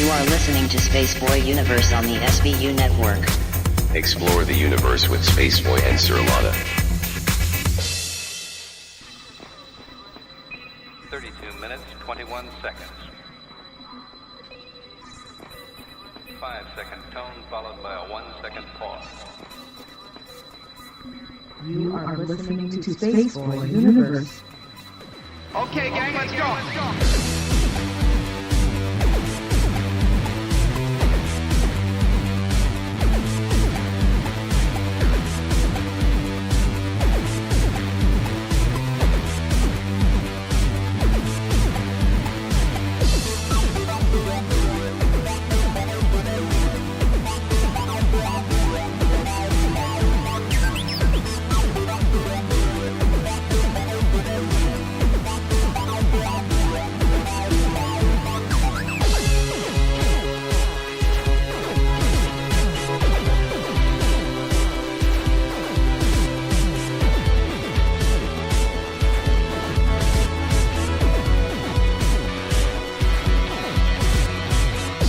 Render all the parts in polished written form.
You are listening to Spaceboy Universe on the SBU network. Explore the universe with Spaceboy and Sir Lana. 32 minutes, 21 seconds. 5-second tone followed by a 1-second pause. You are listening to Spaceboy Universe. Okay, gang, let's go.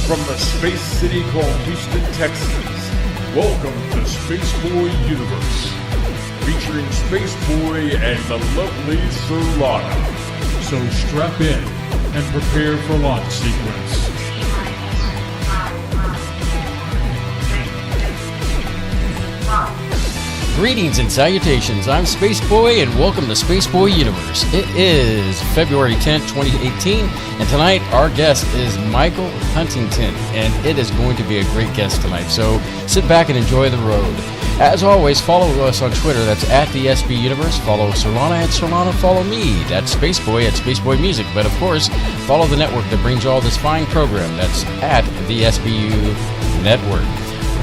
From the space city called Houston, Texas, welcome to Spaceboy Universe, featuring Spaceboy and the lovely Sir Lana. So strap in and prepare for launch sequence. Greetings and salutations, I'm Spaceboy and welcome to Spaceboy Universe. It is February 10th, 2018, and tonight our guest is Michael-Huntington, and it is going to be a great guest tonight, so sit back and enjoy the road. As always, follow us on Twitter, that's at the SB Universe, follow Solana at Solana, follow me, that's Spaceboy at Spaceboy Music, but of course, follow the network that brings you all this fine program, that's at the SBU Network.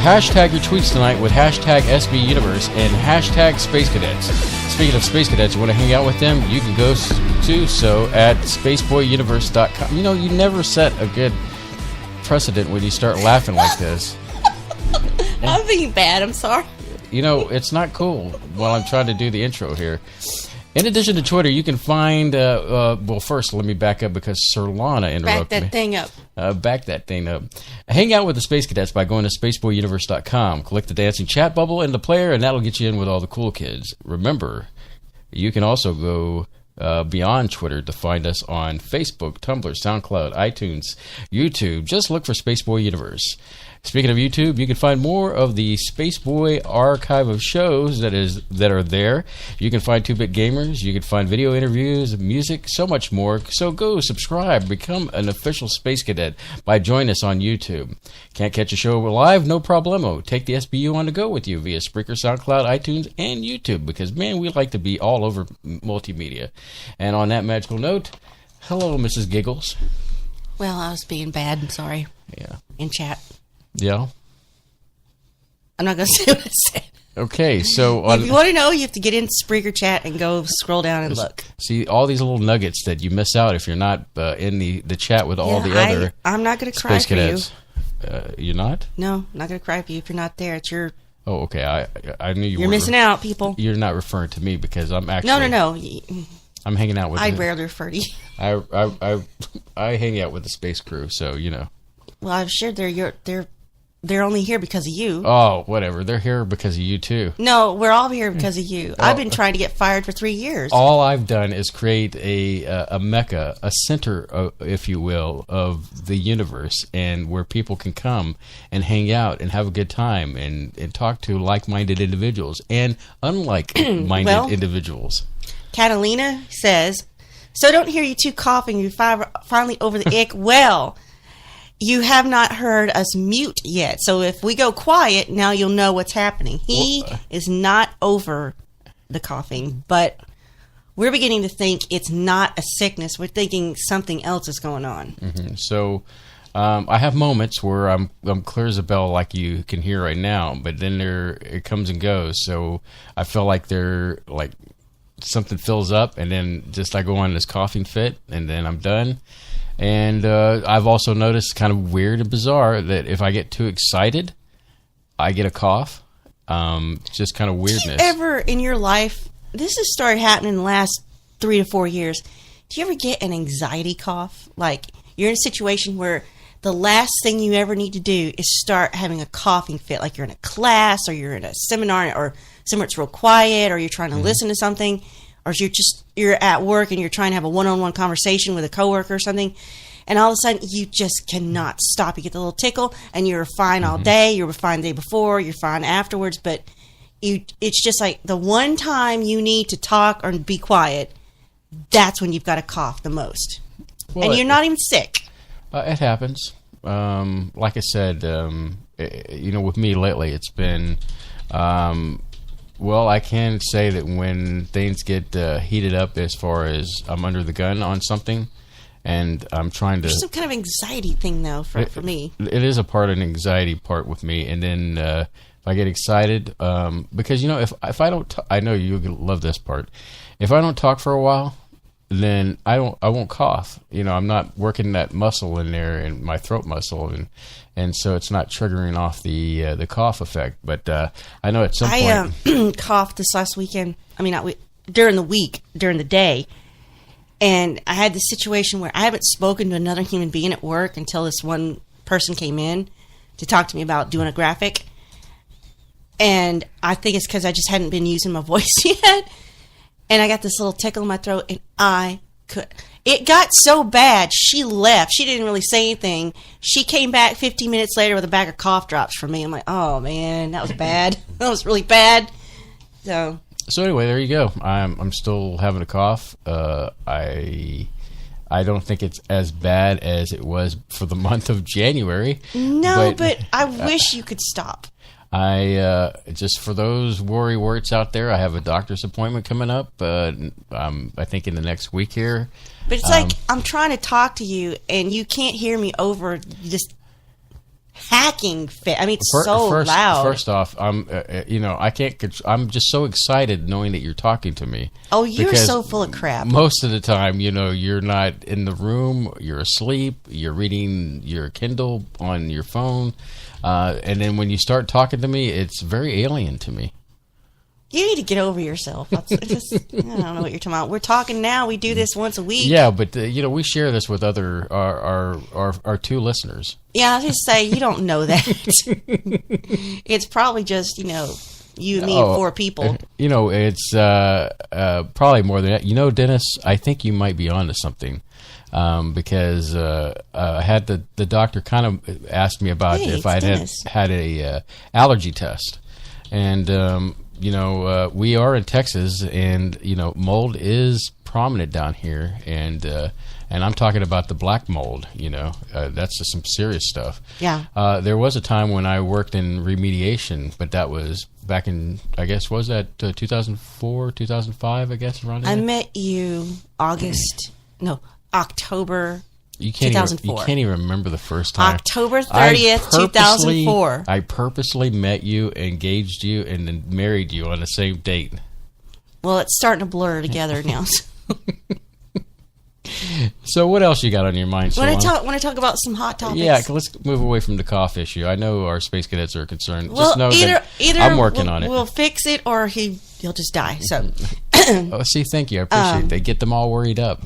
Hashtag your tweets tonight with hashtag SB Universe and hashtag Space Cadets. Speaking of Space Cadets, you want to hang out with them? You can go to so at spaceboyuniverse.com. You know, you never set a good precedent when you start laughing like this. I'm being bad, I'm sorry. You know, it's not cool while I'm trying to do the intro here. In addition to Twitter, you can find, well, first, let me back up because Sir Lana interrupted me. Back that thing up. Back that thing up. Hang out with the Space Cadets by going to spaceboyuniverse.com. Click the dancing chat bubble in the player, and that'll get you in with all the cool kids. Remember, you can also go beyond Twitter to find us on Facebook, Tumblr, SoundCloud, iTunes, YouTube. Just look for Spaceboy Universe. Speaking of YouTube, you can find more of the Spaceboy archive of shows that are there. You can find 2-Bit Gamers, you can find video interviews, music, so much more. So go subscribe, become an official Space Cadet by joining us on YouTube. Can't catch a show live? No problemo. Take the SBU on the go with you via Spreaker, SoundCloud, iTunes, and YouTube because, man, we like to be all over multimedia. And on that magical note, hello, Mrs. Giggles. Well, I was being bad, I'm sorry. Yeah. In chat. Yeah. I'm not going to say what I said. Okay, so... if you want to know, you have to get into Spreaker Chat and go scroll down and look. See, all these little nuggets that you miss out if you're not in the chat with all the other I'm not going to cry for you. You're not? No, I'm not going to cry for you if you're not there. It's your... Oh, okay. I knew you were... You're missing out, people. You're not referring to me because I'm actually... No. I'm hanging out with... I'd rarely refer to you. I hang out with the space crew, so, you know. Well, I'm sure they're only here because of you. Oh, whatever. They're here because of you, too. No, we're all here because of you. I've been trying to get fired for 3 years. All I've done is create a mecca, a center, if you will, of the universe, and where people can come and hang out and have a good time and talk to like-minded individuals and unlike-minded individuals. Catalina says, so don't hear you two coughing. You're finally over the ick. Well... You have not heard us mute yet, so if we go quiet, now you'll know what's happening. He is not over the coughing, but we're beginning to think it's not a sickness. We're thinking something else is going on. Mm-hmm. So I have moments where I'm clear as a bell like you can hear right now, but then it comes and goes. So I feel like something fills up, and then just I go on this coughing fit, and then I'm done. And I've also noticed, kind of weird and bizarre, that if I get too excited, I get a cough. Just kind of weirdness. Do you ever in your life, this has started happening in the last 3 to 4 years, do you ever get an anxiety cough? Like you're in a situation where the last thing you ever need to do is start having a coughing fit, like you're in a class or you're in a seminar or somewhere it's real quiet or you're trying to listen to something or you're at work and you're trying to have a one-on-one conversation with a coworker or something, and all of a sudden you just cannot stop. You get the little tickle and you're fine all day, you were fine the day before, you're fine afterwards, but it's just like the one time you need to talk or be quiet, that's when you've got to cough the most. Well, and you're not even sick. It happens. Like I said, with me lately, it's been, I can say that when things get heated up as far as I'm under the gun on something and I'm trying to... There's some kind of anxiety thing, though, for me. It is a part of an anxiety part with me. And then if I get excited, because, if I don't... I know you love this part. If I don't talk for a while, then I won't cough. I'm not working that muscle in there and my throat muscle, and so it's not triggering off the cough effect. But I know at some point I coughed this last weekend. I mean, during the day, and I had this situation where I haven't spoken to another human being at work until this one person came in to talk to me about doing a graphic, and I think it's because I just hadn't been using my voice yet. And I got this little tickle in my throat, and it got so bad, she left. She didn't really say anything. She came back 15 minutes later with a bag of cough drops for me. I'm like, oh, man, that was bad. That was really bad. So anyway, there you go. I'm still having a cough. I don't think it's as bad as it was for the month of January. No, but I wish you could stop. Just for those worry-warts out there, I have a doctor's appointment coming up, I think in the next week here. But it's like I'm trying to talk to you, and you can't hear me over just hacking fit. I mean, it's so loud. First off, I can't. I'm just so excited knowing that you're talking to me. Oh, you're so full of crap. Most of the time, you're not in the room. You're asleep. You're reading your Kindle on your phone. And then when you start talking to me, it's very alien to me. You need to get over yourself. I don't know what you're talking about. We're talking now. We do this once a week. Yeah, but we share this with our two listeners. Yeah, I was just say you don't know that. It's probably just you and me and 4 people. It's probably more than that. Dennis, I think you might be onto something. Because I had the doctor kind of asked me about if I had a allergy test, and we are in Texas, and mold is prominent down here, and I'm talking about the black mold. That's just some serious stuff. Yeah. There was a time when I worked in remediation, but that was back in, I guess, was that 2004, 2005? I guess around there. I met you October 2004. You can't even remember the first time. October 30th, 2004. I purposely met you, engaged you, and then married you on the same date. Well, it's starting to blur together now. So what else you got on your mind? Want to talk about some hot topics? Yeah, let's move away from the cough issue. I know our space cadets are concerned. Well, just know that I'm working on it. We'll fix it, or he'll just die. So, thank you. I appreciate it. They get them all worried up.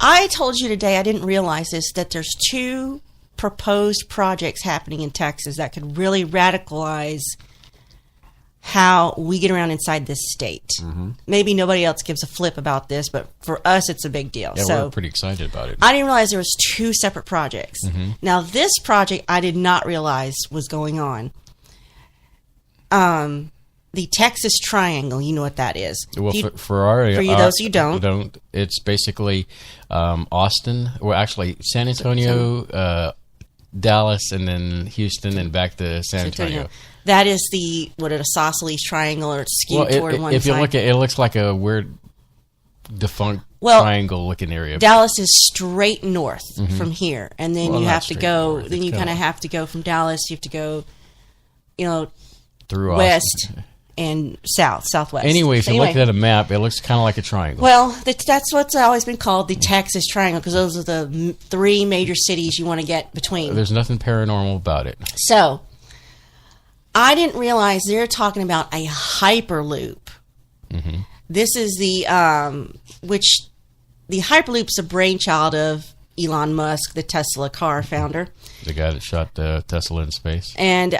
I told you today, I didn't realize this, that there's 2 proposed projects happening in Texas that could really radicalize how we get around inside this state. Mm-hmm. Maybe nobody else gives a flip about this, but for us, it's a big deal. Yeah, so we're pretty excited about it. I didn't realize there was 2 separate projects. Mm-hmm. Now, this project I did not realize was going on. The Texas Triangle, you know what that is. Well, for those who don't, it's basically Austin, or actually San Antonio, Dallas, and then Houston, and back to San Antonio. That is the isosceles triangle, or it's skewed toward one side. If you look at it, looks like a weird defunct triangle-looking area. Dallas is straight north from here, and then you have to go. Then you kind of have to go from Dallas. You have to go, through west. Austin. And southwest. Anyway, if you look at a map, it looks kind of like a triangle. Well, that's what's always been called the Texas Triangle, because those are the 3 major cities you want to get between. There's nothing paranormal about it. So, I didn't realize they're talking about a Hyperloop. Mm-hmm. This is the Hyperloop's a brainchild of Elon Musk, the Tesla car founder. The guy that shot Tesla in space. And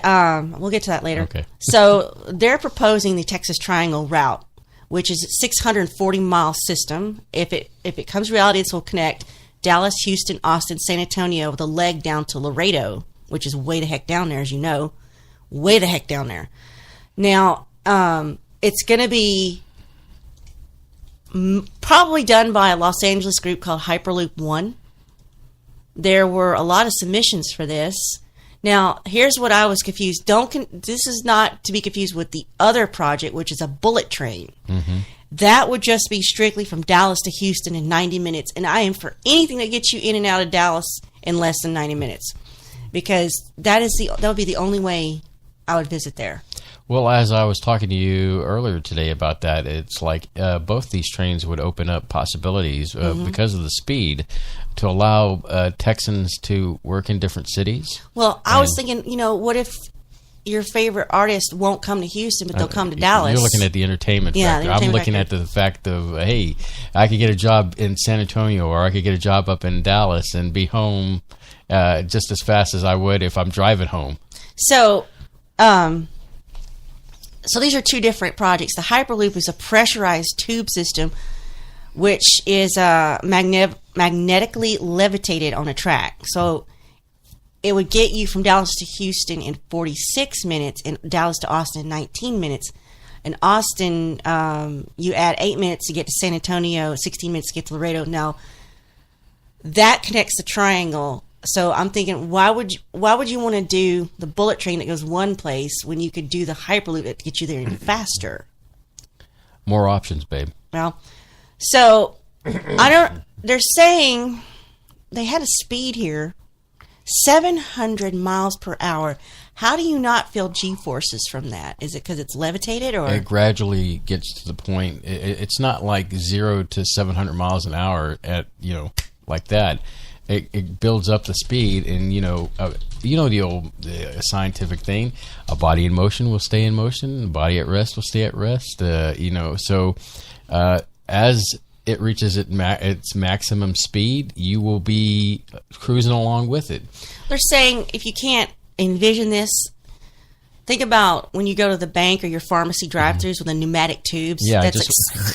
we'll get to that later. Okay. So they're proposing the Texas Triangle route, which is a 640-mile system. If it comes reality, this will connect Dallas, Houston, Austin, San Antonio with a leg down to Laredo, which is way the heck down there, as you know. Way the heck down there. Now, it's going to be probably done by a Los Angeles group called Hyperloop 1. There were a lot of submissions for this. Now, here's what I was confused. This is not to be confused with the other project, which is a bullet train. Mm-hmm. That would just be strictly from Dallas to Houston in 90 minutes. And I am for anything that gets you in and out of Dallas in less than 90 minutes. Because that would be the only way I would visit there. Well, as I was talking to you earlier today about that, it's like both these trains would open up possibilities because of the speed to allow Texans to work in different cities. Well, I was thinking, what if your favorite artist won't come to Houston, but they'll come to Dallas? You're looking at the entertainment factor. I'm looking at the fact of, hey, I could get a job in San Antonio or I could get a job up in Dallas and be home just as fast as I would if I'm driving home. So these are two different projects. The Hyperloop is a pressurized tube system, which is magnetically levitated on a track. So it would get you from Dallas to Houston in 46 minutes and Dallas to Austin in 19 minutes. In Austin, you add 8 minutes to get to San Antonio, 16 minutes to get to Laredo. Now, that connects the triangle. So I'm thinking, why would you want to do the bullet train that goes one place when you could do the Hyperloop that gets you there even faster? More options, babe. Well, so they're saying they had a speed here, 700 miles per hour. How do you not feel G-forces from that? Is it because it's levitated, or it gradually gets to the point? It's not like 0 to 700 miles an hour at like that. It builds up the speed, and the old scientific thing: a body in motion will stay in motion, a body at rest will stay at rest. So as it reaches its maximum speed, you will be cruising along with it. They're saying if you can't envision this, think about when you go to the bank or your pharmacy drive-thrus with the pneumatic tubes. Yeah, that's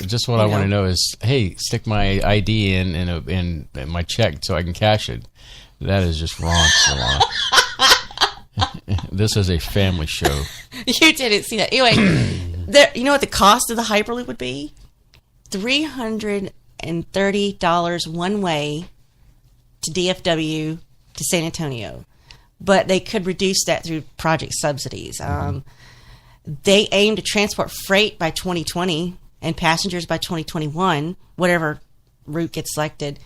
just what I want to know is, hey, stick my ID in my check so I can cash it. That is just wrong, Salon. This is a family show. You didn't see that. Anyway, you know what the cost of the Hyperloop would be? $330 one way to DFW to San Antonio. But they could reduce that through project subsidies. They aim to transport freight by 2020 and passengers by 2021, whatever route gets selected.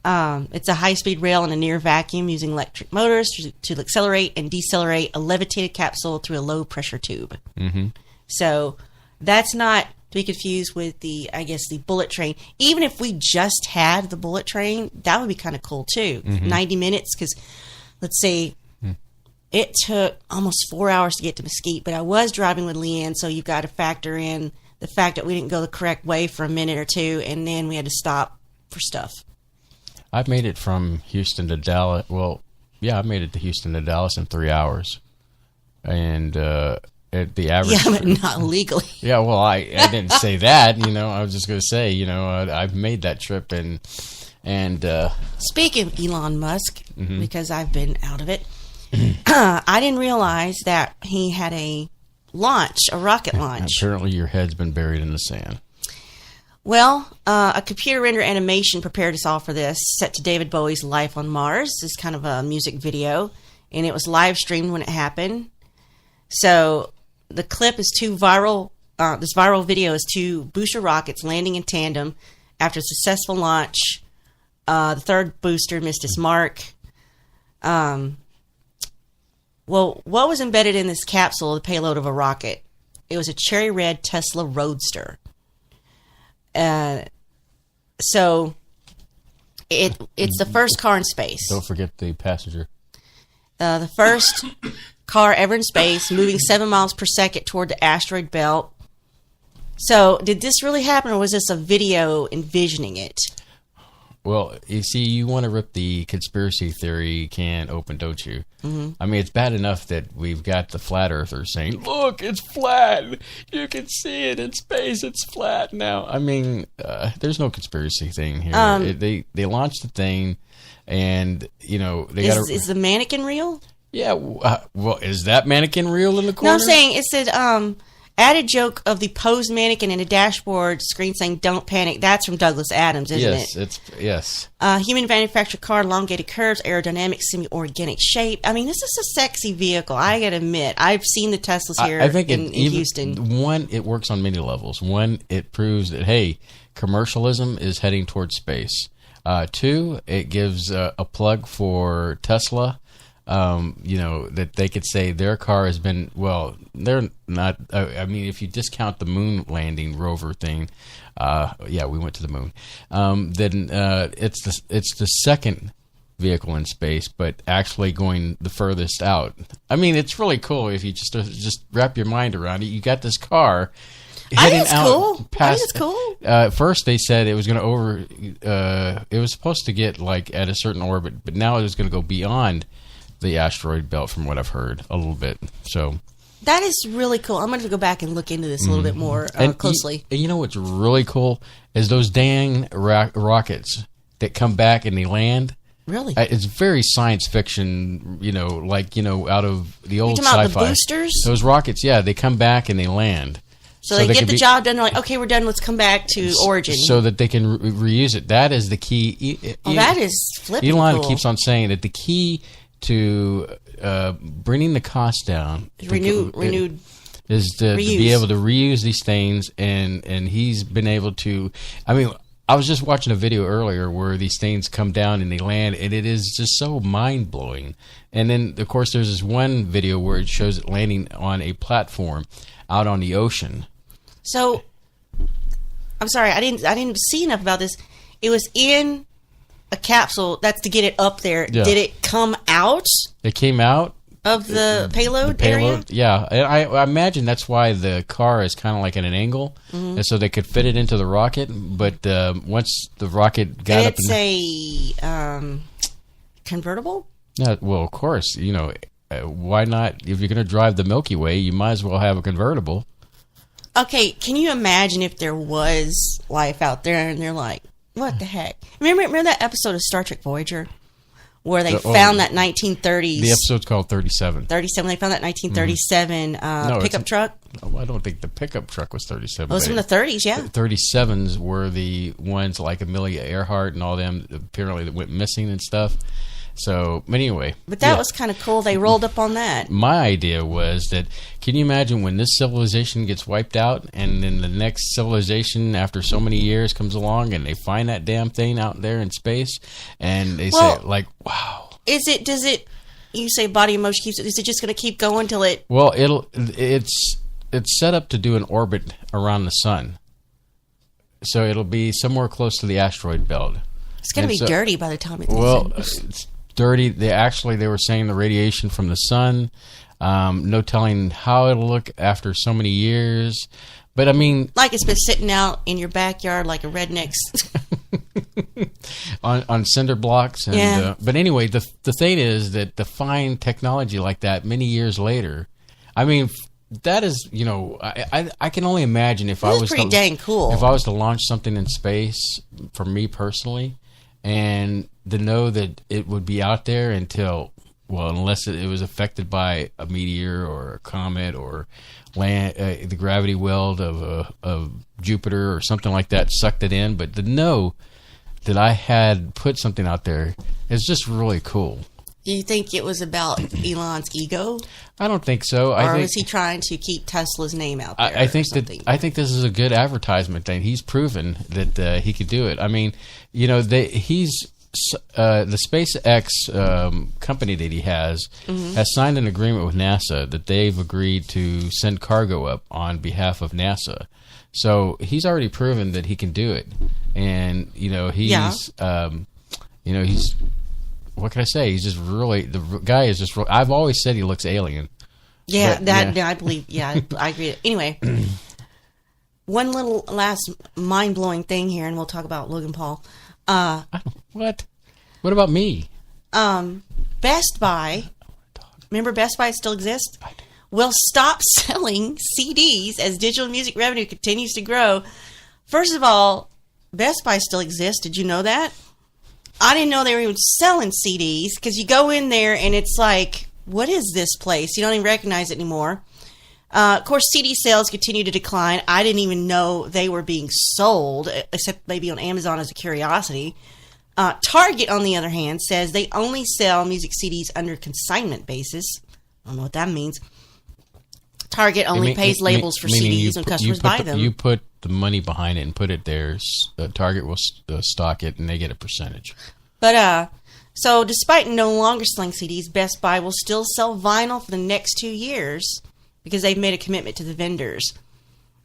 It's a high-speed rail in a near vacuum using electric motors to accelerate and decelerate a levitated capsule through a low-pressure tube. Mm-hmm. So that's not to be confused with the bullet train. Even if we just had the bullet train, that would be kind of cool, too. 90 minutes, because let's say it took almost 4 hours to get to Mesquite, but I was driving with Leanne, so you've got to factor in the fact that we didn't go the correct way for a minute or two, and then we had to stop for stuff. I've made it from Houston to Dallas. Well, yeah, I made it to Houston to Dallas in 3 hours. And at the average... Yeah, but not legally. Yeah, well, I didn't say that, I was just going to say, I've made that trip and speaking of Elon Musk, because I've been out of it, I didn't realize that he had a rocket launch. Apparently your head's been buried in the sand. Well, a computer rendered animation prepared us all for this, set to David Bowie's Life on Mars. This is kind of a music video, and it was live streamed when it happened. So the clip is this viral video is two booster rockets landing in tandem after a successful launch. The third booster missed its mark. Well, what was embedded in this capsule, the payload of a rocket? It was a cherry red Tesla Roadster. So it's the first car in space. Don't forget the passenger. The first car ever in space, moving 7 miles per second toward the asteroid belt. So did this really happen, or was this a video envisioning it? Well, you see, you want to rip the conspiracy theory can open, don't you? Mm-hmm. I mean, it's bad enough that we've got the flat earthers saying, look, it's flat. You can see it in space. It's flat now. I mean, there's no conspiracy thing here. They launched the thing, and, you know, they got to... Is the mannequin real? Yeah. Well, is that mannequin real in the corner? No, I'm saying it said... added joke of the posed mannequin in a dashboard screen saying "Don't panic." That's from Douglas Adams, isn't it? Yes. Human manufactured car, elongated curves, aerodynamic, semi-organic shape. I mean, this is a sexy vehicle. I gotta admit, I've seen the Teslas here in Houston. One, it works on many levels. One, it proves that hey, commercialism is heading towards space. Two, it gives a plug for Tesla. You know, that they could say their car has been, well, they're not, I mean, if you discount the moon landing rover thing, yeah, we went to the moon, then it's the second vehicle in space, but actually going the furthest out. I mean, it's really cool if you just wrap your mind around it. You got this car heading out cool. past. I think it's cool. First, they said it was going to it was supposed to get like at a certain orbit, but now it was going to go beyond the asteroid belt, from what I've heard a little bit. So that is really cool. I'm going to go back and look into this a little bit more closely. You know what's really cool is those dang rockets that come back and they land. Really, it's very science fiction. You know, like out of the old sci-fi. About the boosters? Those rockets, yeah, they come back and they land. So they get the job done. They're like, okay, we're done. Let's come back to origin. So that they can reuse it. That is the key. That is flipping Elon cool. keeps on saying that the key to bringing the cost down renewed is to be able to reuse these things, and he's been able to. I mean, I was just watching a video earlier where these things come down and they land, and it is just so mind blowing. And then of course there's this one video where it shows it landing on a platform out on the ocean. So I'm sorry, I didn't see enough about this. It was in a capsule. That's to get it up there. Yeah. Did it come out? It came out of the payload area? Yeah. And I imagine that's why the car is kind of like at an angle, and so they could fit it into the rocket. But once the rocket got up... It's a convertible? Yeah, well, of course. Why not? If you're going to drive the Milky Way, you might as well have a convertible. Okay, can you imagine if there was life out there and they're like, what the heck? Remember that episode of Star Trek Voyager where they found that 1930s... The episode's called 37. 37. They found that 1937 pickup truck. No, I don't think the pickup truck was 37. It was from the 30s, yeah. The 37s were the ones like Amelia Earhart and all them, apparently, that went missing and stuff. So, anyway. But that was kind of cool. They rolled up on that. My idea was that, can you imagine when this civilization gets wiped out and then the next civilization after so many years comes along and they find that damn thing out there in space and they say, like, wow. You say body of motion keeps it, is it just going to keep going till it... Well, it's set up to do an orbit around the sun. So it'll be somewhere close to the asteroid belt. It's going to be dirty by the time it's... Well, it's dirty. They were saying the radiation from the sun, no telling how it'll look after so many years. But I mean, like it's been sitting out in your backyard like a redneck's on cinder blocks. And, yeah. But anyway, the thing is that to find technology like that many years later, I mean, that is, I can only imagine if I was pretty dang cool. If I was to launch something in space, for me personally. And to know that it would be out there unless it was affected by a meteor or a comet or land, the gravity weld of Jupiter or something like that sucked it in. But to know that I had put something out there is just really cool. Do you think it was about Elon's ego? I don't think so. Or was he trying to keep Tesla's name out there? I think this is a good advertisement thing. He's proven that he could do it. I mean, he's the SpaceX company that he has signed an agreement with NASA that they've agreed to send cargo up on behalf of NASA. So he's already proven that he can do it, and he's what can I say? He's just really, the guy is just, I've always said he looks alien. Yeah, I believe, I agree. Anyway, one little last mind-blowing thing here, and we'll talk about Logan Paul. What? What about me? Best Buy, remember Best Buy still exists? Will stop selling CDs as digital music revenue continues to grow. First of all, Best Buy still exists. Did you know that? I didn't know they were even selling CDs, because you go in there and it's like, what is this place? You don't even recognize it anymore. Of course, CD sales continue to decline. I didn't even know they were being sold, except maybe on Amazon as a curiosity. Target, on the other hand, says they only sell music CDs under consignment basis. I don't know what that means. Target only pays labels for CDs when customers buy them. You put the money behind it and put it there. Target will stock it, and they get a percentage. But so despite no longer selling CDs, Best Buy will still sell vinyl for the next 2 years because they've made a commitment to the vendors.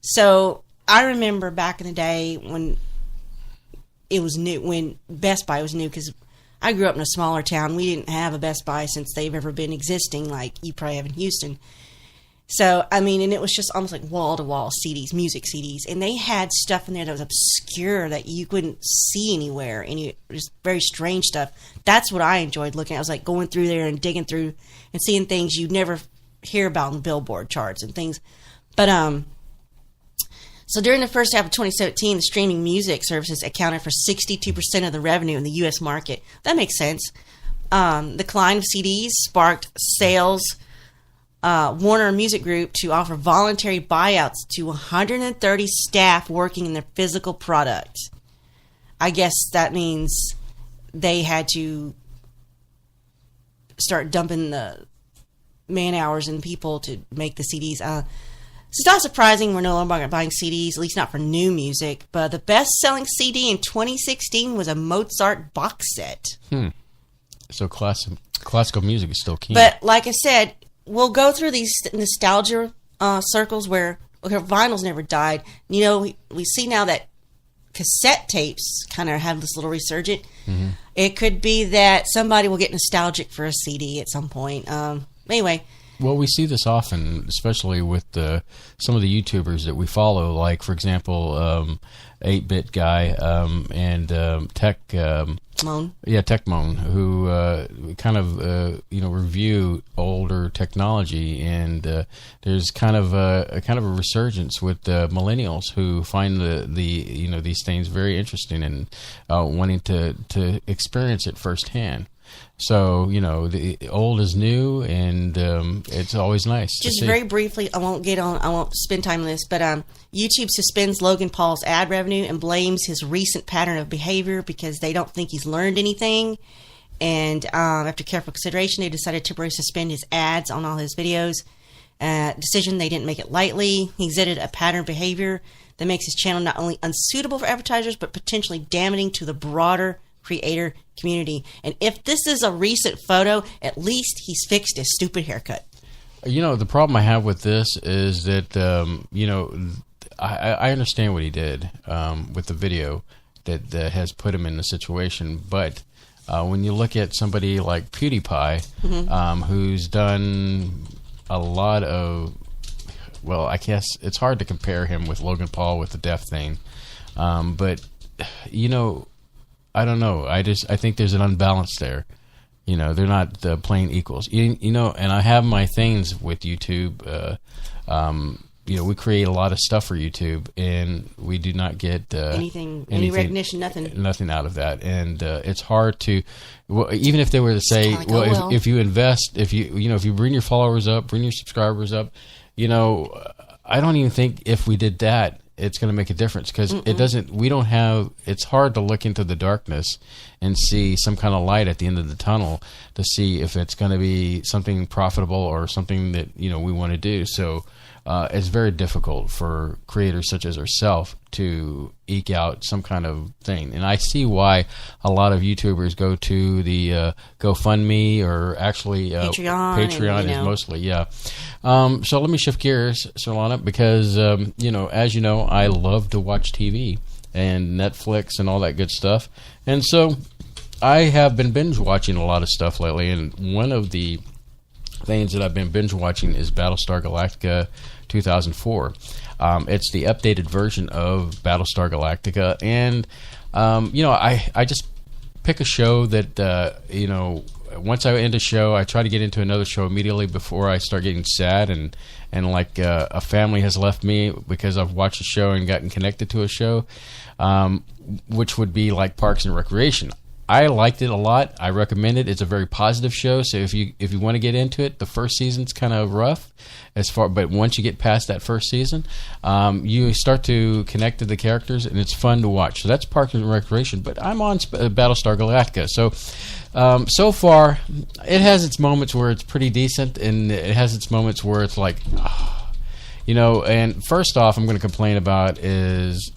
So I remember back in the day when it was new, when Best Buy was new, because I grew up in a smaller town. We didn't have a Best Buy since they've ever been existing, like you probably have in Houston. So, I mean, and it was just almost like wall-to-wall CDs, music CDs. And they had stuff in there that was obscure that you couldn't see anywhere. And just very strange stuff. That's what I enjoyed looking at. I was like going through there and digging through and seeing things you'd never hear about in the Billboard charts and things. But, so during the first half of 2017, the streaming music services accounted for 62% of the revenue in the U.S. market. That makes sense. The decline of CDs sparked sales Warner Music Group to offer voluntary buyouts to 130 staff working in their physical product. I guess that means they had to start dumping the man hours and people to make the CDs. It's not surprising we're no longer buying CDs, at least not for new music. But the best-selling CD in 2016 was a Mozart box set. So classical music is still key. But like I said, we'll go through these nostalgia circles where vinyl's never died. You know, we see now that cassette tapes kind of have this little resurgent. Mm-hmm. It could be that somebody will get nostalgic for a CD at some point. Anyway. Well, we see this often, especially with some of the YouTubers that we follow, like, for example, 8-Bit Guy and Tech Moan. Yeah, Tech Moan, who kind of review older technology, and there's kind of a resurgence with millennials who find these things very interesting and wanting to experience it firsthand. So, the old is new, and it's always nice to see. Just very briefly, I won't spend time on this, but YouTube suspends Logan Paul's ad revenue and blames his recent pattern of behavior because they don't think he's learned anything. And after careful consideration, they decided to temporarily suspend his ads on all his videos. Decision, they didn't make it lightly. He exhibited a pattern of behavior that makes his channel not only unsuitable for advertisers, but potentially damaging to the broader creator community. And if this is a recent photo, at least he's fixed his stupid haircut. The problem I have with this is that I understand what he did with the video that has put him in the situation, but when you look at somebody like PewDiePie, mm-hmm. Who's done a lot of, well, I guess it's hard to compare him with Logan Paul with the deaf thing, but I don't know. I think there's an unbalance there. They're not playing equals. And I have my things with YouTube. We create a lot of stuff for YouTube, and we do not get anything, any recognition, nothing out of that. And it's hard to, even if they were to say, if you invest, if you bring your followers up, bring your subscribers up, I don't even think if we did that, it's going to make a difference, because it's hard to look into the darkness and see some kind of light at the end of the tunnel to see if it's going to be something profitable or something that we want to do. So it's very difficult for creators such as ourselves to eke out some kind of thing. And I see why a lot of YouTubers go to the GoFundMe, or actually Patreon is mostly, yeah. So let me shift gears, Solana, because, as you know, I love to watch TV and Netflix and all that good stuff. And so I have been binge watching a lot of stuff lately, and one of the things that I've been binge watching is Battlestar Galactica 2004. It's the updated version of Battlestar Galactica, and I just pick a show that once I end a show, I try to get into another show immediately before I start getting sad and like a family has left me because I've watched a show and gotten connected to a show, which would be like Parks and Recreation. I liked it a lot. I recommend it. It's a very positive show. So if you want to get into it, the first season's kind of rough, but once you get past that first season, you start to connect to the characters, and it's fun to watch. So that's Parks and Recreation. But I'm on Battlestar Galactica. So far, it has its moments where it's pretty decent, and it has its moments where it's like, and first off, I'm going to complain about is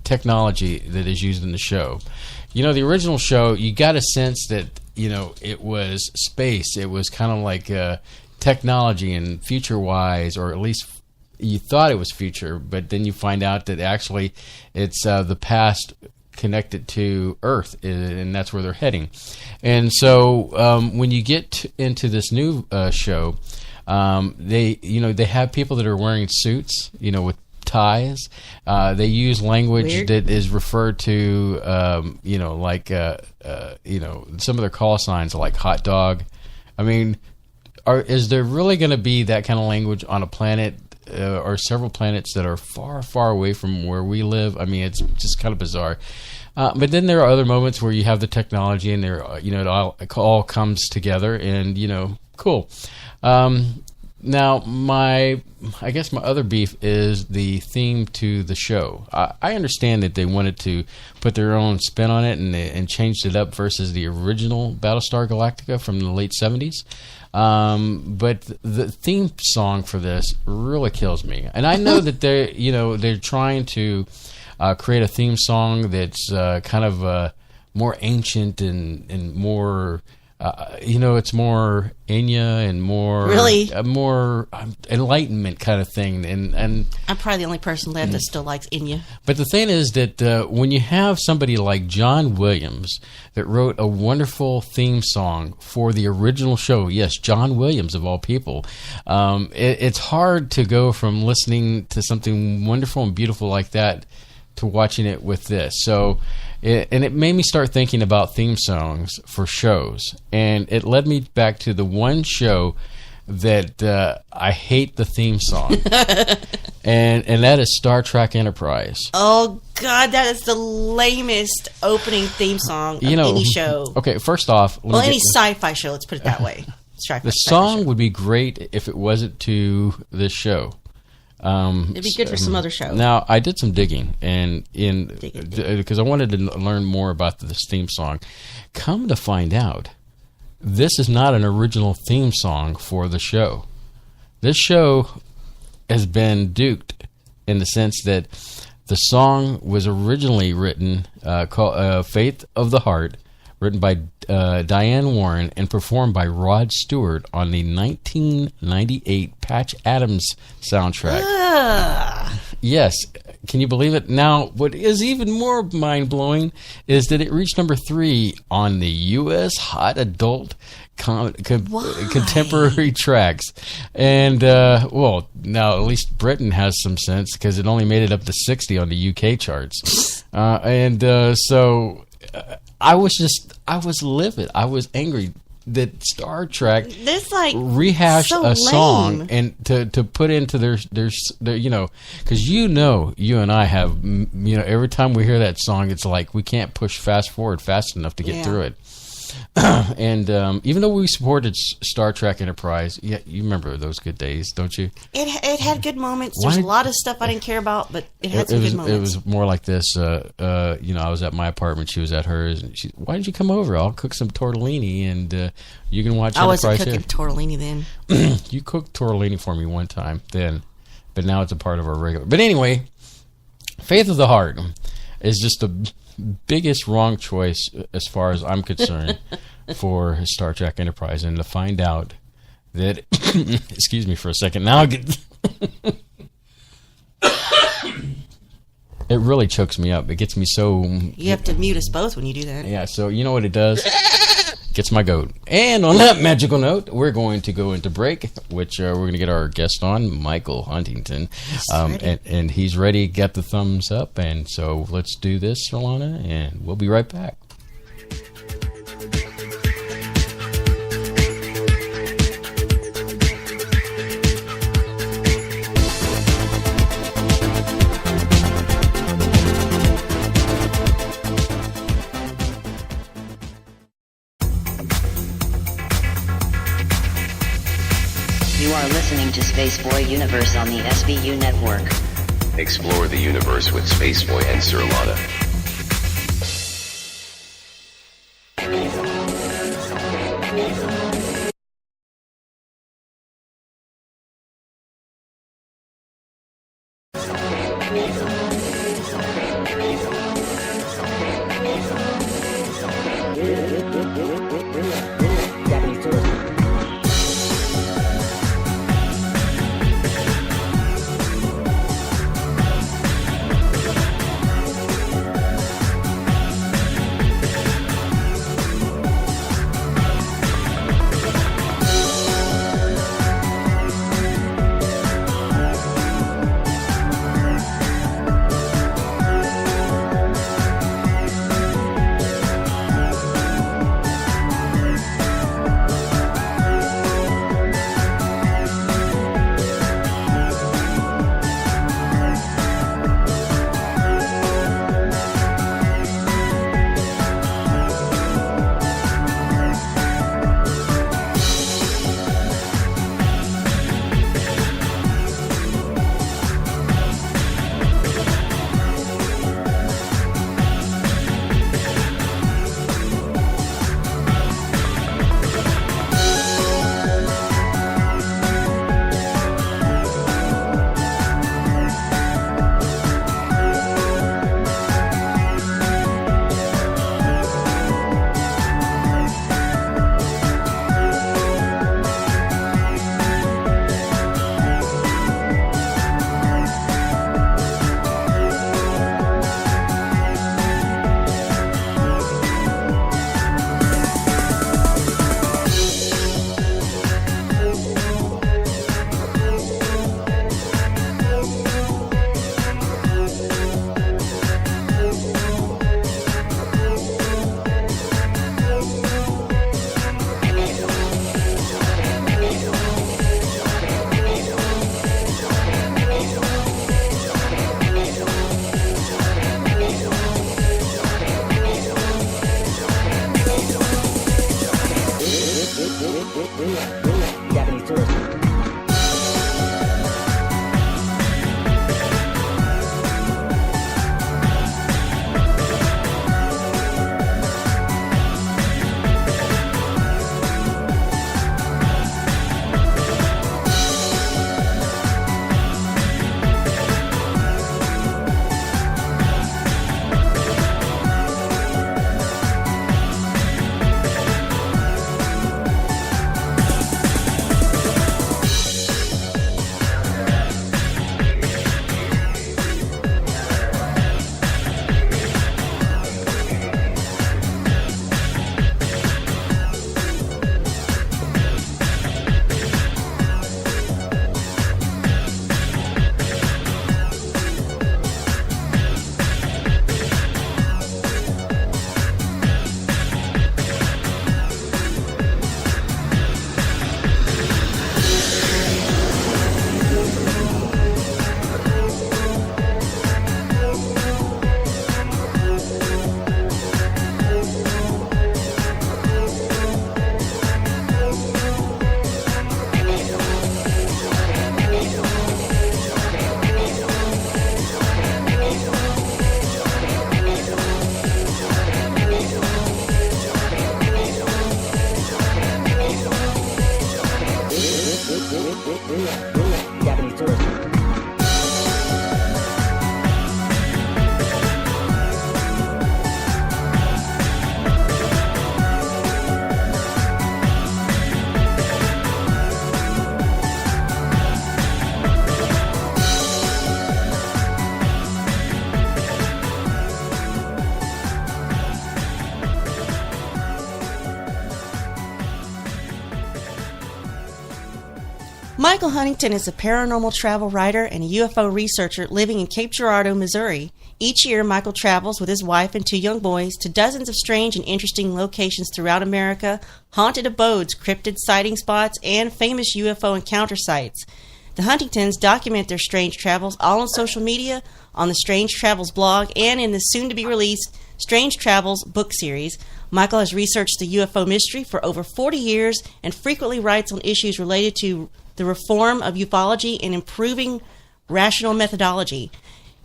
technology that is used in the show. The original show, you got a sense that, it was space. It was kind of like technology and future-wise, or at least you thought it was future, but then you find out that actually it's the past connected to Earth, and that's where they're heading. And so when you get into this new show, they have people that are wearing suits, with ties. They use language that is referred to, some of their call signs like hot dog. I mean, is there really going to be that kind of language on a planet or several planets that are far, far away from where we live? I mean, it's just kind of bizarre. But then there are other moments where you have the technology and it all comes together and, cool. Now, I guess my other beef is the theme to the show. I understand that they wanted to put their own spin on it and changed it up versus the original Battlestar Galactica from the late 70s. But the theme song for this really kills me. And I know that they're trying to create a theme song that's kind of more ancient and more... it's more Enya and more more enlightenment kind of thing, and I'm probably the only person left that still likes Enya. But the thing is that when you have somebody like John Williams that wrote a wonderful theme song for the original show, yes, John Williams of all people, it's hard to go from listening to something wonderful and beautiful like that to watching it with this. So. And it made me start thinking about theme songs for shows. And it led me back to the one show that I hate the theme song. and that is Star Trek Enterprise. Oh, God, that is the lamest opening theme song of any show. Okay, first off... any sci-fi show, let's put it that way. The song would be great if it wasn't to this show. It'd be good for some other show. Now, I did some digging, and because I wanted to learn more about this theme song. Come to find out, this is not an original theme song for the show. This show has been duped in the sense that the song was originally written called "Faith of the Heart," written by Diane Warren and performed by Rod Stewart on the 1998 Patch Adams soundtrack. Yes. Can you believe it? Now, what is even more mind-blowing is that it reached number 3 on the U.S. Hot Adult Contemporary Tracks. And, now at least Britain has some sense because it only made it up to 60 on the UK charts. So I was livid. I was angry that Star Trek rehashed a song and to put into their because you and I have every time we hear that song, it's like we can't push fast forward fast enough to get through it. And even though we supported Star Trek Enterprise, you remember those good days, don't you? It had good moments. There's a lot of stuff I didn't care about, but it had some good moments. It was more like this. I was at my apartment, she was at hers, and why did you come over? I'll cook some tortellini, and you can watch Enterprise. I wasn't cooking tortellini then. You cooked tortellini for me one time then, but now it's a part of our regular. But anyway, Faith of the Heart is just the biggest wrong choice as far as I'm concerned for Star Trek Enterprise, and to find out that excuse me for a second, now it really chokes me up. It gets me so... You have to mute us both when you do that. Yeah, so you know what it does? Gets my goat. And on that magical note, we're going to go into break, which we're going to get our guest on, Michael Huntington. And he's ready, got the thumbs up. And so let's do this, Rolana, and we'll be right back. You are listening to Spaceboy Universe on the SBU network. Explore the universe with Spaceboy and Sirlana. Michael Huntington is a paranormal travel writer and a UFO researcher living in Cape Girardeau, Missouri. Each year, Michael travels with his wife and 2 young boys to dozens of strange and interesting locations throughout America, haunted abodes, cryptid sighting spots, and famous UFO encounter sites. The Huntingtons document their strange travels all on social media, on the Strange Travels blog, and in the soon-to-be-released Strange Travels book series. Michael has researched the UFO mystery for over 40 years and frequently writes on issues related to the reform of ufology and improving rational methodology.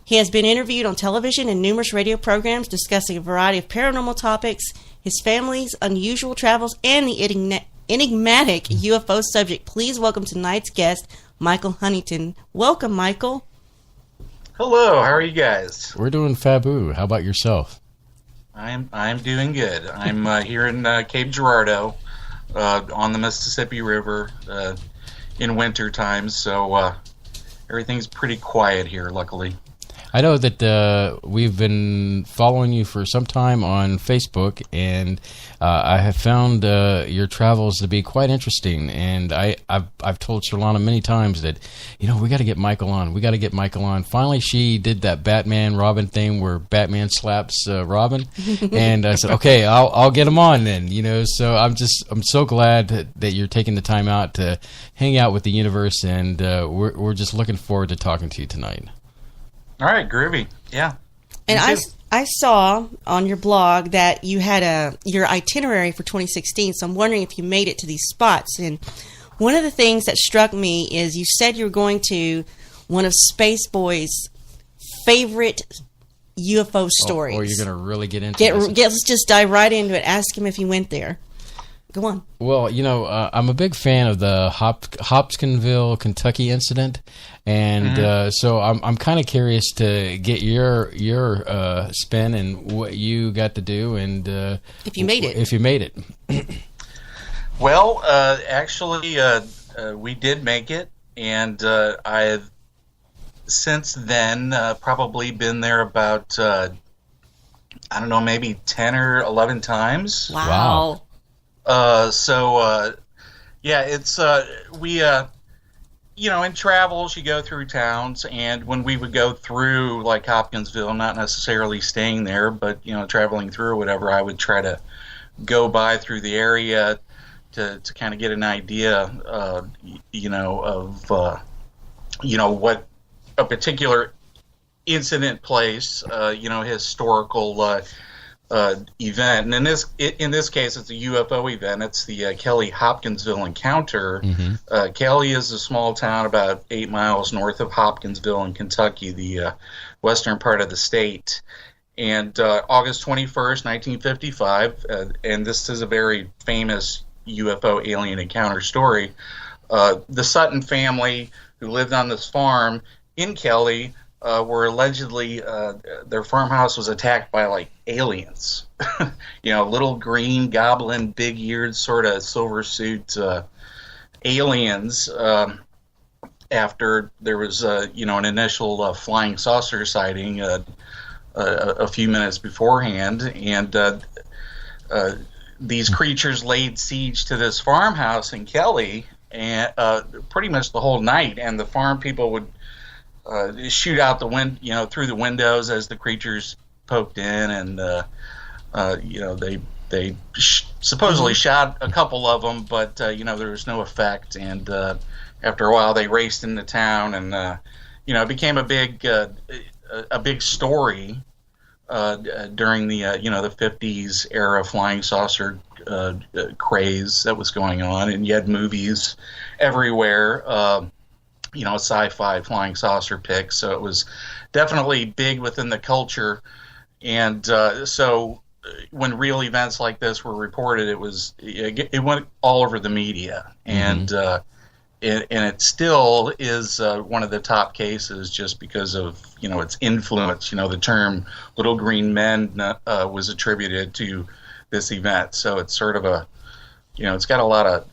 He has been interviewed on television and numerous radio programs discussing a variety of paranormal topics, his family's unusual travels, and the enigmatic UFO subject. Please welcome tonight's guest, Michael Huntington. Welcome, Michael. Hello, how are you guys? We're doing fabu. How about yourself? I'm doing good. I'm here in Cape Girardeau on the Mississippi River in winter times, so everything's pretty quiet here, luckily. I know that we've been following you for some time on Facebook, and I have found your travels to be quite interesting. And I've told Shalana many times that, we got to get Michael on. We got to get Michael on. Finally, she did that Batman Robin thing where Batman slaps Robin, and I said, okay, I'll get him on then. So I'm so glad that you're taking the time out to hang out with the universe, and we're just looking forward to talking to you tonight. All right, groovy. Yeah. And I saw on your blog that you had your itinerary for 2016, so I'm wondering if you made it to these spots. And one of the things that struck me is you said you were going to one of Space Boy's favorite UFO stories. Oh, you're going to really get into this. Let's just dive right into it. Ask him if he went there. Go on. Well, I'm a big fan of the Hopkinsville, Kentucky incident, and so I'm kind of curious to get your spin and what you got to do, and if you made it. If you made it. Well, actually, we did make it, and I've since then probably been there about maybe 10 or 11 times. Wow. It's, we, in travels, you go through towns, and when we would go through, like, Hopkinsville, not necessarily staying there, but, traveling through or whatever, I would try to go by through the area to kind of get an idea, of what a particular incident place, historical, event, and in this case, it's a UFO event. It's the Kelly Hopkinsville Encounter. Mm-hmm. Kelly is a small town about 8 miles north of Hopkinsville in Kentucky, the western part of the state. And August 21st, 1955, and this is a very famous UFO alien encounter story. The Sutton family, who lived on this farm in Kelly, were allegedly their farmhouse was attacked by like aliens, little green goblin, big-eared sort of silver suit aliens. After there was an initial flying saucer sighting a few minutes beforehand, and these creatures laid siege to this farmhouse in Kelly, and pretty much the whole night. And the farm people would shoot out the through the windows as the creatures poked in, and they supposedly shot a couple of them, but there was no effect. And after a while, they raced into town, and it became a big story during the the 50s era flying saucer craze that was going on, and you had movies everywhere. Sci-fi flying saucer pics, so it was definitely big within the culture. And so when real events like this were reported, it went all over the media, and it still is one of the top cases just because of its influence. The term "little green men" was attributed to this event, so it's sort of it's got a lot of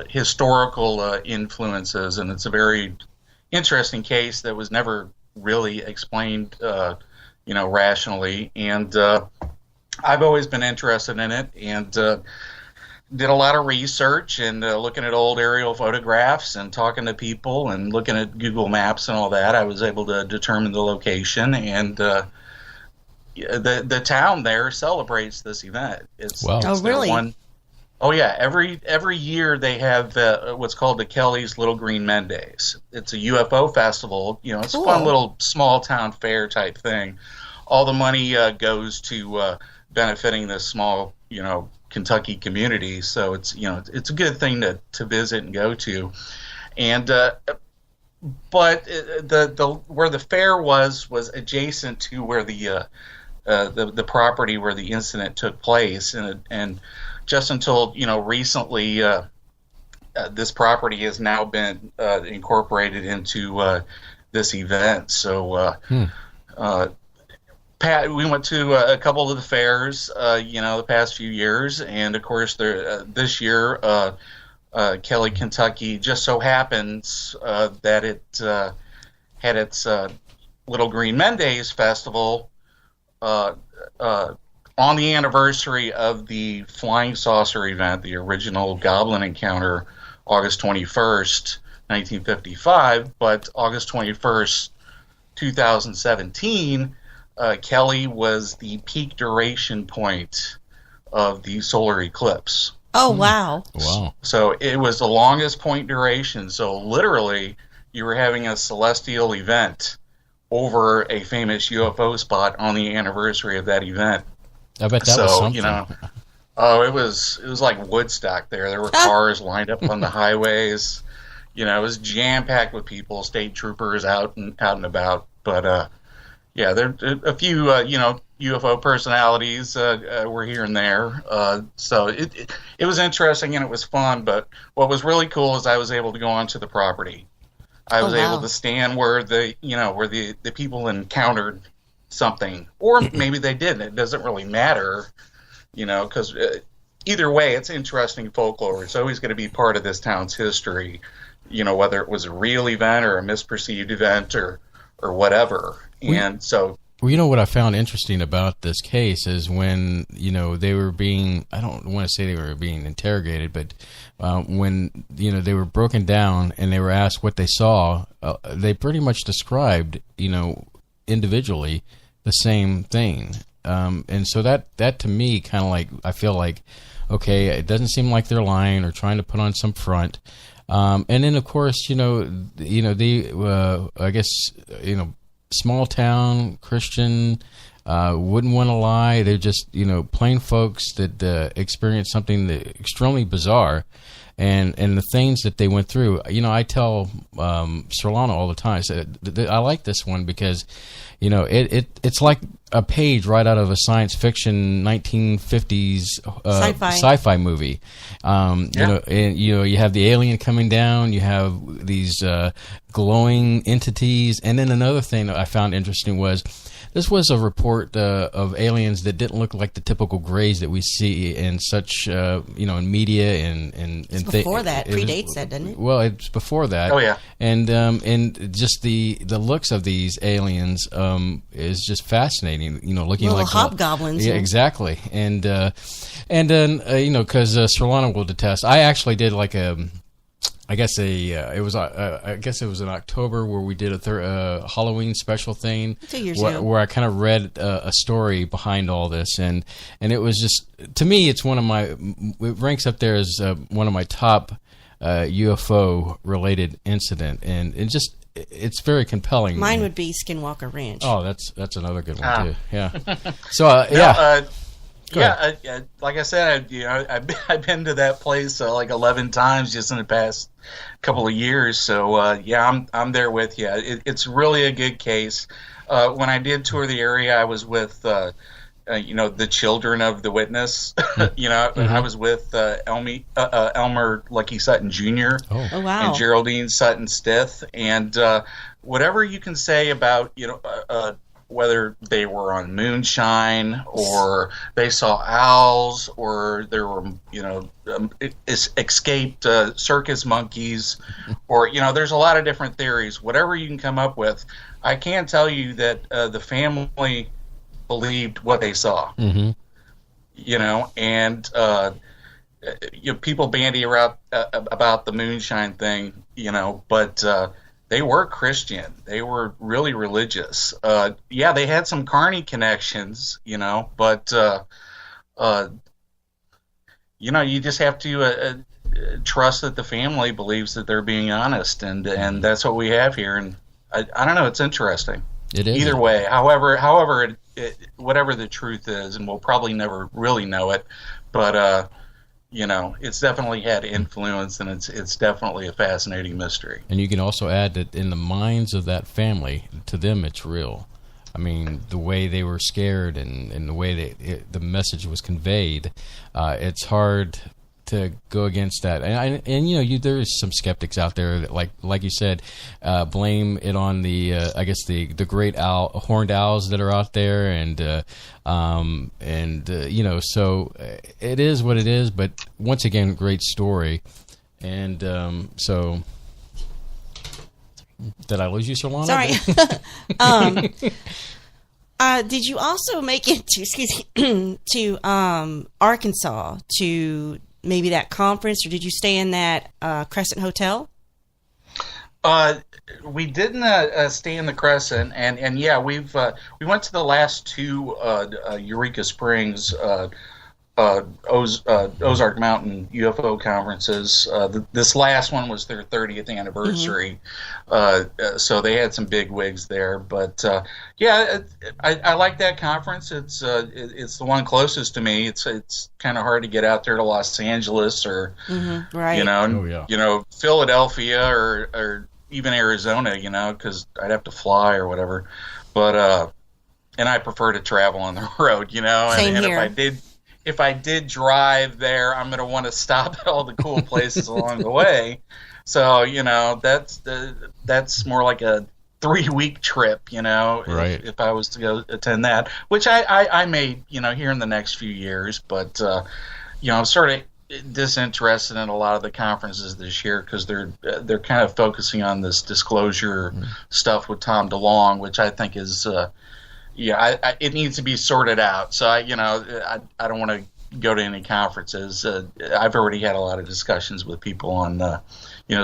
historical influences, and it's a very interesting case that was never really explained, rationally. And I've always been interested in it, and did a lot of research and looking at old aerial photographs and talking to people and looking at Google Maps and all that. I was able to determine the location, and the town there celebrates this event. It's really? Every year they have what's called the Kelly's Little Green Men Days. It's a UFO festival. It's a fun little small town fair type thing. All the money goes to benefiting this small, Kentucky community. So it's a good thing to visit and go to. And but the where the fair was adjacent to where the property where the incident took place, and just until recently, this property has now been incorporated into this event. So we went to a couple of the fairs, the past few years, and of course this year, Kelly, Kentucky, just so happens that it had its Little Green Men Days festival on the anniversary of the flying saucer event, the original Goblin encounter, August 21st, 1955, but August 21st, 2017, Kelly was the peak duration point of the solar eclipse. Oh, wow. Wow. So it was the longest point duration. So literally, you were having a celestial event over a famous UFO spot on the anniversary of that event. I bet that was something. It was like Woodstock there. There were cars lined up on the highways. It was jam-packed with people, state troopers out and about. But, there a few, UFO personalities were here and there. So it was interesting and it was fun. But what was really cool is I was able to go onto the property. I was able to stand where the people encountered something, or maybe they didn't. It doesn't really matter, because either way, it's interesting folklore. It's always going to be part of this town's history, whether it was a real event or a misperceived event or whatever. And so, well, what I found interesting about this case is when they were being, I don't want to say they were being interrogated, but when they were broken down and they were asked what they saw, they pretty much described individually the same thing, and so that to me kind of like, I feel like, okay, it doesn't seem like they're lying or trying to put on some front, and then of course I guess small town Christian wouldn't want to lie. They're just plain folks that experienced something extremely bizarre. And the things that they went through, I tell Solano all the time. I said, I like this one because, it's like a page right out of a science fiction 1950s sci-fi movie. You have the alien coming down. You have these glowing entities, and then another thing that I found interesting was, this was a report of aliens that didn't look like the typical grays that we see in such, in media and it's before that. Predates that, doesn't it? Well, it's before that. Oh, yeah. And just the looks of these aliens is just fascinating. Looking little like hobgoblins. Yeah, exactly. And then because Solano will detest. I actually did like I guess it was in October where we did a Halloween special thing 2 years ago, where I kind of read a story behind all this, and it was just, to me, it ranks up there as one of my top UFO related incident, and it's very compelling. Mine would be Skinwalker Ranch. Oh, that's another good one too. Yeah. So like I said, I've been to that place like 11 times just in the past couple of years. So I'm there with you. It's really a good case. When I did tour the area, I was with the children of the witness. I was with Elmer Lucky Sutton Jr. Oh wow. And Geraldine Sutton Stith, and whatever you can say about whether they were on moonshine or they saw owls or there were, escaped circus monkeys, or, there's a lot of different theories. Whatever you can come up with, I can tell you that the family believed what they saw. Mm-hmm. And people bandy around about the moonshine thing, but they were Christian. They were really religious. Yeah, they had some carny connections, but you just have to trust that the family believes that they're being honest, and that's what we have here. And I don't know, it's interesting. It is. Either way, however, whatever the truth is, and we'll probably never really know it, but it's definitely had influence, and it's definitely a fascinating mystery. And you can also add that in the minds of that family, to them, it's real. I mean, the way they were scared and the way the message was conveyed, it's hard to go against that. And there is some skeptics out there that, like you said, blame it on the I guess the great horned owls that are out there, so it is what it is. But once again, great story. And so, did I lose you, Solana? Sorry. Did you also make it to Arkansas to maybe that conference, or did you stay in that Crescent Hotel? We didn't stay in the Crescent, and yeah, we went to the last two Eureka Springs Ozark Mountain UFO conferences. This last one was their 30th anniversary, so they had some big wigs there. But I like that conference. It's the one closest to me. It's kind of hard to get out there to Los Angeles or right. Philadelphia or even Arizona, because I'd have to fly or whatever. But and I prefer to travel on the road, Same and here. if I did drive there, I'm going to want to stop at all the cool places along the way. So, that's more like a 3-week trip, right. if I was to go attend that, which I may, here in the next few years. But, I'm sort of disinterested in a lot of the conferences this year because they're kind of focusing on this disclosure stuff with Tom DeLonge, which I think is it needs to be sorted out. So I don't want to go to any conferences. I've already had a lot of discussions with people on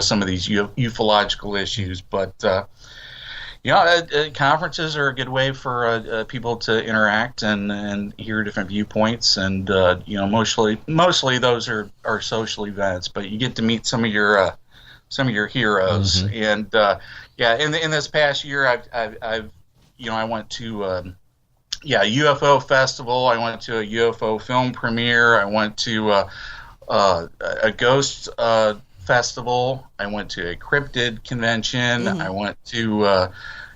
some of these ufological issues, but conferences are a good way for people to interact and hear different viewpoints, and mostly those are social events, but you get to meet some of your heroes. And in this past year I've I went to a UFO festival. I went to a UFO film premiere. I went to a ghost festival. I went to a cryptid convention. I went to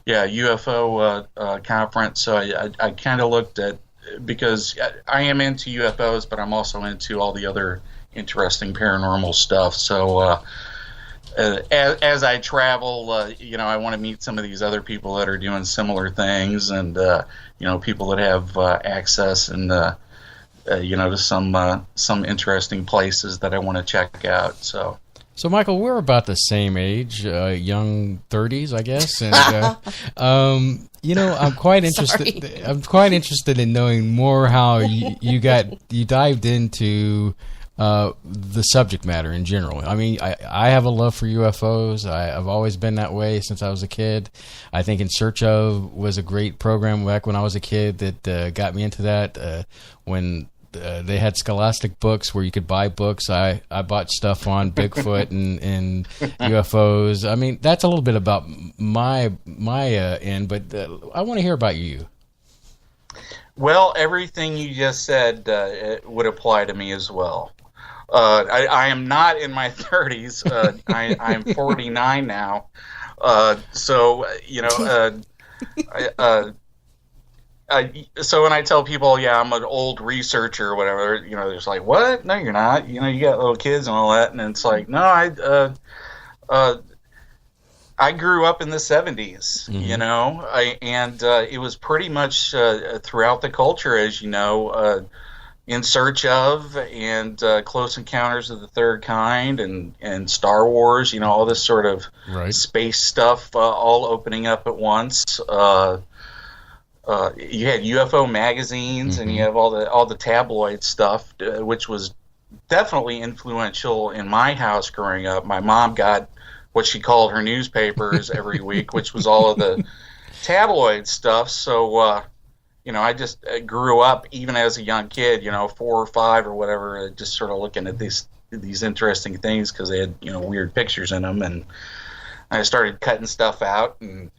UFO conference. So I kind of looked at, because I am into UFOs, but I'm also into all the other interesting paranormal stuff. So as I travel, I want to meet some of these other people that are doing similar things, and people that have access and to some interesting places that I want to check out. So Michael, we're about the same age, young 30s, I guess, and I'm quite interested. Sorry. I'm quite interested in knowing more how you dived into the subject matter in general. I mean, I have a love for UFOs. I've always been that way since I was a kid. I think In Search Of was a great program back when I was a kid that got me into that. When they had Scholastic books where you could buy books, I bought stuff on Bigfoot and UFOs. I mean, that's a little bit about my end, but I want to hear about you. Well, everything you just said would apply to me as well. I am not in my 30s. I'm 49 now. So when I tell people, I'm an old researcher or whatever, they're just like, what? No, you're not. You got little kids and all that. And it's like, no, I grew up in the 70s, and it was pretty much throughout the culture, as you know, In Search Of and Close Encounters of the Third Kind and Star Wars, all this sort of space stuff all opening up at once. You had UFO magazines, and you have all the tabloid stuff, which was definitely influential in my house growing up. My mom got what she called her newspapers every week, which was all of the tabloid stuff. So, I just grew up, even as a young kid, 4 or 5 or whatever, just sort of looking at these interesting things because they had, weird pictures in them. And I started cutting stuff out. And,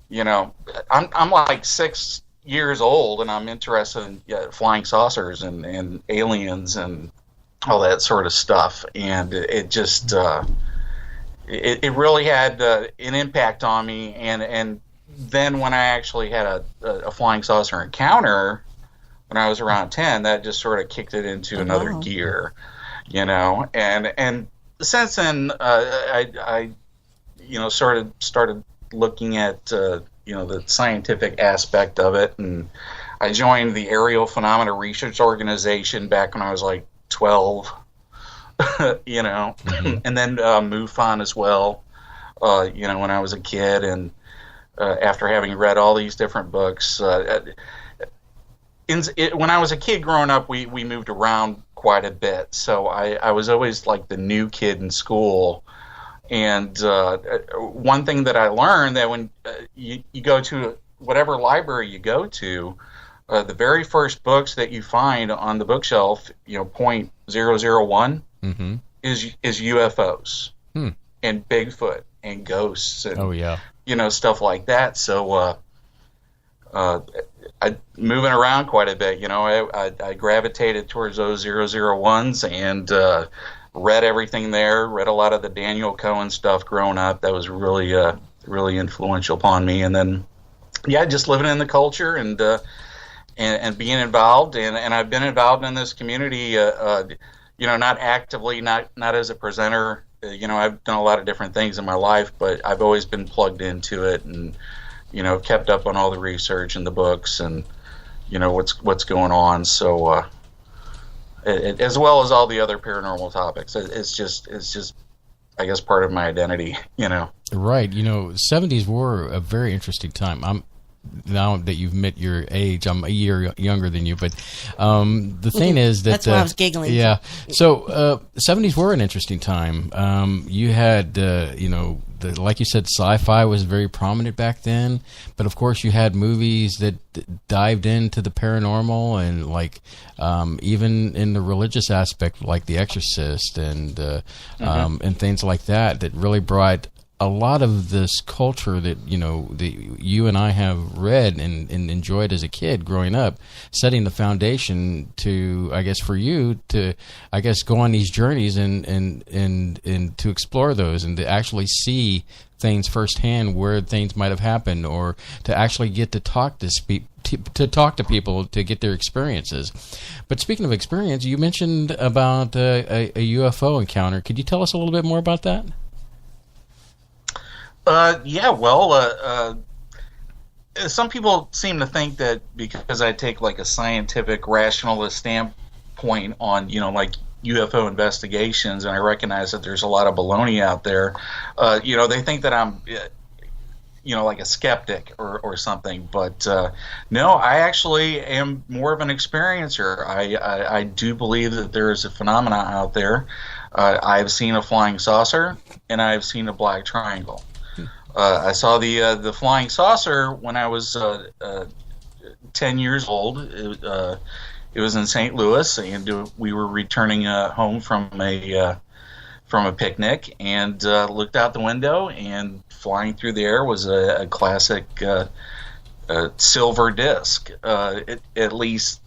I'm like 6 years old, and I'm interested in flying saucers and aliens and all that sort of stuff. And it just... It really had an impact on me, and then when I actually had a flying saucer encounter when I was around 10, that just sort of kicked it into another gear, and since then I sort of started looking at the scientific aspect of it, and I joined the Aerial Phenomena Research Organization back when I was like 12. And then MUFON as well, when I was a kid, and after having read all these different books. When I was a kid growing up, we moved around quite a bit, so I was always like the new kid in school. And one thing that I learned, that when you go to whatever library you go to, the very first books that you find on the bookshelf, point 001, is UFOs and Bigfoot and ghosts and stuff like that. So I moving around quite a bit. I gravitated towards those 001s and read everything there. Read a lot of the Daniel Cohen stuff growing up. That was really really influential upon me. And then just living in the culture and being involved, and I've been involved in this community. Not actively, not as a presenter. I've done a lot of different things in my life, but I've always been plugged into it, and kept up on all the research and the books, and what's going on. So, as well as all the other paranormal topics, it's just I guess part of my identity. Right. 70s were a very interesting time. Now that you've met your age, I'm a year younger than you, but the thing is that... That's why I was giggling. Yeah. So, 70s were an interesting time. You had, like you said, sci-fi was very prominent back then, but of course you had movies that dived into the paranormal and like even in the religious aspect, like The Exorcist and things like that really brought a lot of this culture that you and I have read and enjoyed as a kid growing up, setting the foundation to, I guess, for you to, I guess, go on these journeys and to explore those and to actually see things firsthand where things might have happened, or to actually get to talk to people to get their experiences. But speaking of experience, you mentioned about a UFO encounter. Could you tell us a little bit more about that? Some people seem to think that because I take like a scientific, rationalist standpoint on, like UFO investigations, and I recognize that there's a lot of baloney out there, they think that I'm, like a skeptic or something. But no, I actually am more of an experiencer. I do believe that there is a phenomena out there. I've seen a flying saucer, and I've seen a black triangle. I saw the flying saucer when I was 10 years old. It was in St. Louis, and we were returning home from a picnic, and looked out the window, and flying through the air was a classic silver disc, at least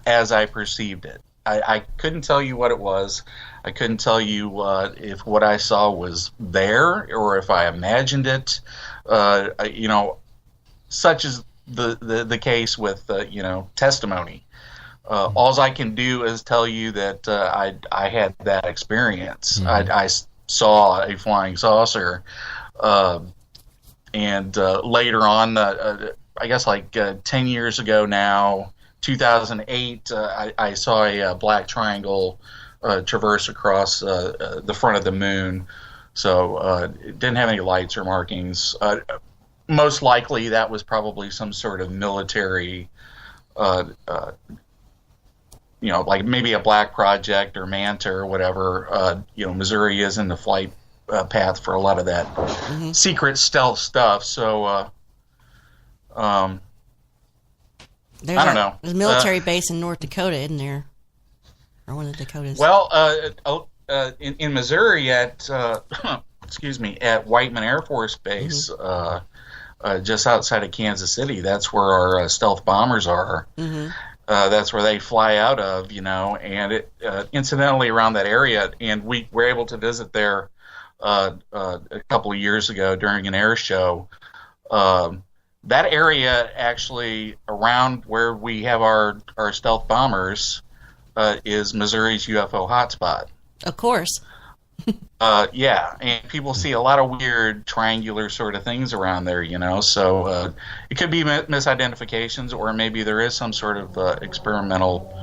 as I perceived it. I couldn't tell you what it was. I couldn't tell you if what I saw was there or if I imagined it. Such is the case with testimony. All I can do is tell you that I had that experience. Mm-hmm. I saw a flying saucer, and later on, I guess like 10 years ago now, 2008, I saw a black triangle traverse across the front of the moon. So it didn't have any lights or markings. Most likely that was probably some sort of military like maybe a Black Project or Manta or whatever. Missouri is in the flight path for a lot of that secret stealth stuff. So, I don't know. There's a military base in North Dakota, isn't there? Or one of the Dakotas. Well, in Missouri at at Whiteman Air Force Base, just outside of Kansas City. That's where our stealth bombers are. That's where they fly out of, and it incidentally around that area, and we were able to visit there a couple of years ago during an air show. That area actually around where we have our stealth bombers is Missouri's UFO hotspot. Of course. Yeah, and people see a lot of weird triangular sort of things around there, so it could be misidentifications, or maybe there is some sort of experimental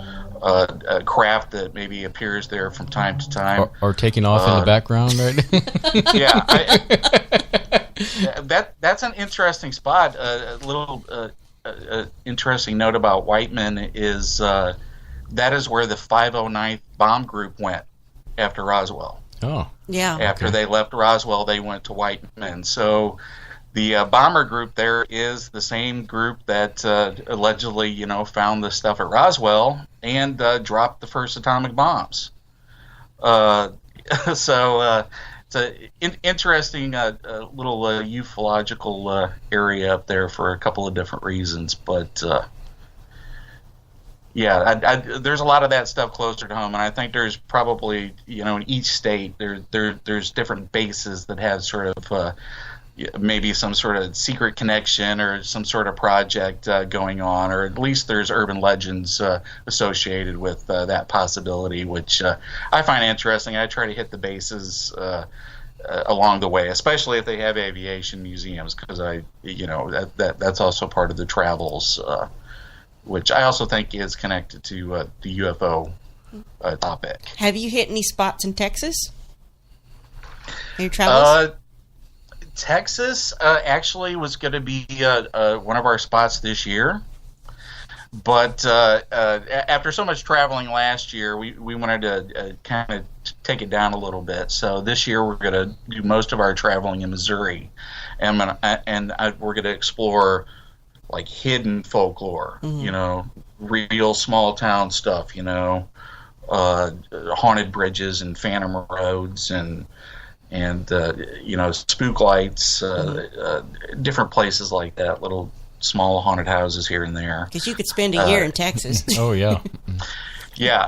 craft that maybe appears there from time to time. Or taking off in the background, right? Yeah. That's an interesting spot. A little interesting note about Whiteman is that is where the 509th Bomb Group went after Roswell. Oh. Yeah. After they left Roswell, they went to Whiteman. So the bomber group there is the same group that allegedly, found the stuff at Roswell and dropped the first atomic bombs. So it's an interesting little ufological area up there for a couple of different reasons. But there's a lot of that stuff closer to home, and I think there's probably, in each state there's different bases that have sort of maybe some sort of secret connection or some sort of project going on, or at least there's urban legends associated with that possibility, which I find interesting. I try to hit the bases along the way, especially if they have aviation museums, because that's also part of the travels. Which I also think is connected to the UFO topic. Have you hit any spots in Texas? In your travels? Texas actually was going to be one of our spots this year. But after so much traveling last year, we wanted to kind of take it down a little bit. So this year we're going to do most of our traveling in Missouri. And we're going to explore like hidden folklore, real small town stuff, haunted bridges and phantom roads and spook lights, different places like that, little small haunted houses here and there. Because you could spend a year in Texas. Oh yeah. Yeah,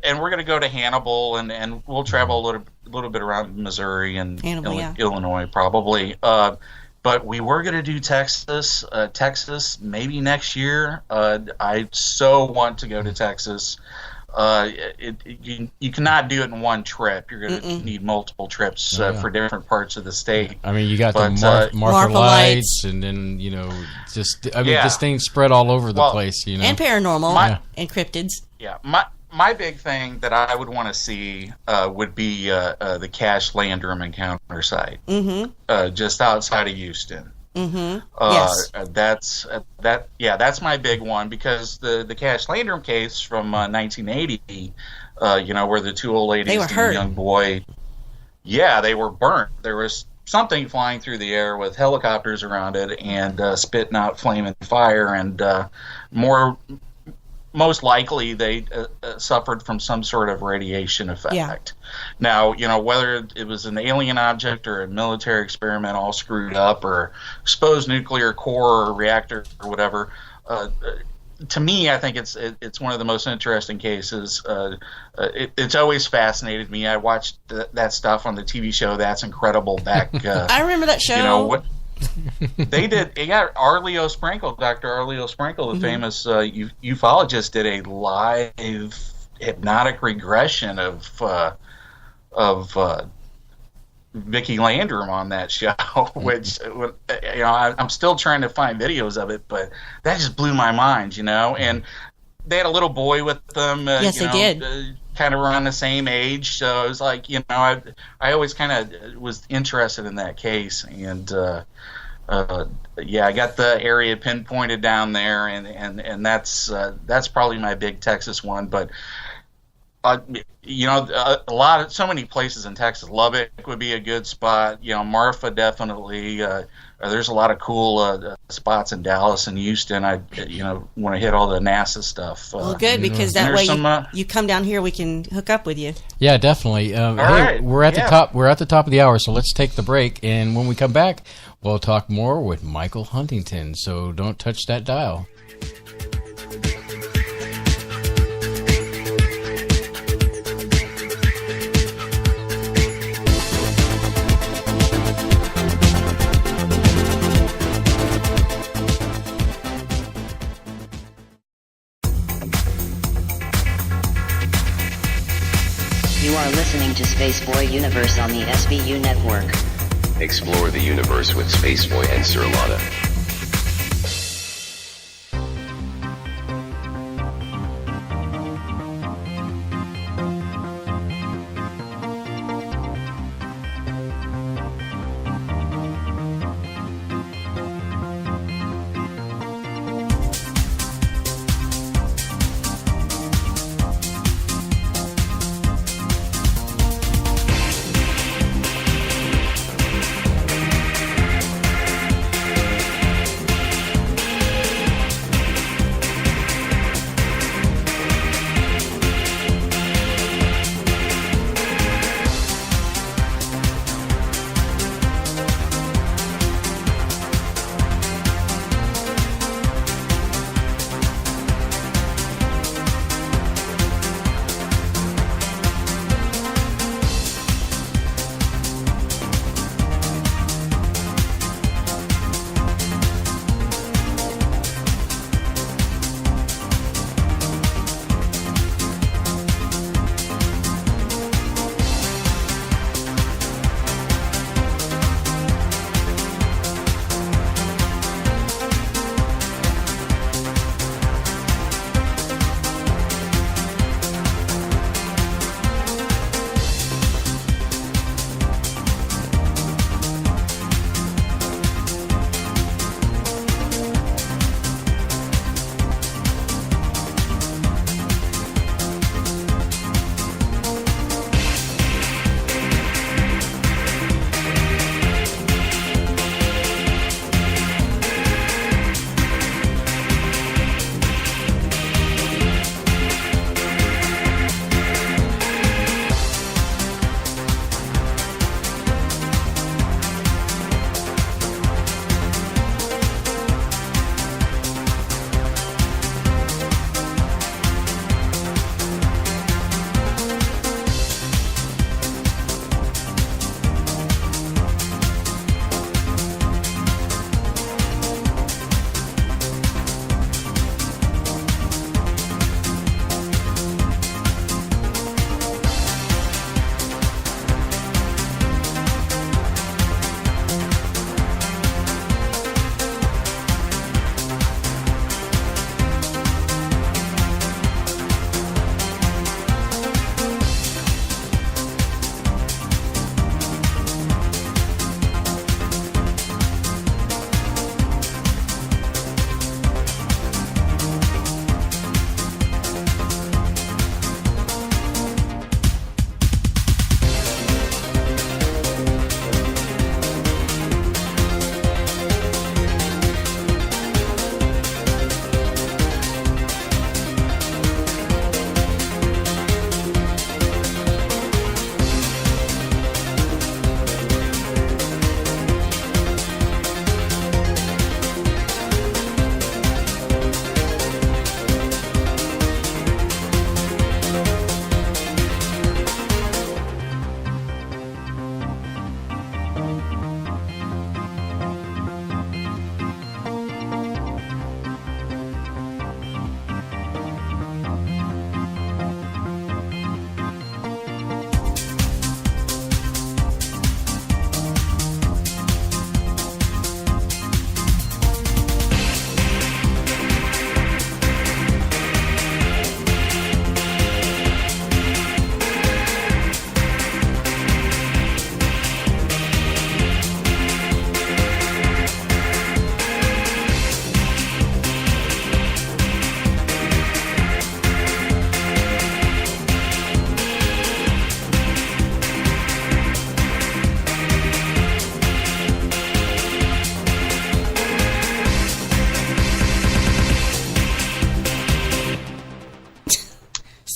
and we're going to go to Hannibal, and we'll travel a little bit around Missouri and Illinois probably. But we were going to do Texas maybe next year. I so want to go to Texas. You cannot do it in one trip. You're going to need multiple trips for different parts of the state. I mean, you got the Martha Lights, and then this thing spread all over the place. And paranormal and cryptids. Yeah, my big thing that I would want to see would be the Cache Landrum Encounter site, just outside of Houston. Yes. That's my big one, because the Cache Landrum case from 1980, where the two old ladies and the young boy, they were burnt. There was something flying through the air with helicopters around it and spitting out flame and fire, and most likely they suffered from some sort of radiation effect. Yeah. Now, whether it was an alien object or a military experiment all screwed up, or exposed nuclear core or reactor or whatever, to me, I think it's one of the most interesting cases. It's always fascinated me. I watched that stuff on the TV show That's Incredible back. I remember that show. They did. Dr. Arleo Sprinkle, the famous ufologist, did a live hypnotic regression of Vicki Landrum on that show, which I'm still trying to find videos of it, but that just blew my mind, And they had a little boy with them. Yes, they did. Kind of around the same age, so it was like, I always kind of was interested in that case, and I got the area pinpointed down there, and that's probably my big Texas one. But so many places in Texas. Lubbock would be a good spot. Marfa definitely. There's a lot of cool spots in Dallas and Houston. I want to hit all the NASA stuff. Well, good, because that way you come down here, we can hook up with you. Yeah, definitely. Right. We're at the top. We're at the top of the hour, so let's take the break. And when we come back, we'll talk more with Michael Huntington. So don't touch that dial. You are listening to Spaceboy Universe on the SBU network. Explore the universe with Spaceboy and Sir Lana.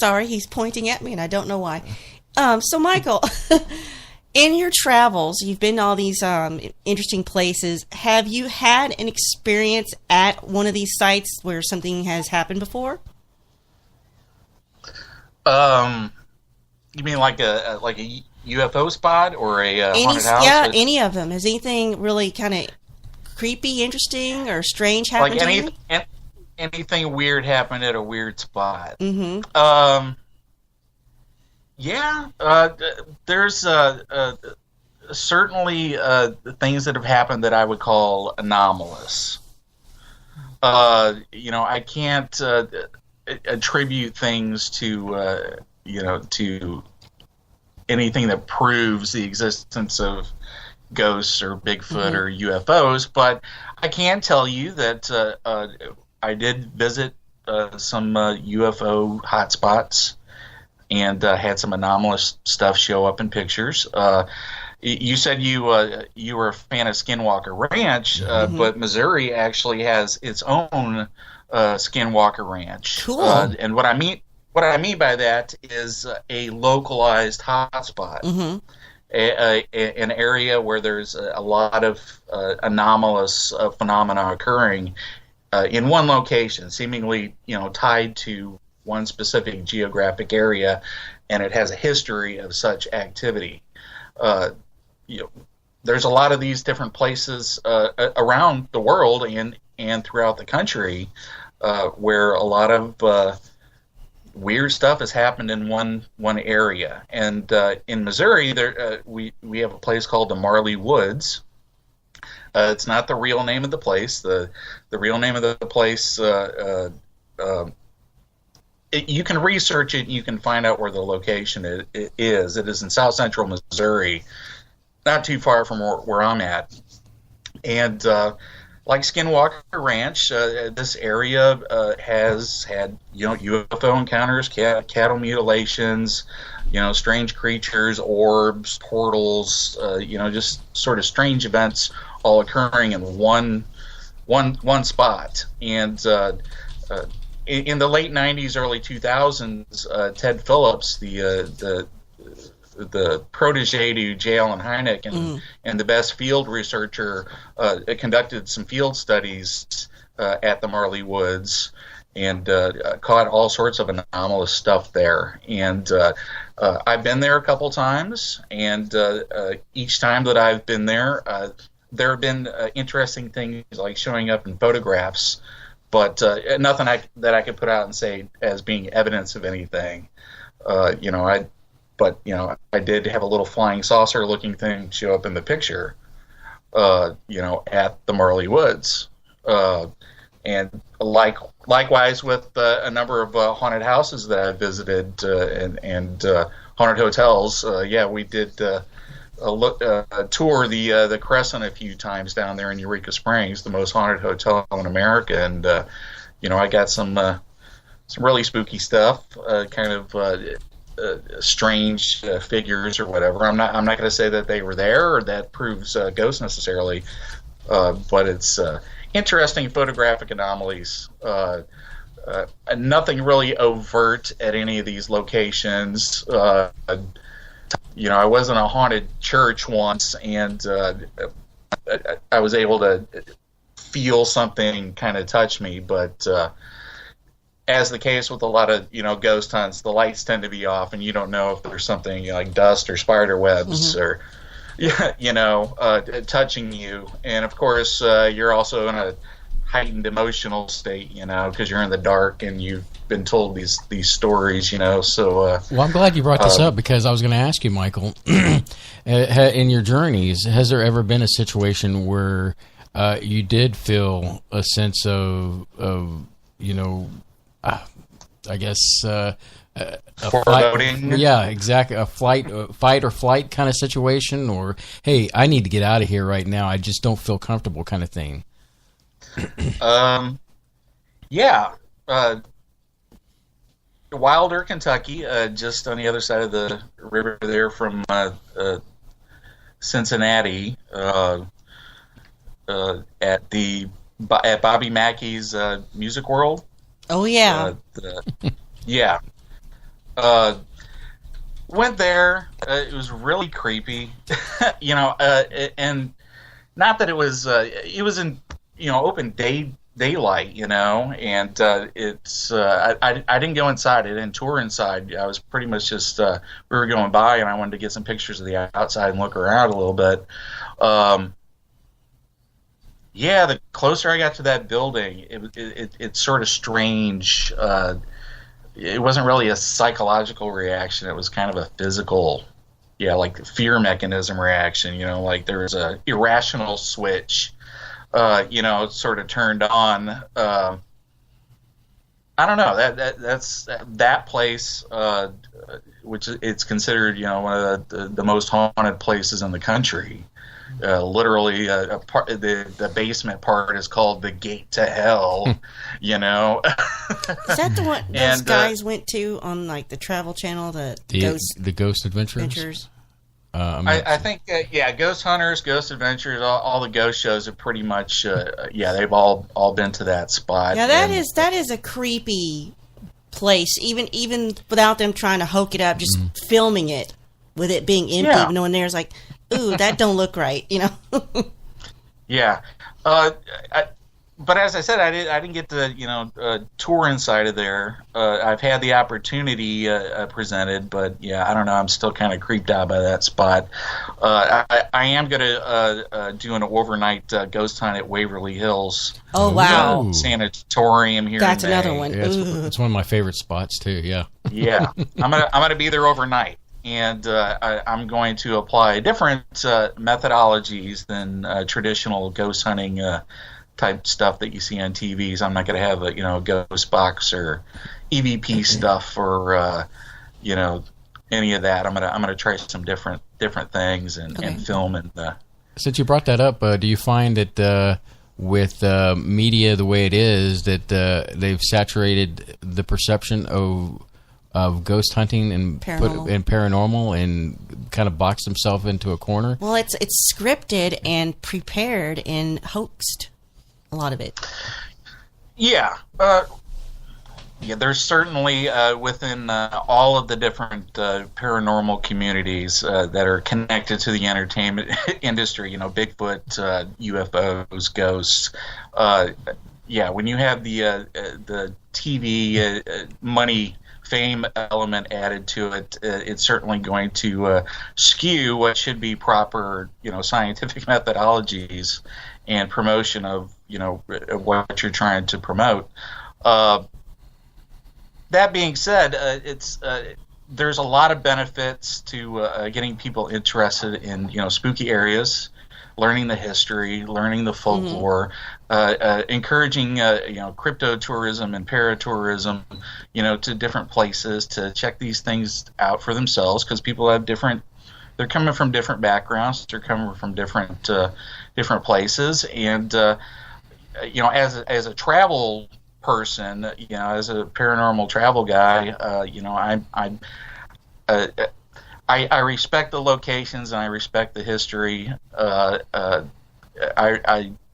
Sorry, he's pointing at me, and I don't know why. So, Michael, in your travels, you've been to all these interesting places. Have you had an experience at one of these sites where something has happened before? You mean like a UFO spot or a haunted house? Yeah, any of them. Has anything really kind of creepy, interesting, or strange happened to you? Anything weird happened at a weird spot. Mm-hmm. Yeah, there's certainly things that have happened that I would call anomalous. I can't attribute things to to anything that proves the existence of ghosts or Bigfoot or UFOs, but I can tell you that I did visit some UFO hotspots and had some anomalous stuff show up in pictures. You said you were a fan of Skinwalker Ranch, but Missouri actually has its own Skinwalker Ranch. Cool. And what I mean by that is a localized hotspot, an area where there's a lot of anomalous phenomena occurring in one location, seemingly tied to one specific geographic area, and it has a history of such activity. There's a lot of these different places around the world and throughout the country where a lot of weird stuff has happened in one area. And in Missouri, we have a place called the Marley Woods. It's not the real name of the place. The real name of the place, you can research it and you can find out where the location is. It is in south central Missouri, not too far from where I'm at. And like Skinwalker Ranch, this area has had UFO encounters, cattle mutilations, strange creatures, orbs, portals, just sort of strange events all occurring in one spot. And in the late 90s, early 2000s, Ted Phillips, the protege to J. Allen Hynek and the best field researcher, conducted some field studies at the Marley Woods and caught all sorts of anomalous stuff there. And I've been there a couple times, and each time that I've been there have been interesting things like showing up in photographs, but nothing that I could put out and say as being evidence of anything. I did have a little flying saucer looking thing show up in the picture, at the Marley Woods. And likewise with a number of haunted houses that I visited and haunted hotels. We did tour the Crescent a few times down there in Eureka Springs, the most haunted hotel in America. And, I got some really spooky stuff, strange figures or whatever. I'm not going to say that they were there or that proves ghosts necessarily, but it's interesting photographic anomalies. Nothing really overt at any of these locations. I was in a haunted church once, and I was able to feel something kind of touch me, but as the case with a lot of ghost hunts, the lights tend to be off, and you don't know if there's something like dust or spider webs or touching you. And of course, you're also in a heightened emotional state, because you're in the dark and you've been told these stories, So, well, I'm glad you brought this up, because I was going to ask you, Michael, in your journeys, has there ever been a situation where you did feel a sense of I guess a foreboding? Yeah, exactly. A fight or flight kind of situation, or hey, I need to get out of here right now. I just don't feel comfortable, kind of thing. Wilder, Kentucky, just on the other side of the river there from Cincinnati, at Bobby Mackey's Music World. Oh yeah. Went there. It was really creepy, and not that it was in open daylight, and it's I didn't go inside. I didn't tour inside. I was pretty much just we were going by, and I wanted to get some pictures of the outside and look around a little bit. Yeah, the closer I got to that building, it's sort of strange. It wasn't really a psychological reaction. It was kind of a physical, like fear mechanism reaction. Like there was a irrational switch, sort of turned on. I don't know. That's that place, which it's considered, one of the most haunted places in the country. Literally, the basement part is called the gate to hell. Is that the one those guys went to on like the Travel Channel? The Ghost Adventures. I think Ghost Hunters, Ghost Adventures, all the ghost shows are pretty much they've all been to that spot. Yeah, that is a creepy place. Even without them trying to hoke it up, just filming it with it being empty, knowing there's like, ooh, that don't look right, Yeah, but as I said, I didn't get to tour inside of there. I've had the opportunity presented, but I don't know. I'm still kind of creeped out by that spot. I am going to do an overnight ghost hunt at Waverly Hills. Oh wow! Sanatorium here. That's in May. another one. Yeah, it's one of my favorite spots too. Yeah. Yeah, I'm gonna be there overnight. And I'm going to apply different methodologies than traditional ghost hunting type stuff that you see on TVs. I'm not going to have a ghost box or EVP stuff or any of that. I'm gonna try some different things and film and. Since you brought that up, do you find that with media the way it is that they've saturated the perception of ghost hunting and paranormal and kind of boxed himself into a corner? Well, it's scripted and prepared and hoaxed, a lot of it. Yeah. There's certainly within all of the different paranormal communities that are connected to the entertainment industry, Bigfoot, UFOs, ghosts. When you have the TV money fame element added to it, it's certainly going to skew what should be proper, scientific methodologies and promotion of, what you're trying to promote. That being said, there's a lot of benefits to getting people interested in, spooky areas, learning the history, learning the folklore, encouraging crypto tourism and paratourism, to different places to check these things out for themselves, because people have they're coming from different backgrounds, they're coming from different places, and as a travel person, as a paranormal travel guy, I respect the locations and I respect the history.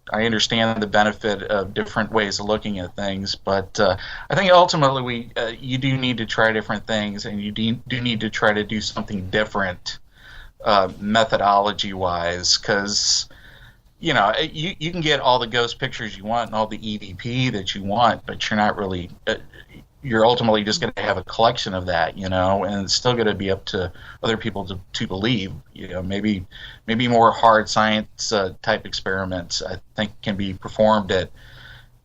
I understand the benefit of different ways of looking at things, but I think ultimately you do need to try different things, and you do need to try to do something different methodology-wise, because you can get all the ghost pictures you want and all the EVP that you want, but you're not really you're ultimately just going to have a collection of that, and it's still going to be up to other people to believe. Maybe more hard science type experiments, I think, can be performed at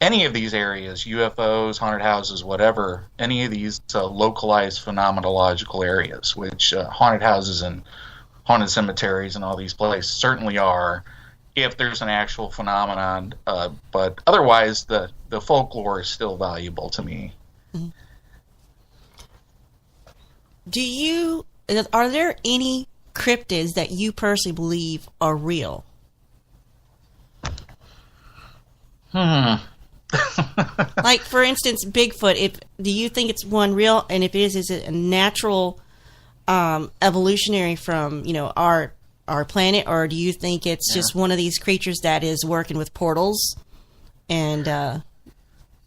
any of these areas, UFOs, haunted houses, whatever, any of these localized phenomenological areas, which haunted houses and haunted cemeteries and all these places certainly are, if there's an actual phenomenon. But otherwise, the folklore is still valuable to me. Are there any cryptids that you personally believe are real? Like, for instance, Bigfoot. Do you think it's one real? And if it is it a natural evolutionary from our planet, or do you think it's just one of these creatures that is working with portals and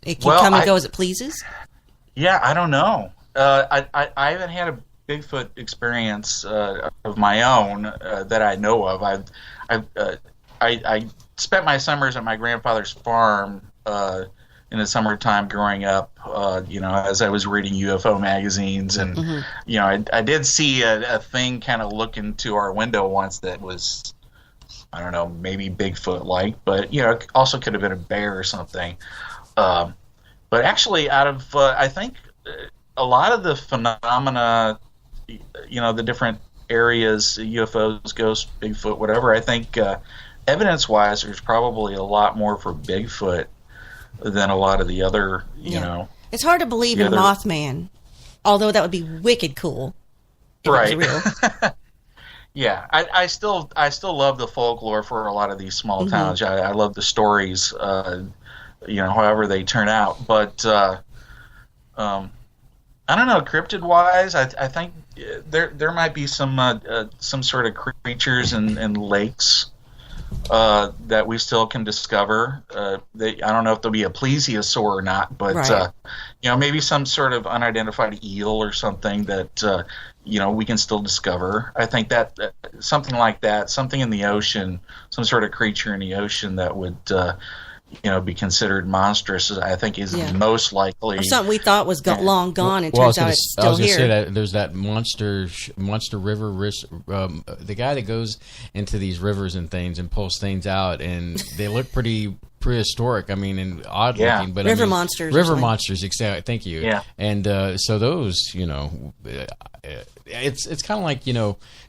it can come and go as it pleases? Yeah, I don't know. I haven't had a Bigfoot experience of my own that I know of. I spent my summers at my grandfather's farm in the summertime growing up, as I was reading UFO magazines. And, I did see a thing kind of look into our window once that was, I don't know, maybe Bigfoot-like, but, it also could have been a bear or something. But actually, out of, I think, a lot of the phenomena, the different areas, UFOs, ghosts, Bigfoot, whatever, I think evidence-wise, there's probably a lot more for Bigfoot than a lot of the other, It's hard to believe in Mothman, although that would be wicked cool. Right. It was real. Yeah, I still love the folklore for a lot of these small towns. I love the stories, however they turn out. But I don't know, cryptid-wise, I think there might be some sort of creatures in lakes that we still can discover. I don't know if there'll be a plesiosaur or not, but maybe some sort of unidentified eel or something that we can still discover. I think that something like that, something in the ocean, some sort of creature in the ocean that would be considered monstrous, I think is most likely. Or something we thought was long gone, and turns out it's still here. I was going to say that there's that monster river, the guy that goes into these rivers and things and pulls things out, and they look pretty prehistoric. I mean, and odd looking, but river monsters. River monsters, exactly. Thank you. Yeah. And so those, it's kind of like,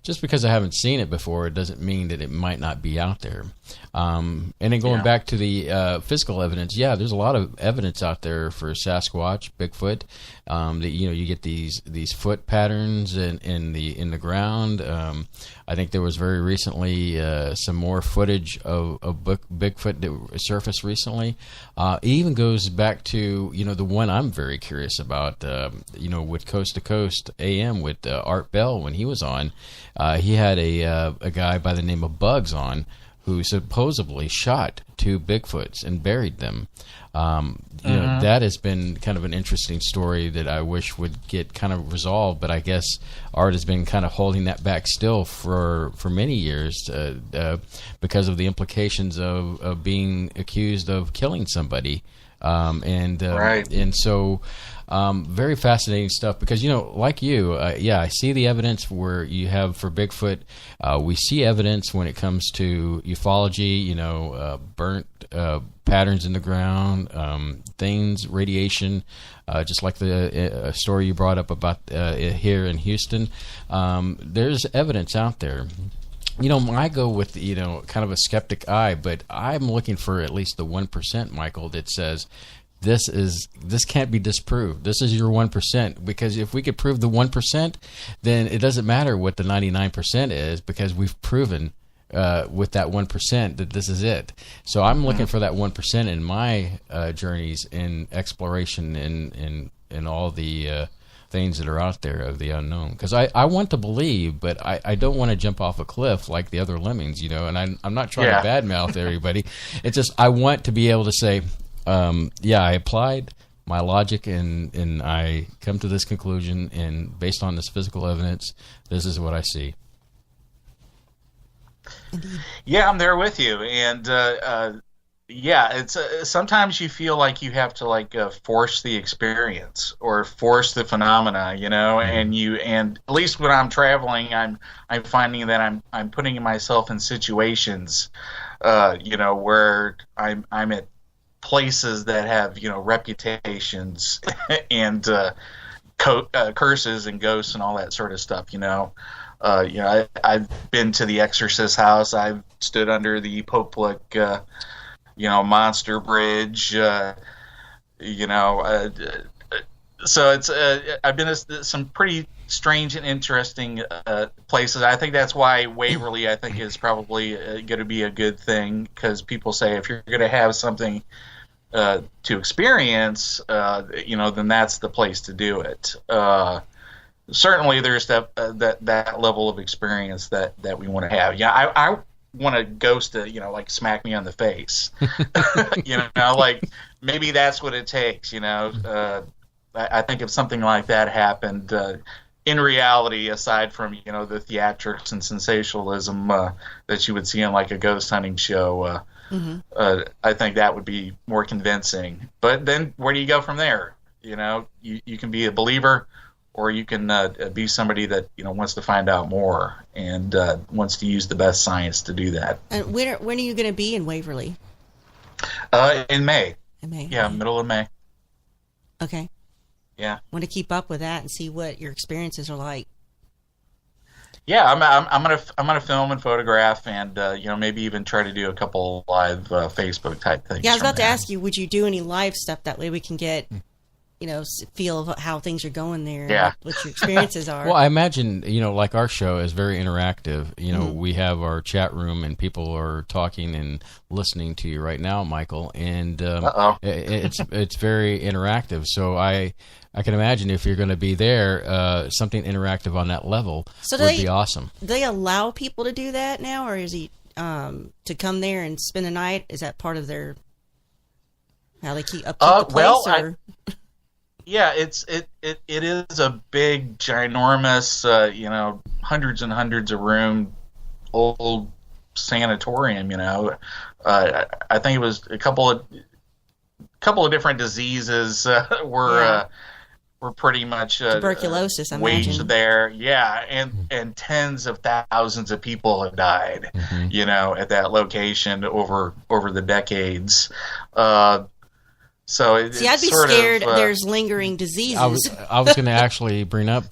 just because I haven't seen it before, it doesn't mean that it might not be out there. And then going back to the physical evidence, there's a lot of evidence out there for Sasquatch, Bigfoot. That you get these foot patterns in the ground. I think there was very recently some more footage of Bigfoot that surfaced recently. It even goes back to the one I'm very curious about. With Coast to Coast AM with Art Bell when he was on, he had a guy by the name of Bugs on, who supposedly shot 2 Bigfoots and buried them. That has been kind of an interesting story that I wish would get kind of resolved, but I guess Art has been kind of holding that back still for many years because of the implications of being accused of killing somebody. And so very fascinating stuff because, like you, I see the evidence where you have for Bigfoot. We see evidence when it comes to ufology, burnt patterns in the ground, things, radiation, just like the story you brought up about here in Houston. There's evidence out there. I go with, kind of a skeptic eye, but I'm looking for at least the 1%, Michael, that says this can't be disproved. This is your 1%, because if we could prove the 1%, then it doesn't matter what the 99% is, because we've proven with that 1% that this is it. So I'm looking for that 1% in my journeys in exploration in all the things that are out there of the unknown, because I want to believe, but I don't want to jump off a cliff like the other lemmings, and I'm not trying to badmouth everybody. It's just I want to be able to say, I applied my logic and I come to this conclusion, and based on this physical evidence, this is what I see. Yeah, I'm there with you, and it's sometimes you feel like you have to force the experience or force the phenomena, and at least when I'm traveling, I'm finding that I'm putting myself in situations, where I'm at places that have reputations and curses and ghosts and all that sort of stuff, I've been to the Exorcist house. I've stood under the Poplick, Monster Bridge, so it's I've been to some pretty strange and interesting places. I think that's why Waverly, I think, is probably going to be a good thing, because people say if you're going to have something to experience, then that's the place to do it. Certainly, there's that level of experience that we want to have. Yeah, I want a ghost to smack me on the face. Maybe that's what it takes. I think if something like that happened, in reality, aside from the theatrics and sensationalism that you would see on like a ghost hunting show, I think that would be more convincing. But then where do you go from there? You can be a believer, or you can be somebody that wants to find out more and wants to use the best science to do that. And when are you going to be in Waverly? In May. In May. Yeah, middle of May. Okay. Yeah. Want to keep up with that and see what your experiences are like. Yeah, I'm gonna film and photograph, and maybe even try to do a couple live Facebook type things. Yeah, I was about to ask you, would you do any live stuff? That way we can get feel of how things are going there. Yeah. What your experiences are. Well, I imagine, like our show is very interactive. We have our chat room and people are talking and listening to you right now, Michael, and it's very interactive. So I can imagine if you're going to be there, something interactive on that level would be awesome. Do they allow people to do that now, or is he to come there and spend the night? Is that part of their how they keep up the place? Yeah, it is a big, ginormous, hundreds and hundreds of room, old sanatorium. I think it was a couple of different diseases were pretty much tuberculosis. I waged imagine there. Yeah, and tens of thousands of people have died. At that location over the decades. So I'd be scared. There's lingering diseases. I was going to actually bring up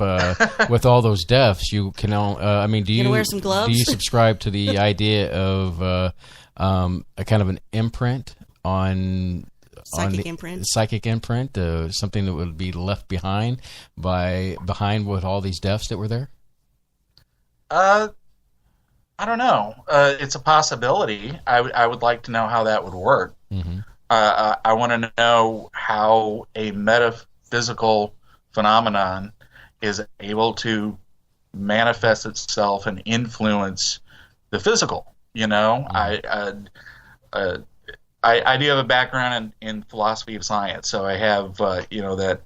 with all those deaths. You can. Do you wear some gloves? Do you subscribe to the idea of a kind of an imprint on psychic imprint? Psychic imprint, something that would be left behind with all these deaths that were there. I don't know. It's a possibility. I would like to know how that would work. Mm-hmm. I want to know how a metaphysical phenomenon is able to manifest itself and influence the physical. I do have a background in philosophy of science, so I have that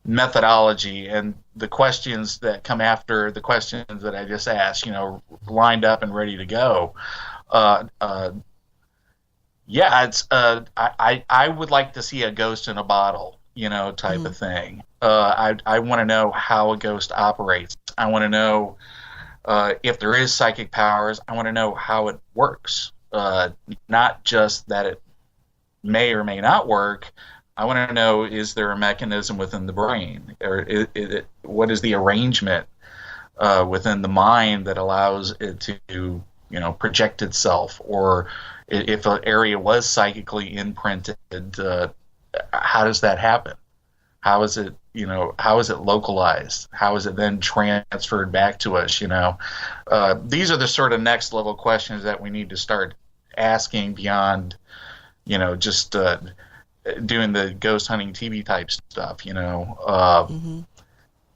methodology and the questions that come after the questions that I just asked, lined up and ready to go. Yeah, it's I would like to see a ghost in a bottle, type of thing. I want to know how a ghost operates. I want to know if there is psychic powers. I want to know how it works, not just that it may or may not work. I want to know, is there a mechanism within the brain, or what is the arrangement within the mind that allows it to project itself, or if an area was psychically imprinted, how does that happen? How is it localized? How is it then transferred back to us? These are the sort of next level questions that we need to start asking beyond, just doing the ghost hunting TV type stuff.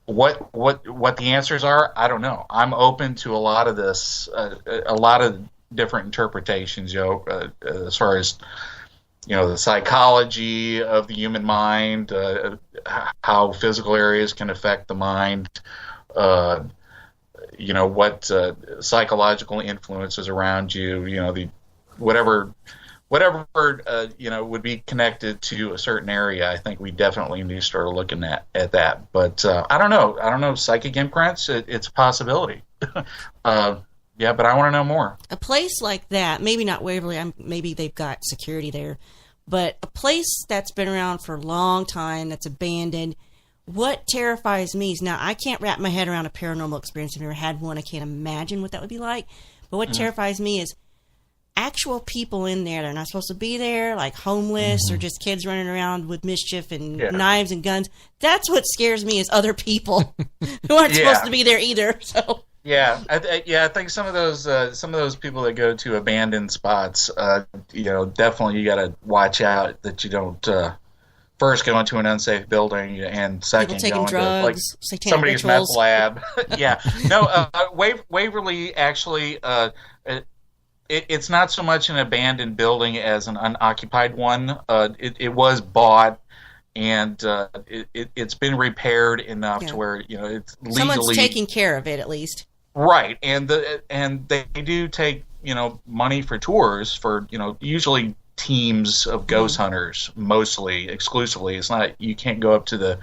What the answers are, I don't know. I'm open to a lot of this, a lot of different interpretations, as far as the psychology of the human mind, how physical areas can affect the mind, what psychological influences around you, the whatever would be connected to a certain area. I think we definitely need to start looking at that. But I don't know. Psychic imprints, it's a possibility. Yeah, but I want to know more. A place like that, maybe not Waverly, maybe they've got security there, but a place that's been around for a long time, that's abandoned. What terrifies me is, now I can't wrap my head around a paranormal experience. I've never had one. I can't imagine what that would be like. But what terrifies me is actual people in there that are not supposed to be there, like homeless or just kids running around with mischief and knives and guns. That's what scares me, is other people who aren't supposed to be there either. So. Yeah, I think some of those people that go to abandoned spots, definitely you got to watch out that you don't first go into an unsafe building, and second go into drugs, somebody's rituals. meth lab. Yeah, no, Waverly actually, it's not so much an abandoned building as an unoccupied one. It was bought and it's been repaired enough to where it's legally someone's taking care of it at least. Right, and they do take money for tours for usually teams of ghost hunters, mostly exclusively. It's not, you can't go up to the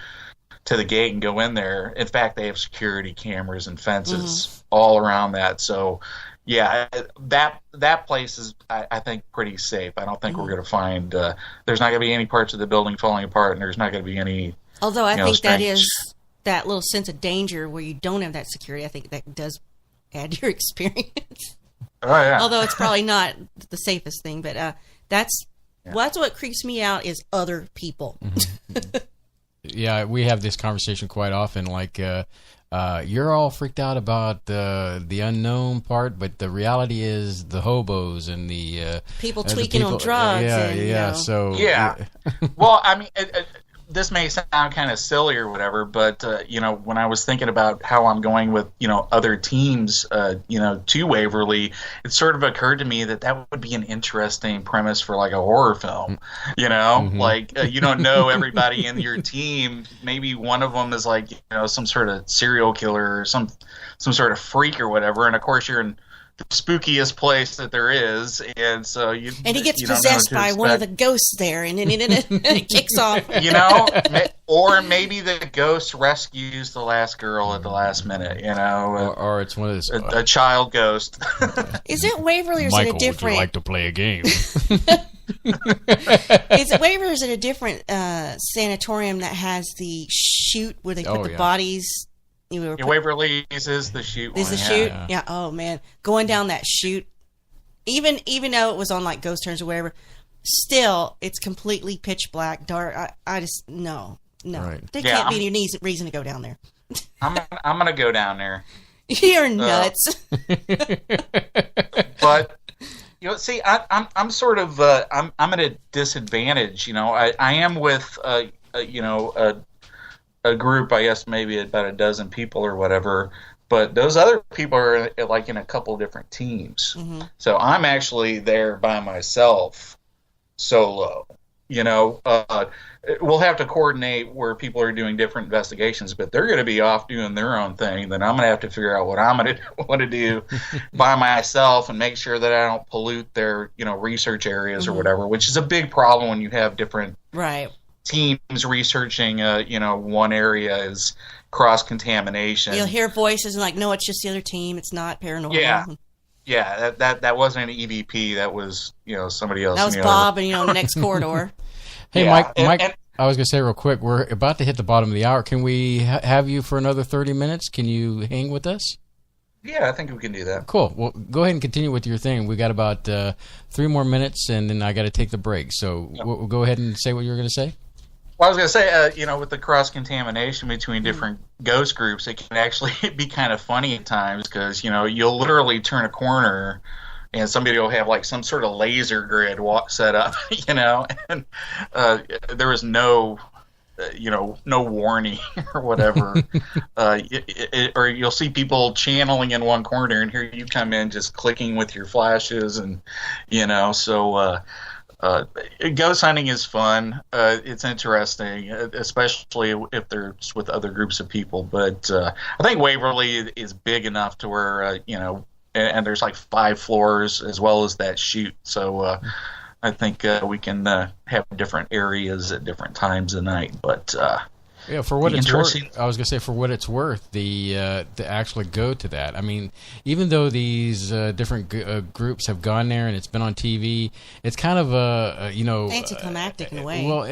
gate and go in there. In fact, they have security cameras and fences all around that. So yeah, that place is, I think, pretty safe. I don't think we're going to find there's not going to be any parts of the building falling apart, and there's not going to be any. Although I think that is that little sense of danger where you don't have that security. I think that does add to your experience. Oh yeah. Although it's probably not the safest thing, but that's what creeps me out is other people. Yeah, we have this conversation quite often. Like, you're all freaked out about the unknown part, but the reality is the hobos and the people tweaking on drugs. Yeah. So well, I mean, this may sound kind of silly or whatever, but when I was thinking about how I'm going with other teams, to Waverly, it sort of occurred to me that would be an interesting premise for like a horror film. Like you don't know everybody in your team. Maybe one of them is like some sort of serial killer or some sort of freak or whatever, and of course you're in the spookiest place that there is, and so he gets possessed by one of the ghosts there, and then it kicks off. Or maybe the ghost rescues the last girl at the last minute. Or it's one of those a child ghost. Is it Waverly or is Michael, it a different? Would you like to play a game? Is it Waverly or is it a different sanatorium that has the chute where they put the bodies? Waverly's is the chute. Is the chute? Yeah. Oh man, going down that chute, even though it was on like ghost turns or whatever, still it's completely pitch black, dark. I just no. Right. There can't be any reason to go down there. I'm gonna go down there. You're nuts. But see, I'm sort of I'm at a disadvantage. I am with a group, I guess maybe about a dozen people or whatever, but those other people are like in a couple different teams. So I'm actually there by myself, solo. We'll have to coordinate where people are doing different investigations, but they're going to be off doing their own thing. Then I'm going to have to figure out what I'm going to want to do by myself and make sure that I don't pollute their research areas or whatever, which is a big problem when you have different teams researching one area is cross-contamination. You'll hear voices and like, no, it's just the other team. It's not paranormal. Yeah, that wasn't an EVP. That was somebody else. That was Bob and the next corridor. Hey, Mike, I was going to say real quick, we're about to hit the bottom of the hour. Can we have you for another 30 minutes? Can you hang with us? Yeah, I think we can do that. Cool. Well, go ahead and continue with your thing. We got about 3 more minutes, and then I got to take the break. So we'll go ahead and say what you were going to say. Well, I was going to say, with the cross-contamination between different ghost groups, it can actually be kind of funny at times because, you'll literally turn a corner and somebody will have like some sort of laser grid set up, and there was no warning or whatever. Or you'll see people channeling in one corner and here you come in just clicking with your flashes and, so... ghost hunting is fun. It's interesting, especially if there's with other groups of people. But I think Waverly is big enough to where and there's like 5 floors as well as that chute. So I think we can have different areas at different times of night. But for what it's worth, I was going to say for what it's worth, to actually go to that. I mean, even though these different groups have gone there and it's been on TV, it's kind of anticlimactic in a way. Well,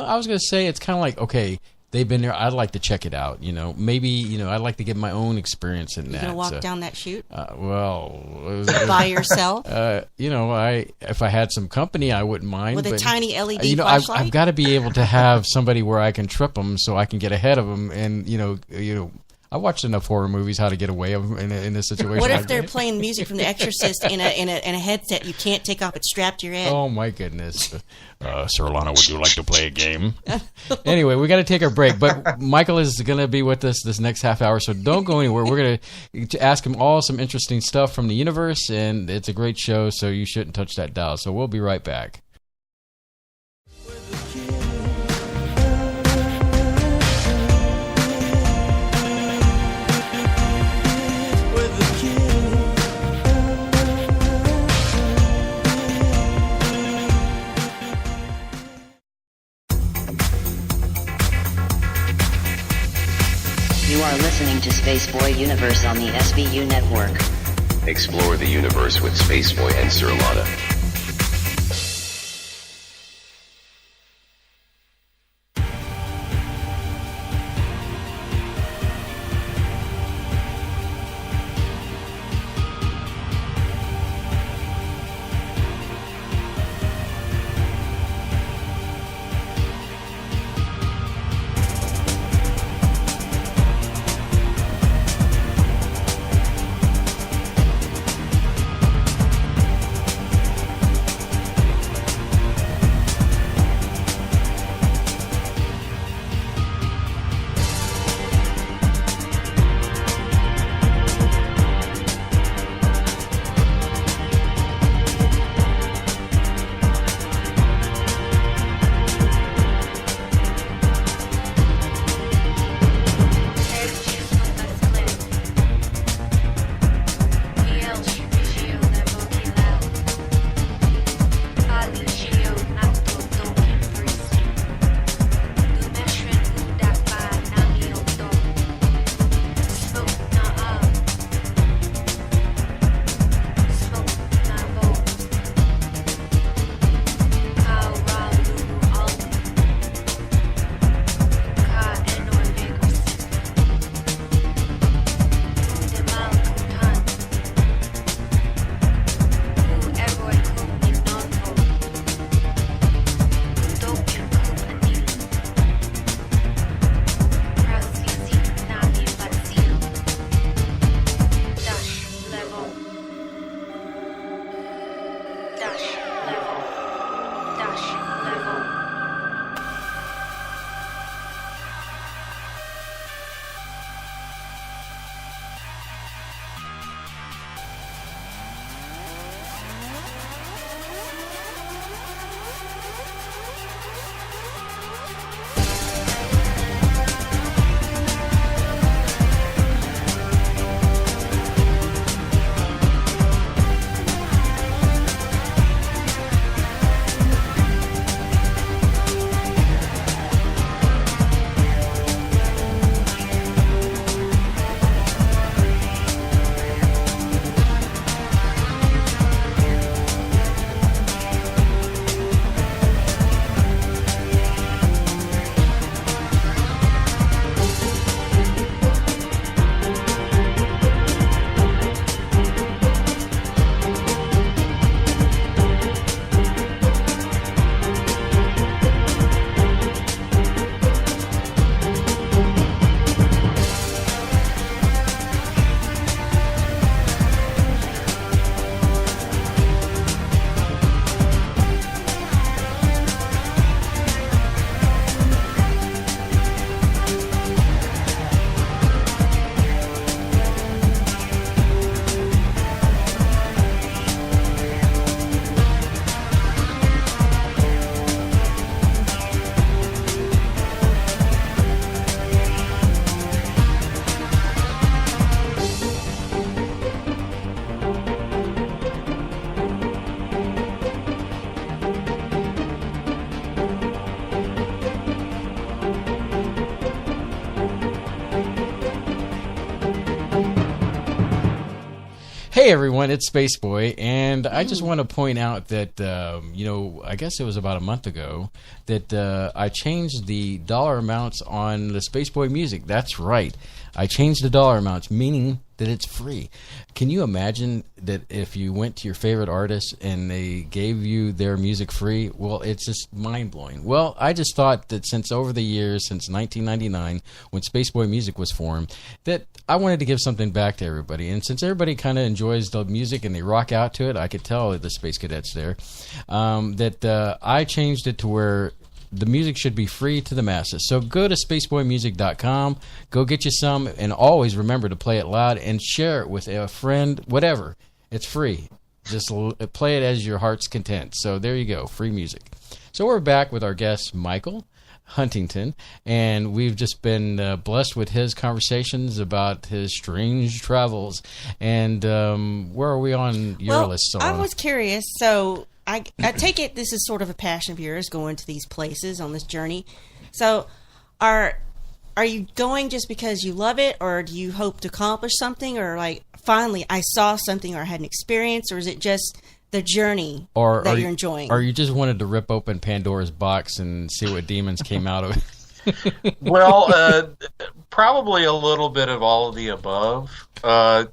I was going to say it's kind of like, okay, they've been there. I'd like to check it out. Maybe I'd like to get my own experience in that. You gonna walk down that chute? By yourself? If I had some company, I wouldn't mind. With a tiny LED flashlight? I've got to be able to have somebody where I can trip them so I can get ahead of them. And I watched enough horror movies how to get away in a situation. What if they're playing music from The Exorcist in a headset you can't take off? It's strapped to your head. Oh my goodness, Sir Lana, would you like to play a game? Anyway, we got to take our break, but Michael is going to be with us this next half hour, so don't go anywhere. We're going to ask him all some interesting stuff from the universe, and it's a great show, so you shouldn't touch that dial. So we'll be right back. You are listening to Spaceboy Universe on the SBU network. Explore the universe with Spaceboy and Sir Lana. Hey everyone, it's Spaceboy, and I just want to point out that, I guess it was about a month ago that I changed the dollar amounts on the Spaceboy music. That's right. I changed the dollar amounts, meaning that it's free. Can you imagine that if you went to your favorite artist and they gave you their music free? Well, it's just mind-blowing. Well, I just thought that since over the years, since 1999, when Spaceboy Music was formed, that I wanted to give something back to everybody. And since everybody kind of enjoys the music and they rock out to it, I could tell the Space Cadets there, that I changed it to where the music should be free to the masses. So go to spaceboymusic.com, go get you some, and always remember to play it loud and share it with a friend, whatever. It's free. Just play it as your heart's content. So there you go, free music. So we're back with our guest, Michael-huntington, and we've just been blessed with his conversations about his strange travels. And where are we on your list? So I was curious, so I take it this is sort of a passion of yours, going to these places on this journey. So are you going just because you love it, or do you hope to accomplish something, or like finally I saw something or I had an experience, or is it just the journey that you're enjoying? Or you just wanted to rip open Pandora's box and see what demons came out of it? Well, probably a little bit of all of the above, but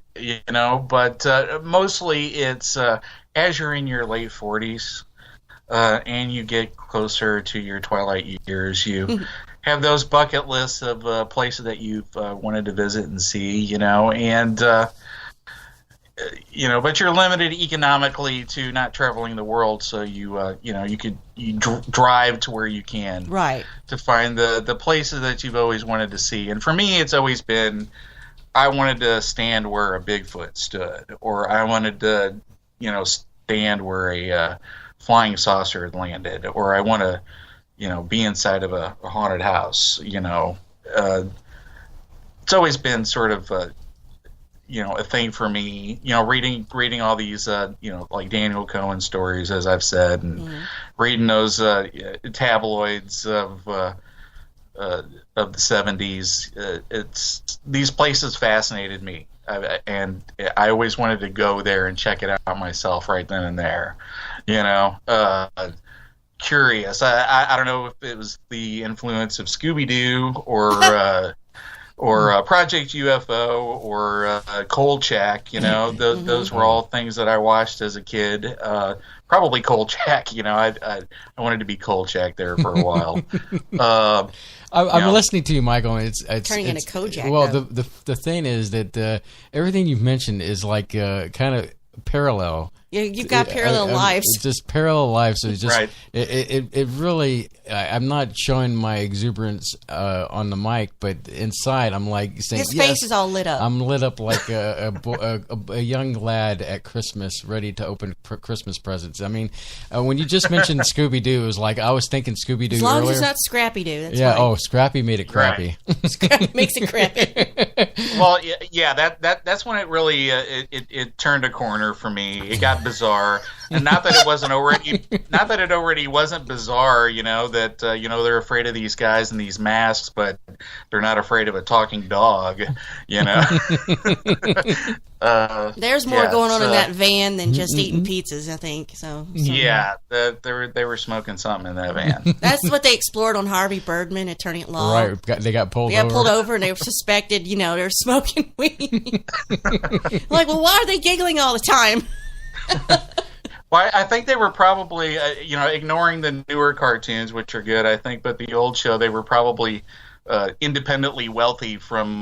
mostly it's as you're in your late 40s and you get closer to your twilight years, you have those bucket lists of places that you've wanted to visit and see, but you're limited economically to not traveling the world, so you drive to where you can, right, to find the places that you've always wanted to see. And for me, it's always been, I wanted to stand where a Bigfoot stood, or I wanted to, stand where a flying saucer had landed, or I want to, be inside of a haunted house. It's always been sort of a thing for me, reading all these, like Daniel Cohen stories, as I've said, and reading those tabloids of the 70s. These places fascinated me, and I always wanted to go there and check it out myself right then and there. Curious. I don't know if it was the influence of Scooby-Doo or Project UFO or Kolchak, those were all things that I watched as a kid. Probably Kolchak, I wanted to be Kolchak there for a while. I'm listening to you, Michael. And it's turning into Kojak. Well, the thing is that everything you've mentioned is like kind of parallel. Yeah, you've got parallel lives. It's just parallel lives. So it's just right. It really. I'm not showing my exuberance on the mic, but inside I'm like saying, his face is all lit up. I'm lit up like a young lad at Christmas, ready to open Christmas presents. I mean, when you just mentioned Scooby Doo, it was like I was thinking Scooby Doo. As long earlier. as it's not Scrappy Doo. That's yeah. fine. Oh, Scrappy made it crappy. Right. Scrappy makes it crappy. Well, yeah. That's when it really it turned a corner for me. It got bizarre, and not that it already wasn't bizarre. That they're afraid of these guys in these masks, but they're not afraid of a talking dog. There's more going on in that van than just eating pizzas, I think. So yeah, they were smoking something in that van. That's what they explored on Harvey Birdman, Attorney at Law. Right, they got pulled over, and they were suspected, they were smoking weed. Like, well, why are they giggling all the time? Well, I think they were probably, ignoring the newer cartoons, which are good, I think, but the old show, they were probably independently wealthy from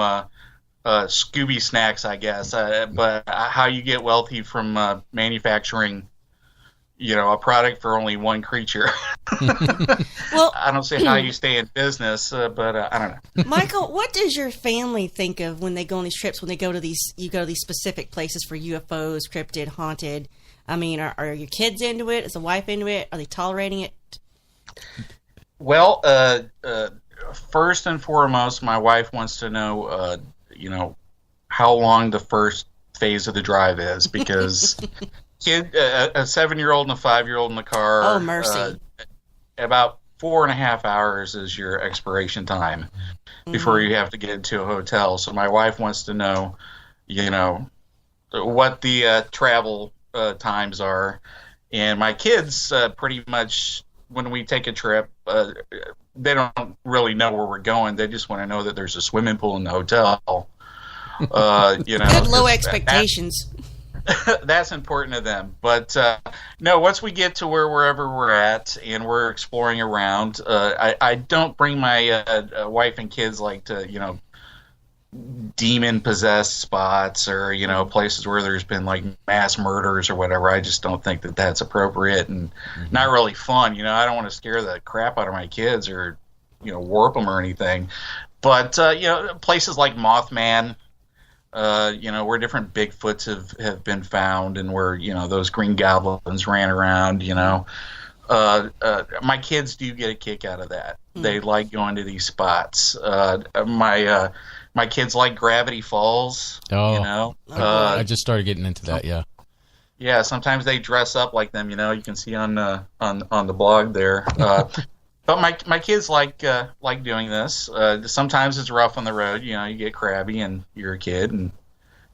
Scooby Snacks, I guess. But how you get wealthy from manufacturing, a product for only one creature. Well, I don't see how you stay in business, but I don't know. Michael, what does your family think of when they go on these trips, when they go to these specific places for UFOs, cryptid, haunted? I mean, are your kids into it? Is the wife into it? Are they tolerating it? Well, first and foremost, my wife wants to know, how long the first phase of the drive is, because a 7-year-old and a 5-year-old in the car. Oh, mercy. About 4.5 hours is your expiration time before you have to get into a hotel. So my wife wants to know, what the travel times are, and my kids pretty much, when we take a trip, they don't really know where we're going. They just want to know that there's a swimming pool in the hotel. Good low expectations. That's important to them. But no, once we get to wherever we're at and we're exploring around, I don't bring my wife and kids like to demon possessed spots or places where there's been like mass murders or whatever. I just don't think that that's appropriate and not really fun. I don't want to scare the crap out of my kids or warp them or anything. But places like Mothman, where different Bigfoots have been found and where those green goblins ran around. My kids do get a kick out of that. They like going to these spots. My kids like Gravity Falls. Oh, I just started getting into that. Yeah. Yeah. Sometimes they dress up like them. You can see on the blog there. but my kids like doing this. Sometimes it's rough on the road. You get crabby and you're a kid, and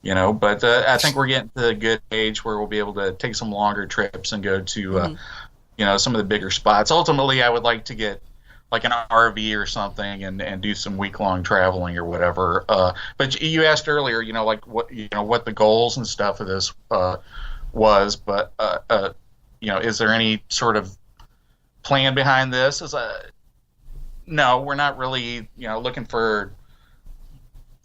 But I think we're getting to a good age where we'll be able to take some longer trips and go to some of the bigger spots. Ultimately, I would like to get like an RV or something and do some week-long traveling or whatever. But you asked earlier, like what the goals and stuff of this was. But is there any sort of plan behind this? No, we're not really looking for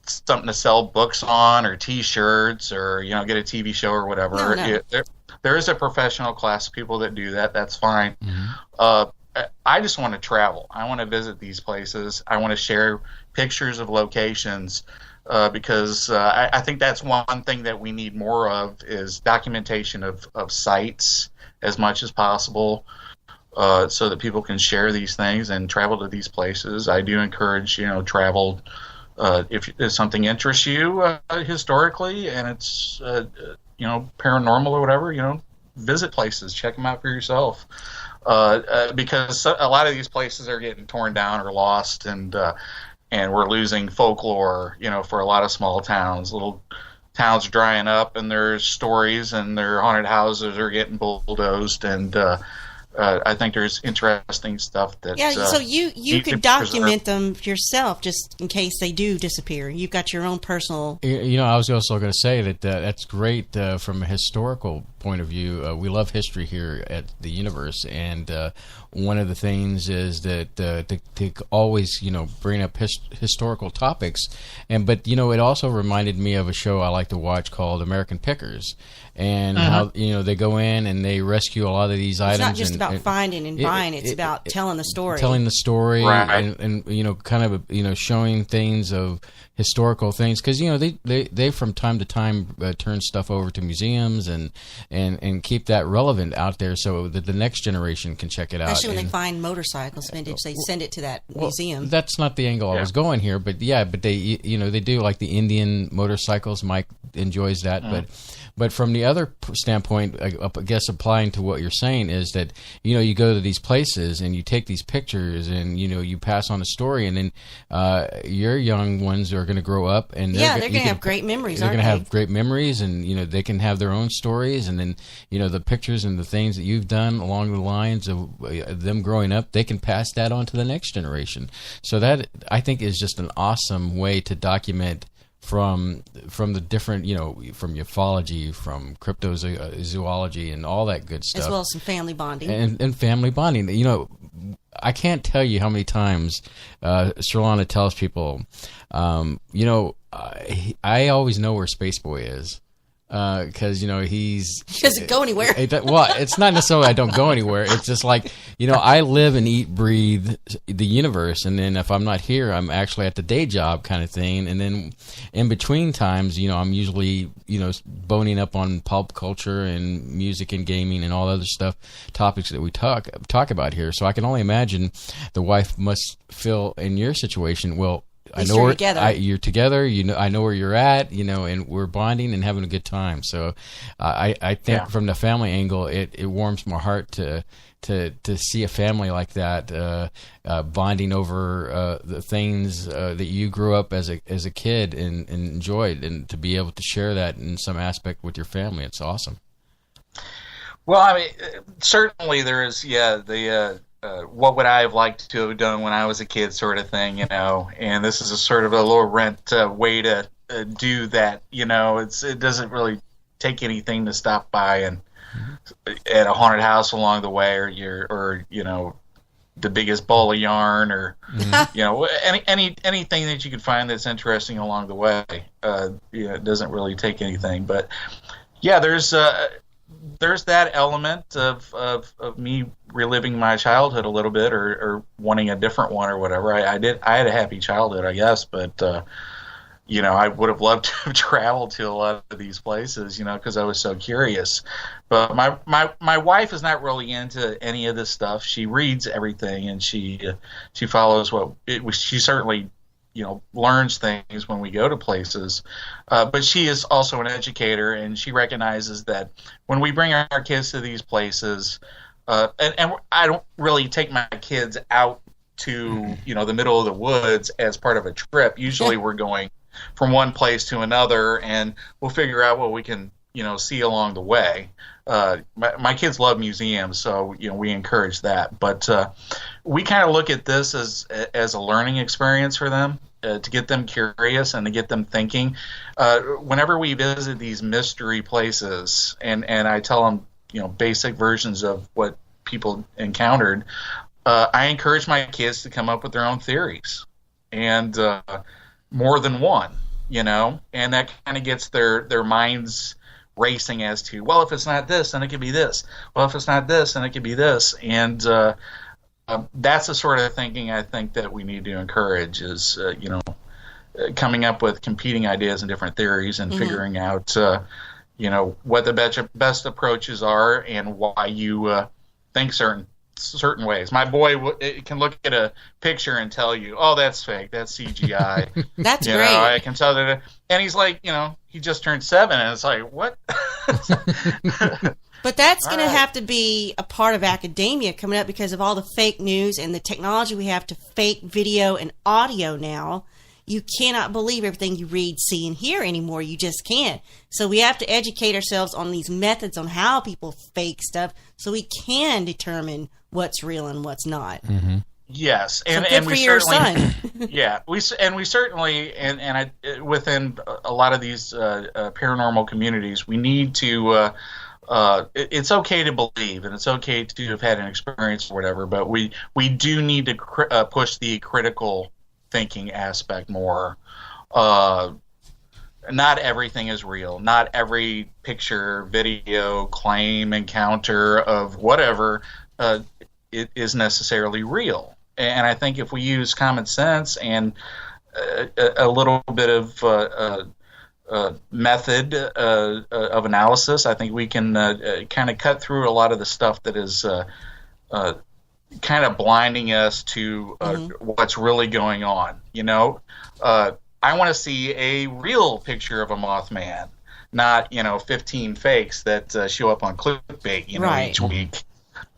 something to sell books on or T-shirts or get a TV show or whatever. No. There is a professional class of people that do that. That's fine. Mm-hmm. I just want to travel. I want to visit these places. I want to share pictures of locations because I think that's one thing that we need more of is documentation of sites as much as possible so that people can share these things and travel to these places. I do encourage, travel if something interests you historically and it's, paranormal or whatever, visit places, check them out for yourself. Because a lot of these places are getting torn down or lost, and we're losing folklore. For a lot of small towns, little towns are drying up, and there's stories, and their haunted houses are getting bulldozed, and I think there's interesting stuff that so you could document them yourself just in case they do disappear. You've got your own personal. I was also going to say that that's great from a historical point of view. We love history here at the Universe, and one of the things is that to always bring up historical topics, but it also reminded me of a show I like to watch called American Pickers. And how they go in and they rescue a lot of these items. It's not just about finding and buying; it's about telling the story. Telling the story, right. and kind of showing things of historical things because they from time to time turn stuff over to museums and keep that relevant out there so that the next generation can check it out. Especially when they find motorcycles vintage, they send it to that museum. That's not the angle I was going here, but they they do like the Indian motorcycles. Mike enjoys that, But from the other standpoint, I guess applying to what you're saying is that, you go to these places and you take these pictures and, you pass on a story and then your young ones are going to grow up and they're going to have great memories, They're going to have great memories and, they can have their own stories and then, the pictures and the things that you've done along the lines of them growing up, they can pass that on to the next generation. So that, I think, is just an awesome way to document from the different, from ufology, from cryptozoology, and all that good stuff, as well as some family bonding and family bonding. I can't tell you how many times Sherlana tells people, I always know where Spaceboy is. Because he doesn't go anywhere. Well, it's not necessarily I don't go anywhere. It's just like I live and eat, breathe the universe, and then if I'm not here, I'm actually at the day job kind of thing. And then in between times, I'm usually boning up on pulp culture and music and gaming and all other stuff, topics that we talk about here. So I can only imagine the wife must feel in your situation. Well, I know you're together. You're together. I know where you're at. And we're bonding and having a good time. So, I think from the family angle, it warms my heart to see a family like that bonding over the things that you grew up as a kid and enjoyed, and to be able to share that in some aspect with your family. It's awesome. Well, I mean, certainly there is. What would I have liked to have done when I was a kid, sort of thing, and this is a sort of a low rent way to do that. It doesn't really take anything to stop by and at a haunted house along the way, or the biggest ball of yarn, or anything that you could find that's interesting along the way. It doesn't really take anything, but there's that element of me reliving my childhood a little bit, or wanting a different one or whatever. I had a happy childhood, I guess, but I would have loved to have traveled to a lot of these places, because I was so curious. But my wife is not really into any of this stuff. She reads everything, and she follows she certainly learns things when we go to places. But she is also an educator, and she recognizes that when we bring our kids to these places, and I don't really take my kids out to the middle of the woods as part of a trip. Usually we're going from one place to another, and we'll figure out what we can see along the way. My kids love museums, so we encourage that. But we kind of look at this as a learning experience for them, to get them curious and to get them thinking. Whenever we visit these mystery places, and I tell them basic versions of what people encountered, I encourage my kids to come up with their own theories, and more than one, and that kind of gets their minds racing as to, well, if it's not this, then it could be this. Well, if it's not this, then it could be this. And that's the sort of thinking I think that we need to encourage, is coming up with competing ideas and different theories, and figuring out what the best approaches are and why you think certain ways. My boy can look at a picture and tell you, oh, that's fake, that's CGI. That's great. I can tell that, and he's like, he just turned 7, and it's like, what? But that's going to have to be a part of academia coming up, because of all the fake news and the technology we have to fake video and audio now. You cannot believe everything you read, see, and hear anymore. You just can't. So we have to educate ourselves on these methods on how people fake stuff, so we can determine what's real and what's not. Mm-hmm. Yes, and good for your son. Yeah, we certainly and within a lot of these paranormal communities, we need to. It's okay to believe, and it's okay to have had an experience or whatever, but we do need to push the critical thinking aspect more. Not everything is real. Not every picture, video, claim, encounter of whatever it is necessarily real. And I think if we use common sense and a little bit of method of analysis, I think we can kind of cut through a lot of the stuff that is kind of blinding us to what's really going on. I want to see a real picture of a Mothman, not 15 fakes that show up on clickbait each week.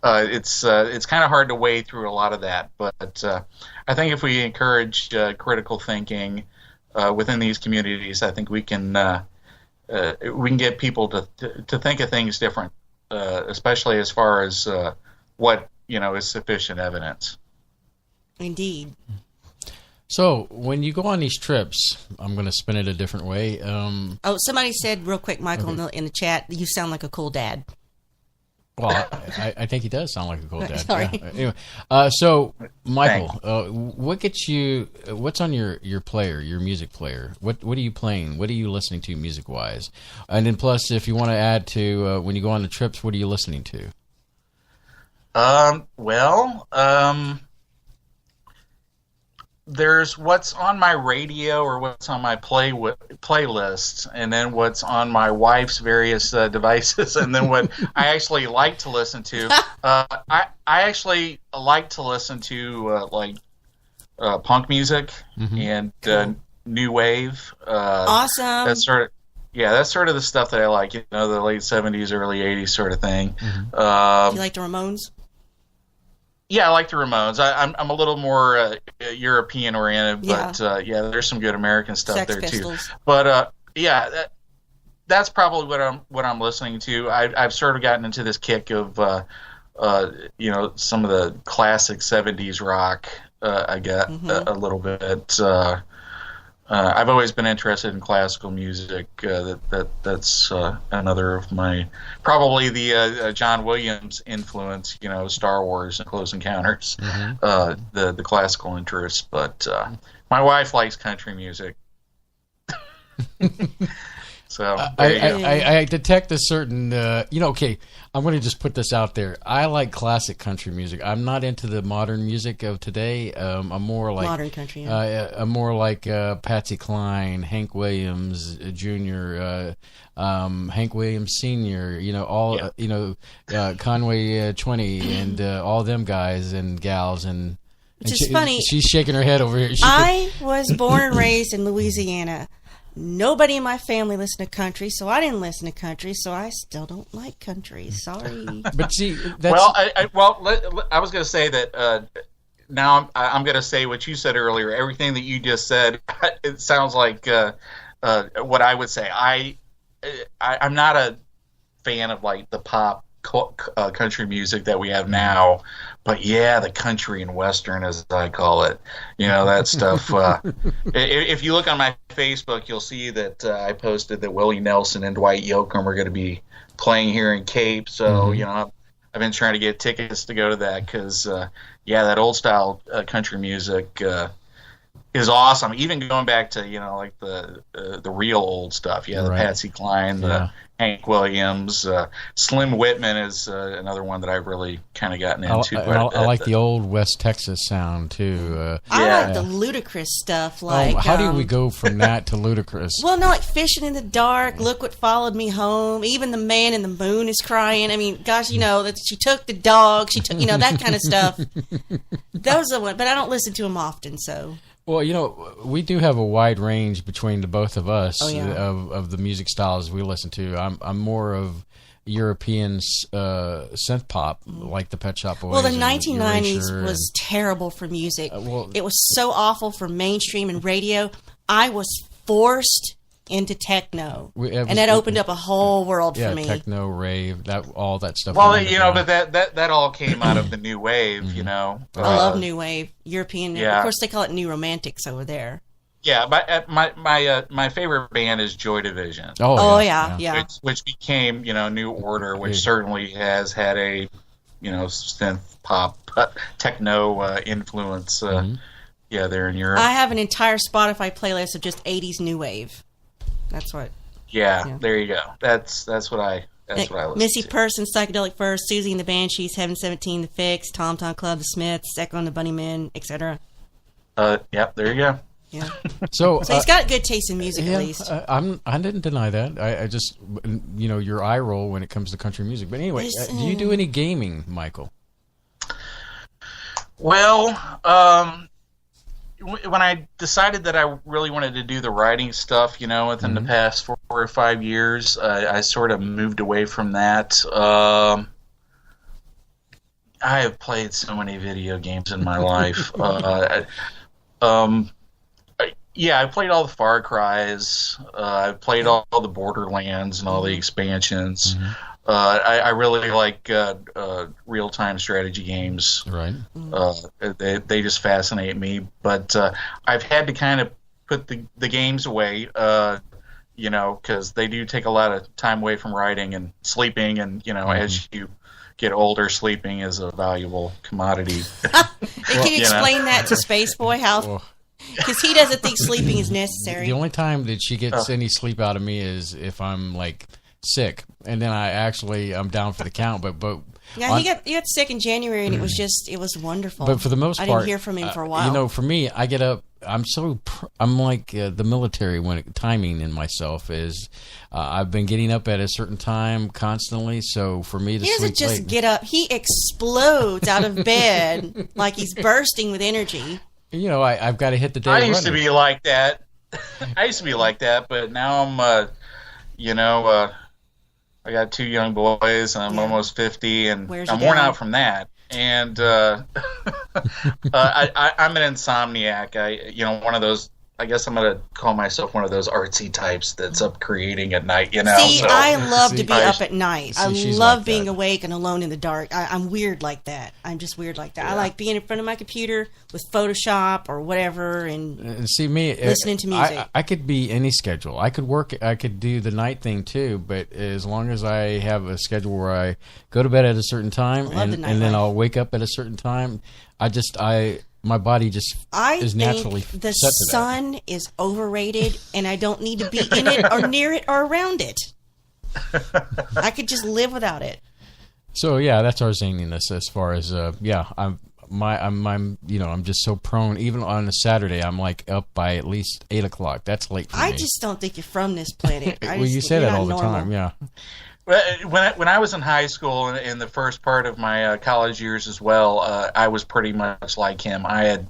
It's kind of hard to wade through a lot of that, but I think if we encourage critical thinking within these communities, I think we can get people to think of things different, especially as far as what is sufficient evidence. Indeed. So when you go on these trips, I'm going to spin it a different way. Somebody said real quick, Michael, in the chat, you sound like a cool dad. Well, I think he does sound like a cool dad. Sorry. Yeah. Anyway, so Michael, what gets you? What's on your player, your music player? What are you playing? What are you listening to music wise? And then plus, if you want to add to when you go on the trips, what are you listening to? There's what's on my radio or what's on my playlist, and then what's on my wife's various devices, and then what I actually like to listen to. I actually like to listen to punk music and new wave. Awesome. That's sort of the stuff that I like. The late '70s, early '80s sort of thing. Do you like the Ramones? Yeah, I like the Ramones. I'm a little more European oriented, but there's some good American stuff Sex there Pistols. too. But that's probably what I'm listening to. I've sort of gotten into this kick of some of the classic '70s rock. I get a little bit. I've always been interested in classical music. That's another of my, probably the John Williams influence. Star Wars and Close Encounters. The classical interest. But my wife likes country music. So I detect a certain, okay, I'm going to just put this out there. I like classic country music. I'm not into the modern music of today. I'm more like modern country. I'm more like Patsy Cline, Hank Williams Jr., Hank Williams Sr., Conway 20, and all them guys and gals. And Which is funny. She's shaking her head over here. I was born and raised in Louisiana. Nobody in my family listened to country, so I didn't listen to country, so I still don't like country. Sorry. But see, that's... Well, I was going to say that now I'm going to say what you said earlier. Everything that you just said, it sounds like what I would say. I'm not a fan of like the pop country music that we have now, but yeah, the country and western, as I call it, that stuff. If you look on my Facebook, you'll see that I posted that Willie Nelson and Dwight Yoakam are going to be playing here in Cape. So I've been trying to get tickets to go to that because that old style country music is awesome. Even going back to like the real old stuff. The Patsy Cline, the Hank Williams, Slim Whitman is another one that I've really kind of gotten into. I like the old West Texas sound too. I like the ludicrous stuff. Like, how do we go from that to ludicrous? Well, no, like Fishing in the Dark. Look What Followed Me Home. Even The Man in the Moon is crying. I mean, gosh, that she took the dog. She took, that kind of stuff. Those are one, but I don't listen to them often. So. Well, we do have a wide range between the both of us of the music styles we listen to. I'm more of European synth pop, like the Pet Shop Boys. Well, the 1990s was terrible for music. It was so awful for mainstream and radio. I was forced into techno, and that opened up a whole world for me. Techno, rave, all that stuff. Well, but that all came out of the new wave. I love new wave, European. Yeah. Of course, they call it new romantics over there. Yeah, my favorite band is Joy Division. Oh yeah. Which became New Order, which certainly has had a synth pop techno influence. There in Europe. I have an entire Spotify playlist of just 80s new wave. That's what. Yeah, there you go. That's what I listen Missy to. Person, Psychedelic Furs, Susie and the Banshees, Heaven 17, The Fix, Tom Tom Club, The Smiths, Echo and the Bunnymen, etc. Yep, there you go. Yeah. So he's got good taste in music, at least. I didn't deny that. I just your eye roll when it comes to country music. But anyway, do you do any gaming, Michael? Well, when I decided that I really wanted to do the writing stuff, within the past 4 or 5 years, I sort of moved away from that. I have played so many video games in my life. I played all the Far Cries. I played all the Borderlands and all the expansions. I really like real-time strategy games. Right. They just fascinate me. But I've had to kind of put the games away, because they do take a lot of time away from writing and sleeping. And, as you get older, sleeping is a valuable commodity. Can you explain that to Space Boy? How... Because he doesn't think sleeping is necessary. The only time that she gets any sleep out of me is if I'm like sick, and then I'm down for the count. But yeah, he got sick in January, and it was wonderful. But for the most part, I didn't hear from him for a while. For me, I get up. I'm like the military when timing in myself is. I've been getting up at a certain time constantly, so for me to sleep doesn't just late, get up. He explodes out of bed like he's bursting with energy. I've got to hit the day. I used to be like that. But now I'm, I got 2 young boys. I'm almost 50, and I'm worn out from that. And I'm an insomniac. One of those. I guess I'm going to call myself one of those artsy types that's up creating at night, See, I love to be up at night. I love like being awake and alone in the dark. I'm weird like that. I'm just weird like that. Yeah. I like being in front of my computer with Photoshop or whatever and see me listening to music. I could be any schedule. I could do the night thing too, but as long as I have a schedule where I go to bed at a certain time and then I'll wake up at a certain time, my body just is naturally set to that. The sun is overrated, and I don't need to be in it or near it or around it. I could just live without it. So yeah, that's our zaniness as far as I'm just so prone. Even on a Saturday, I'm like up by at least 8 o'clock. That's late for me. I just don't think you're from this planet. You say that all the time, yeah. When I was in high school and in the first part of my college years as well, I was pretty much like him. I had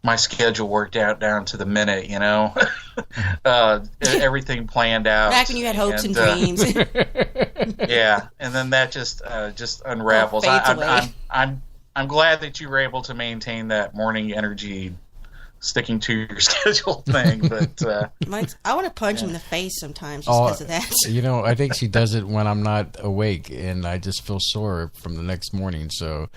my schedule worked out down to the minute, everything planned out. Back when you had hopes and dreams. Yeah, and then that just unravels. I'm glad that you were able to maintain that morning energy, sticking to your schedule thing. But I want to punch him in the face sometimes just because of that. I think she does it when I'm not awake, and I just feel sore from the next morning. So,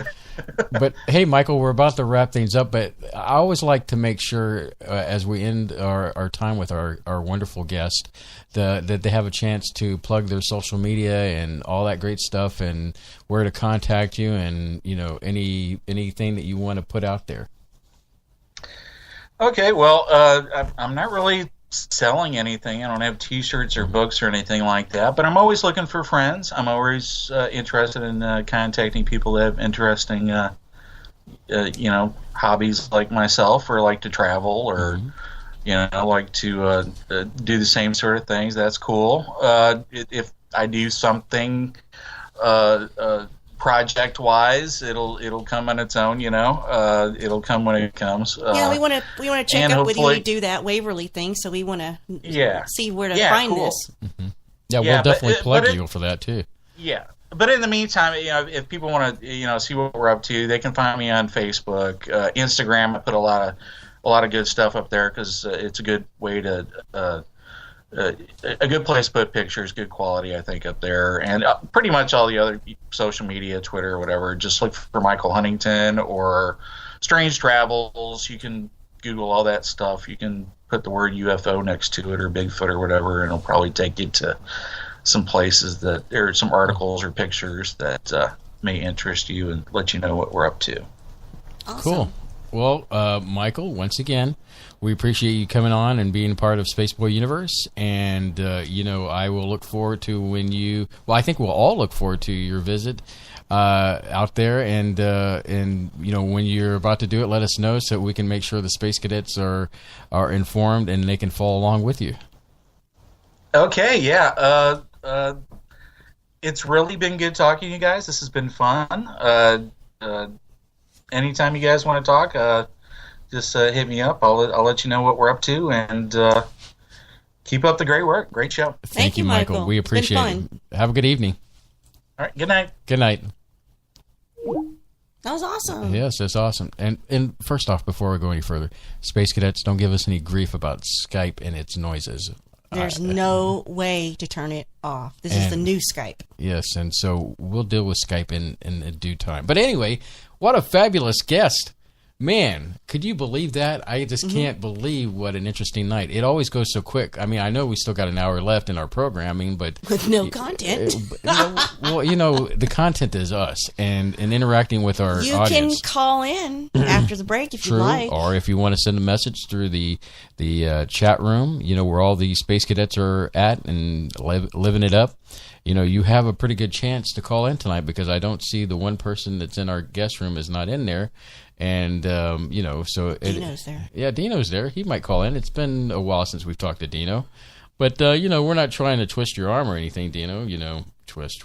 but hey, Michael, we're about to wrap things up, but I always like to make sure as we end our time with our wonderful guest that they have a chance to plug their social media and all that great stuff, and where to contact you, and anything that you want to put out there. Okay, well, I'm not really selling anything. I don't have T-shirts or books or anything like that, but I'm always looking for friends. I'm always interested in contacting people that have interesting, hobbies like myself, or like to travel, or like to do the same sort of things. That's cool. If I do something project-wise, it'll come on its own. It'll come when it comes. We want to check up with you when you do that Waverly thing. So we want to see where to find this. Mm-hmm. Yeah, we'll definitely plug you for that too. Yeah, but in the meantime, if people want to see what we're up to, they can find me on Facebook, Instagram. I put a lot of good stuff up there because it's a good way to. A good place to put pictures, good quality, I think, up there. And pretty much all the other social media, Twitter or whatever, just look for Michael-Huntington or Strange Travels. You can Google all that stuff. You can put the word UFO next to it, or Bigfoot or whatever, and it'll probably take you to some places that there are some articles or pictures that may interest you and let you know what we're up to. Awesome. Cool. Well, Michael, once again, we appreciate you coming on and being part of Spaceboy Universe. And, I will look forward to I think we'll all look forward to your visit out there. And when you're about to do it, let us know so we can make sure the Space Cadets are informed and they can follow along with you. Okay, yeah. It's really been good talking to you guys. This has been fun. Anytime you guys want to talk, just hit me up. I'll let you know what we're up to, and keep up the great work. Great show. Thank you, Michael. We appreciate it. Have a good evening. All right. Good night. Good night. That was awesome. Yes, that's awesome. And first off, before we go any further, Space Cadets, don't give us any grief about Skype and its noises. There's no way to turn it off. This is the new Skype. Yes, and so we'll deal with Skype in due time. But anyway, what a fabulous guest. Man, could you believe that? I just can't believe what an interesting night. It always goes so quick. I mean, I know we still got an hour left in our programming, but... With no content. The content is us and interacting with our audience. You can call in after the break if you like. Or if you want to send a message through the chat room, where all the Space Cadets are at and living it up. You have a pretty good chance to call in tonight because I don't see the one person that's in our guest room is not in there. And, so... Dino's there. Yeah, Dino's there. He might call in. It's been a while since we've talked to Dino. But, we're not trying to twist your arm or anything, Dino. Twist.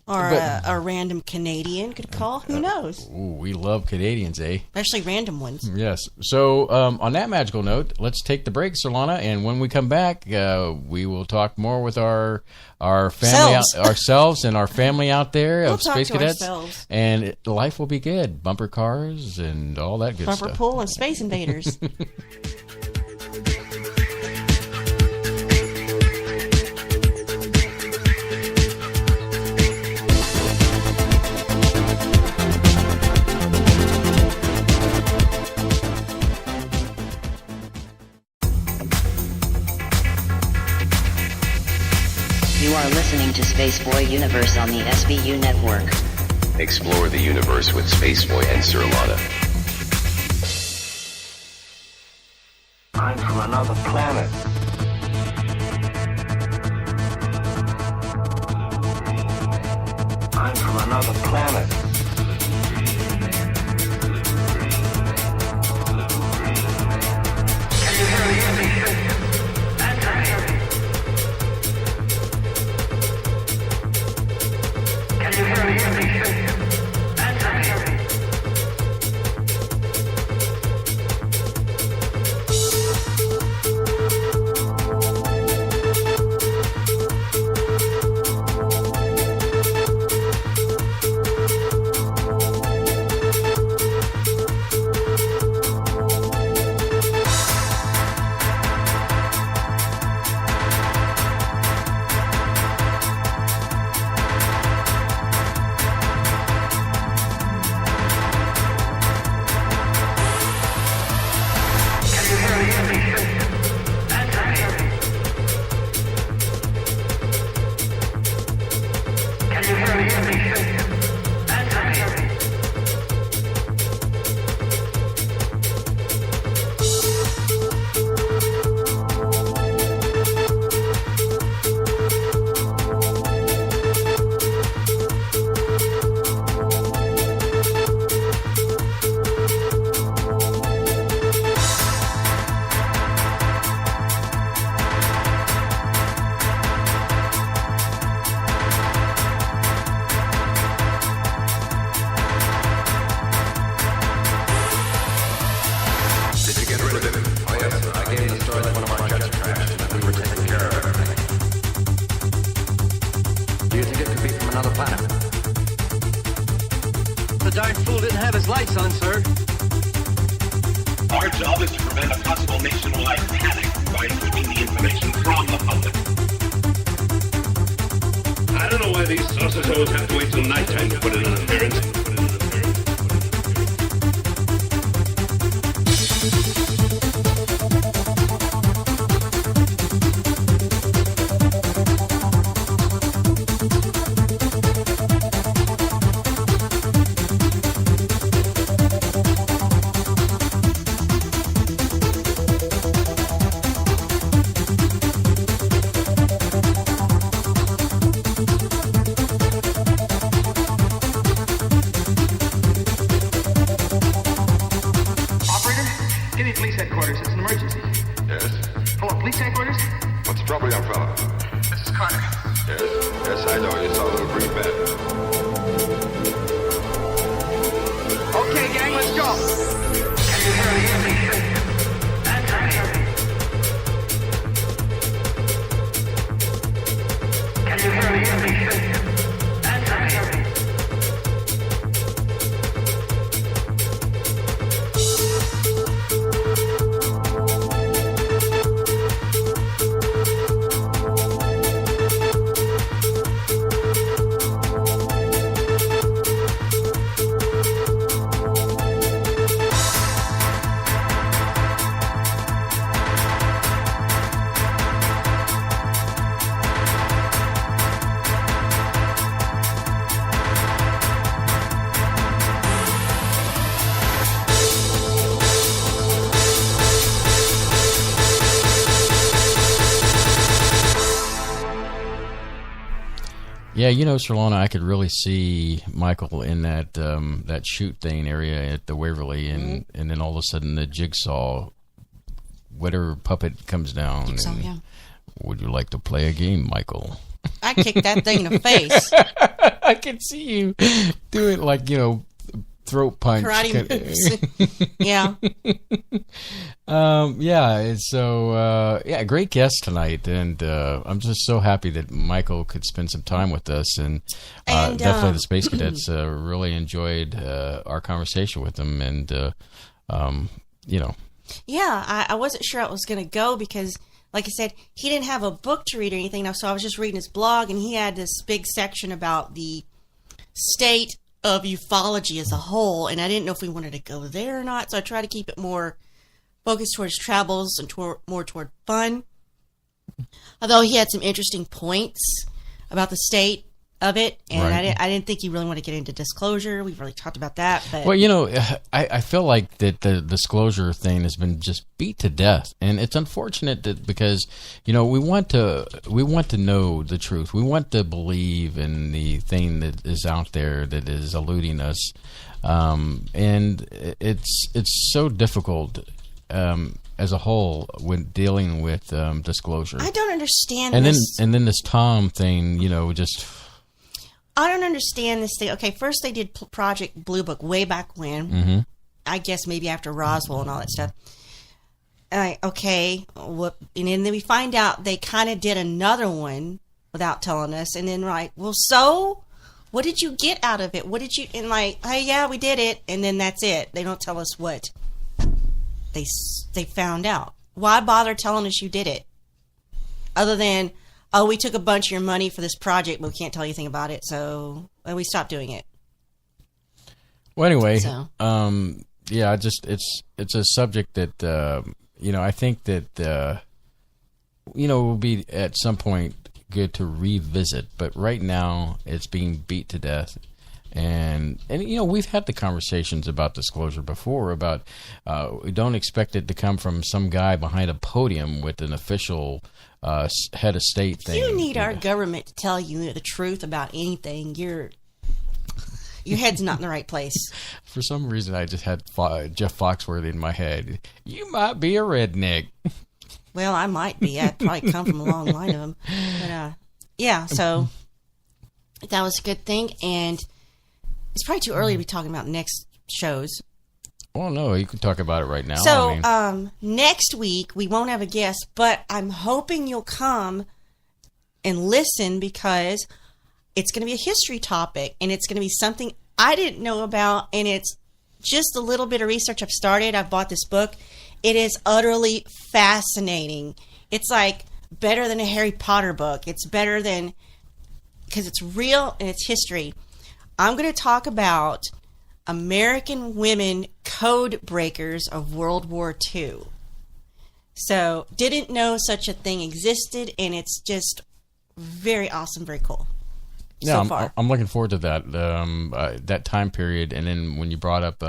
Or a random Canadian could call. Who knows? We love Canadians, eh? Especially random ones. Yes. So, on that magical note, let's take the break, Solana. And when we come back, we will talk more with our family, ourselves and our family out there of Space Cadets. Ourselves. And life will be good. Bumper cars and all that good stuff. Bumper pool and Space Invaders. You are listening to Spaceboy Universe on the SBU network. Explore the universe with Spaceboy and Sir Lana. I'm from another planet. I'm from another planet. Can you hear me? Answer me. Can you hear me? Answer me. job is to prevent a possible nationwide panic by keeping the information from the public. I don't know why these saucers always have to wait till nighttime to put in an appearance. Yeah, you know, Solana, I could really see Michael in that that shoot thing area at the Waverly, and then all of a sudden the Jigsaw, whatever puppet comes down. Jigsaw, and, yeah. Would you like to play a game, Michael? I kicked that thing in the face. I can see you do it like, you know, throat punch. Karate moves. Yeah. Yeah. So, yeah, great guest tonight. And I'm just so happy that Michael could spend some time with us. And definitely the Space Cadets really enjoyed our conversation with him. And, you know. Yeah, I wasn't sure I was going to go because, like I said, he didn't have a book to read or anything. So I was just reading his blog, and he had this big section about the state of ufology as a whole, and I didn't know if we wanted to go there or not, so I tried to keep it more focused towards travels and more toward fun. Although he had some interesting points about the state of it, and Right. I didn't think he really wanted to get into disclosure. We've really talked about that. But Well, you know, I feel like that the disclosure thing has been just beat to death, and it's unfortunate that because you know we want to know the truth, we want to believe in the thing that is out there that is eluding us, and it's so difficult as a whole when dealing with disclosure. I don't understand And this. then this Tom thing, you know, just. I don't understand this thing. Okay, first they did Project Blue Book way back when. Mm-hmm. I guess maybe after Roswell and all that stuff. Okay, and then we find out they kind of did another one without telling us. And then well, so what did you get out of it? What did you? And hey, yeah, we did it. And then that's it. They don't tell us what they found out. Why bother telling us you did it? Other than, oh, we took a bunch of your money for this project, but we can't tell you anything about it, so we stopped doing it. Well, anyway, So. Yeah, it's a subject that you know, I think that you know, it will be at some point good to revisit, but right now it's being beat to death. And you know, we've had the conversations about disclosure before about we don't expect it to come from some guy behind a podium with an official head of state thing. You need our government to tell you the truth about anything. Your head's not in the right place. For some reason, I just had Jeff Foxworthy in my head. You might be a redneck. Well, I might be. I'd probably come from a long line of them. But, yeah, so that was a good thing. And it's probably too early to be talking about next shows. Well, no, you can talk about it right now. So, I mean, next week, we won't have a guest, but I'm hoping you'll come and listen because it's going to be a history topic, and it's going to be something I didn't know about, and it's just a little bit of research I've started. I've bought this book, It is utterly fascinating. It's like better than a Harry Potter book. It's better than, because it's real and it's history. I'm going to talk about American women code breakers of World War II. So, didn't know such a thing existed, and it's just very awesome, very cool. Yeah, So far. I'm looking forward to that that time period. And then when you brought up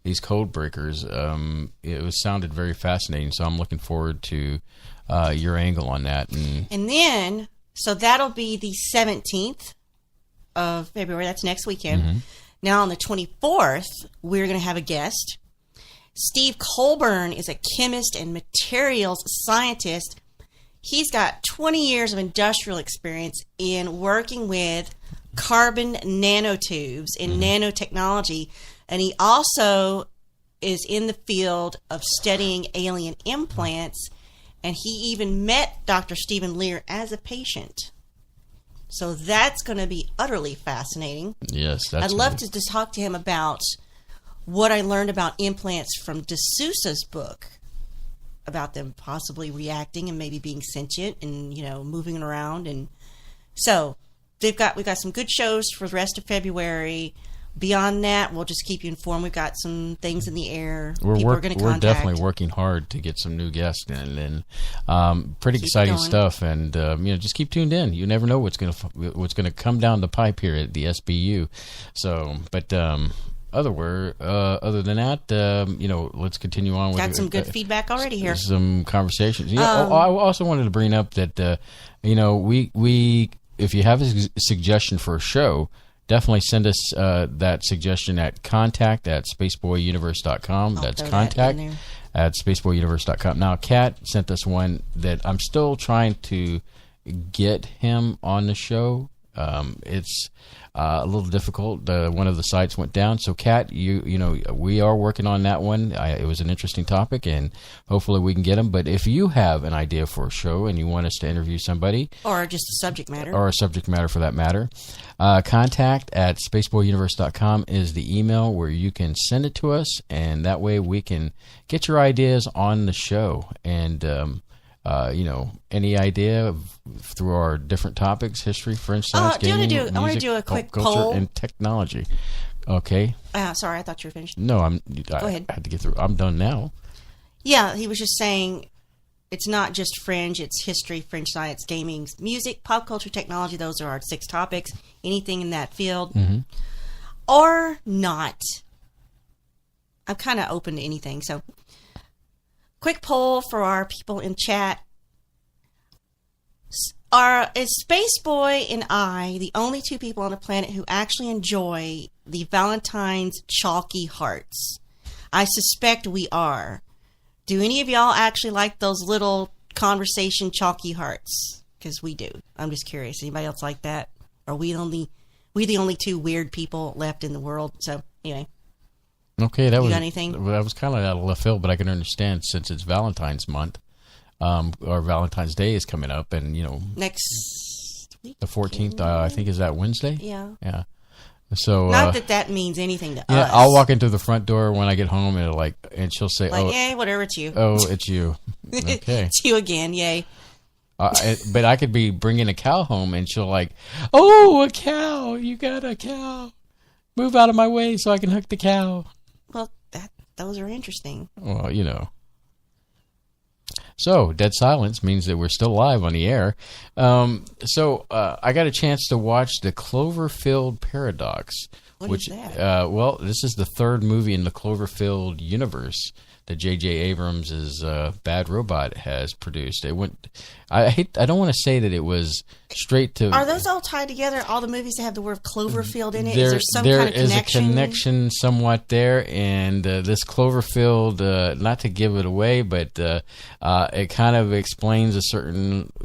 these code breakers, sounded very fascinating. So I'm looking forward to your angle on that. And then, so that'll be the 17th of February. That's next weekend. Mm-hmm. Now on the 24th, we're going to have a guest. Steve Colburn is a chemist and materials scientist. He's got 20 years of industrial experience in working with carbon nanotubes in nanotechnology. And he also is in the field of studying alien implants. And he even met Dr. Stephen Lear as a patient. So that's going to be utterly fascinating. Yes, I'd love to just talk to him about what I learned about implants from D'Souza's book, about them possibly reacting and maybe being sentient and, moving around. And so we've got some good shows for the rest of February. Beyond that, we'll just keep you informed. We've got some things in the air. People are going to contact. We're definitely working hard to get some new guests in, and pretty exciting stuff. And just keep tuned in. You never know what's going to come down the pipe here at the SBU. So, but other than that, let's continue on. Got some good feedback already here. Some conversations. I also wanted to bring up that we if you have a suggestion for a show, definitely send us that suggestion at contact@spaceboyuniverse.com. That's contact@spaceboyuniverse.com. Now, Kat sent us one that I'm still trying to get him on the show. It's a little difficult. One of the sites went down. So, Kat, we are working on that one. It was an interesting topic, and hopefully we can get him. But if you have an idea for a show and you want us to interview somebody, or just a subject matter, for that matter, contact@spaceboyuniverse.com is the email where you can send it to us, and that way we can get your ideas on the show. And any idea through our different topics: history, French science, gaming, music, I want to do a quick culture, poll and technology. Okay. Sorry, I thought you were finished. No, Go ahead. I had to get through. I'm done now. Yeah, he was just saying it's not just fringe, it's history, French science, gaming, music, pop culture, technology. Those are our 6 topics. Anything in that field. Mm-hmm. Or not. I'm kind of open to anything. So, quick poll for our people in chat. Is Spaceboy and I the only 2 people on the planet who actually enjoy the Valentine's chalky hearts? I suspect we are. Do any of y'all actually like those little conversation chalky hearts? Because we do. I'm just curious. Anybody else like that? Are we the only 2 weird people left in the world? So, anyway. Okay, got anything? That was kind of out of left field, but I can understand since it's Valentine's month. Or Valentine's Day is coming up, and next week, the 14th, I think, is that Wednesday. Yeah. So not that means anything to us. Yeah, I'll walk into the front door when I get home, and she'll say, "Yay, whatever, it's you." Oh, it's you. Okay, it's you again. Yay. But I could be bringing a cow home, and she'll "Oh, a cow! You got a cow! Move out of my way so I can hook the cow." Well, those are interesting. Well, So, dead silence means that we're still live on the air. I got a chance to watch the Cloverfield Paradox. What is that? This is the 3rd movie in the Cloverfield universe that J.J. Abrams' Bad Robot has produced. I don't want to say that it was straight to... Are those all tied together, all the movies that have the word Cloverfield in it? Is there some kind of connection? There is a connection somewhat there, and this Cloverfield, not to give it away, but it kind of explains a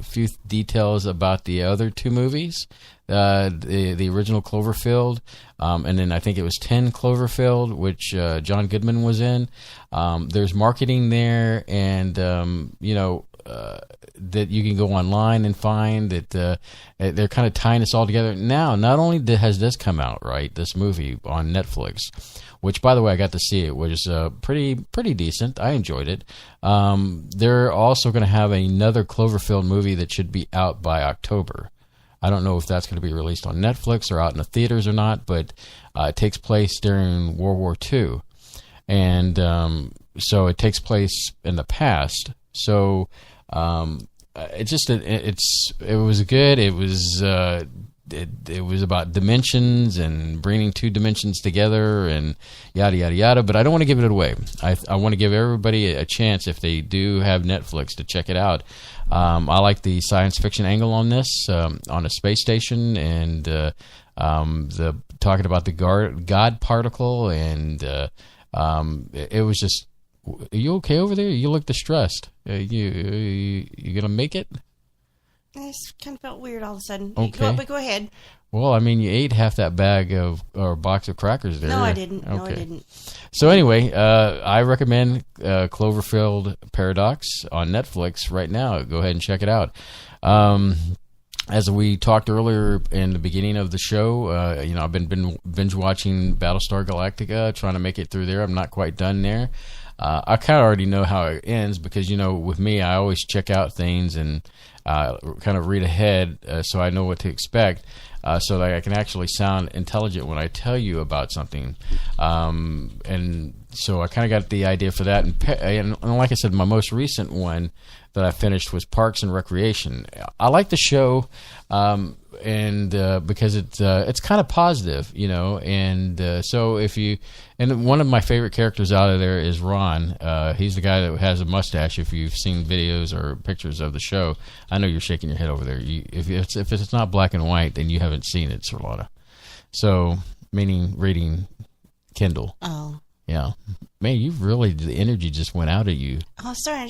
few details about the other 2 movies. The original Cloverfield, and then I think it was 10 Cloverfield, which John Goodman was in. There's marketing there, and that you can go online and find that they're kind of tying this all together. Now, not only has this come out, right, this movie on Netflix, which, by the way, I got to see it, which is pretty decent. I enjoyed it. They're also going to have another Cloverfield movie that should be out by October. I don't know if that's going to be released on Netflix or out in the theaters or not, but it takes place during World War II. And so it takes place in the past. So it was good. It was it was about dimensions and bringing two dimensions together and yada yada yada. But I don't want to give it away. I want to give everybody a chance, if they do have Netflix, to check it out. I like the science fiction angle on this, on a space station, and the talking about the God particle, and it was just. Are you okay over there? You look distressed. You gonna make it? I just kind of felt weird all of a sudden. Okay. But go ahead. Well, I mean, you ate half that bag or box of crackers there. No, I didn't. Okay. No, I didn't. So anyway, I recommend Cloverfield Paradox on Netflix right now. Go ahead and check it out. As we talked earlier in the beginning of the show, I've been binge watching Battlestar Galactica, trying to make it through there. I'm not quite done there. I kind of already know how it ends because, with me, I always check out things and kind of read ahead so I know what to expect, so that I can actually sound intelligent when I tell you about something. And so I kind of got the idea for that. And like I said, my most recent one that I finished was Parks and Recreation. I like the show, and because it's kind of positive, and so and one of my favorite characters out of there is Ron. He's the guy that has a mustache. If you've seen videos or pictures of the show, I know you're shaking your head over there. If it's not black and white, then you haven't seen it, Charlotta. So, meaning reading Kindle. Oh. Yeah. Man, the energy just went out of you. Oh, sorry. I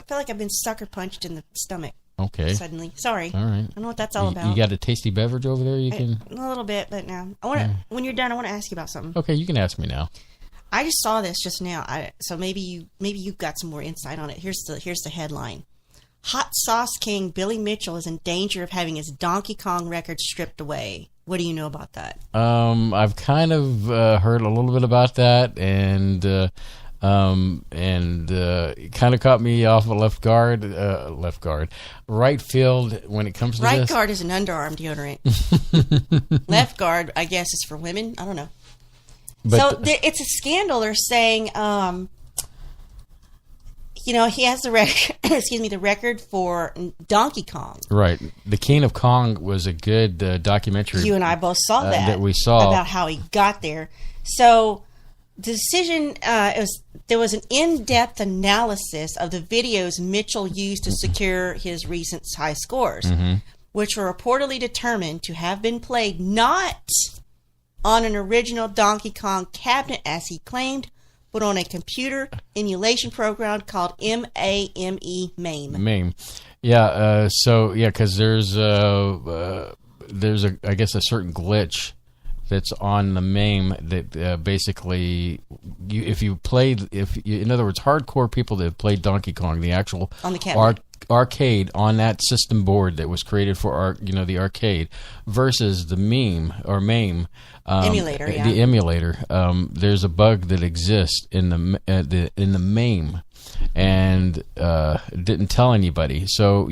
feel like I've been sucker punched in the stomach. Okay. Suddenly. Sorry. All right. I don't know what that's all about. You got a tasty beverage over there? A little bit, but no. When you're done, I want to ask you about something. Okay, you can ask me now. I just saw this just now. So maybe you got some more insight on it. Here's the headline. Hot Sauce King Billy Mitchell is in danger of having his Donkey Kong record stripped away. What do you know about that? I've kind of heard a little bit about that, and it kind of caught me off of left guard, right field when it comes to right this. guard is an underarm deodorant. Left guard, I guess, is for women. I don't know. But it's a scandal. They're saying, he has the record. The record for Donkey Kong. Right, the King of Kong was a good documentary. You and I both saw that we saw about how he got there. So the decision there was an in-depth analysis of the videos Mitchell used to secure his recent high scores, which were reportedly determined to have been played not on an original Donkey Kong cabinet, as he claimed, but on a computer emulation program called MAME. MAME. Yeah. Because there's I guess a certain glitch that's on the MAME that basically, in other words, hardcore people that have played Donkey Kong, the actual on the cabinet. Arcade on that system board that was created for the arcade, versus the MAME emulator. The emulator. There's a bug that exists in the MAME, and didn't tell anybody. So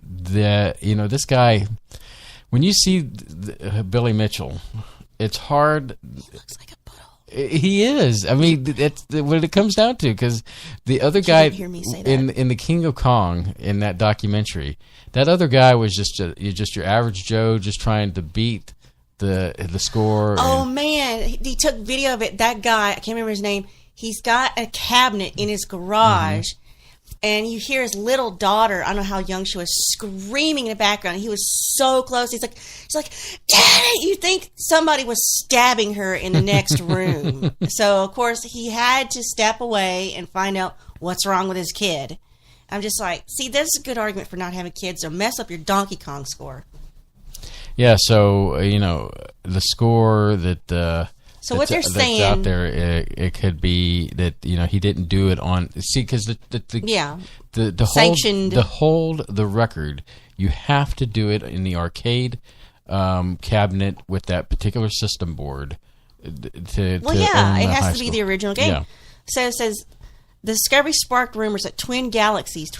this guy. When you see Billy Mitchell, it's hard. He looks like a butthole. He is. I mean, that's what it comes down to. Because the other guy hear me say that. in the King of Kong in that documentary, that other guy was just your average Joe, just trying to beat the score. Oh man, he took video of it. That guy, I can't remember his name. He's got a cabinet in his garage. And you hear his little daughter, I don't know how young she was, screaming in the background. He was so close. He's like, Daddy! You think somebody was stabbing her in the next room. So, of course, he had to step away and find out what's wrong with his kid. I'm just like, see, this is a good argument for not having kids or mess up your Donkey Kong score. Yeah, so, the score that So what they're that's saying out there, it could be that he didn't do it on. See, because the sanctioned hold the record, you have to do it in the arcade cabinet with that particular system board. It has to be the original game. Yeah. So it says the discovery sparked rumors that Twin Galaxies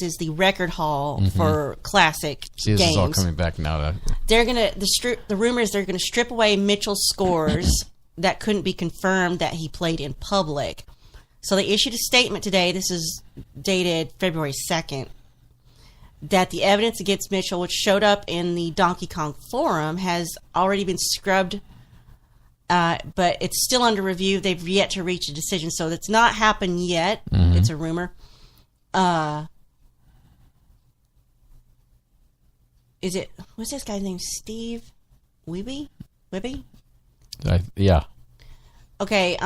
is the record hall for classic games. This is all coming back now. The rumor is they're gonna strip away Mitchell's scores that couldn't be confirmed that he played in public. So they issued a statement today. This is dated February 2nd. That the evidence against Mitchell, which showed up in the Donkey Kong forum, has already been scrubbed. But it's still under review. They've yet to reach a decision, so it's not happened yet. It's a rumor. What's this guy's name? Steve Webby? Yeah. Okay.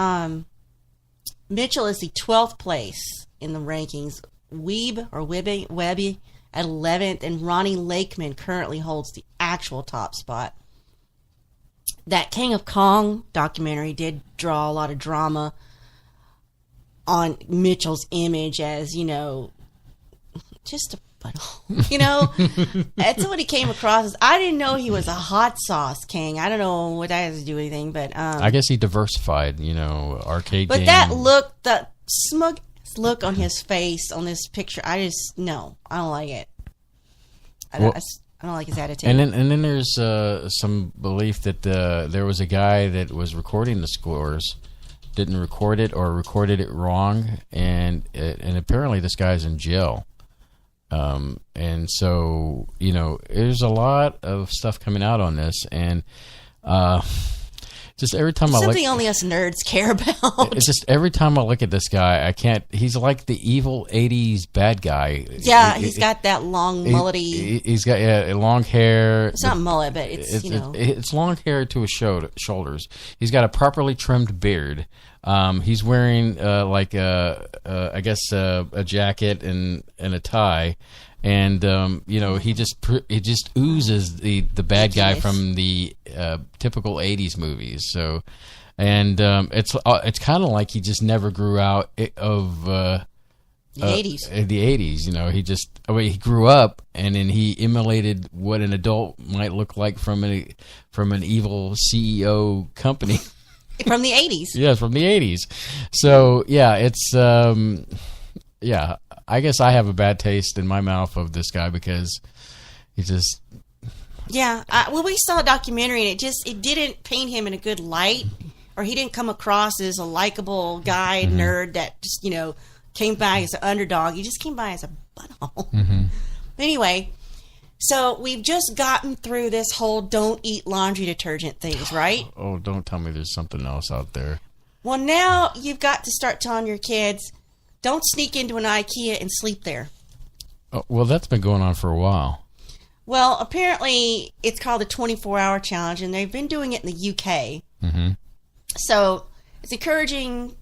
Mitchell is the 12th place in the rankings. Webby at 11th, and Ronnie Lakeman currently holds the actual top spot. That King of Kong documentary did draw a lot of drama on Mitchell's image as, just a butthole. That's what he came across as. I didn't know he was a hot sauce king. I don't know what that has to do with anything, but I guess he diversified, arcade but game. that smug look on his face on this picture, I don't like it. I don't like his attitude. And then there's some belief that there was a guy that was recording the scores, didn't record it or recorded it wrong, and apparently this guy's in jail. And so there's a lot of stuff coming out on this, and just every time something only us nerds care about. It's just every time I look at this guy, I can't. He's like the evil '80s bad guy. Yeah, he's got that long mullety. He's got long hair. It's not mullet, but it's long hair to his shoulders. He's got a properly trimmed beard. He's wearing I guess a jacket and a tie. And he just oozes the bad guy from the typical '80s movies. So, and it's kind of like he just never grew out of the '80s. The '80s, he grew up and then he emulated what an adult might look like from an evil CEO company. From the '80s. Yes, from the '80s. So yeah, it's yeah. I guess I have a bad taste in my mouth of this guy because he just... Yeah. We saw a documentary and it didn't paint him in a good light, or he didn't come across as a likable guy, nerd that just, came by as an underdog. He just came by as a butthole. Anyway, so we've just gotten through this whole don't eat laundry detergent things, right? Oh, don't tell me there's something else out there. Well, now you've got to start telling your kids... Don't sneak into an IKEA and sleep there. Oh, well, that's been going on for a while. Well, apparently it's called the 24-hour challenge, and they've been doing it in the UK. So it's encouraging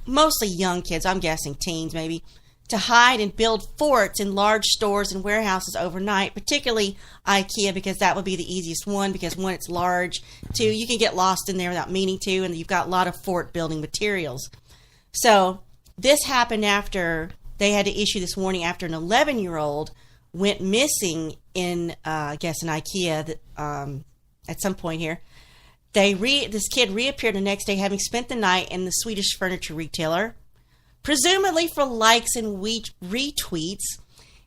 mostly young kids, I'm guessing teens maybe, to hide and build forts in large stores and warehouses overnight, particularly IKEA, because that would be the easiest one, because one, it's large, two, you can get lost in there without meaning to, and you've got a lot of fort building materials. So... This happened after they had to issue this warning after an 11-year-old went missing in, I guess, an IKEA at some point here. This kid reappeared the next day, having spent the night in the Swedish furniture retailer, presumably for likes and retweets.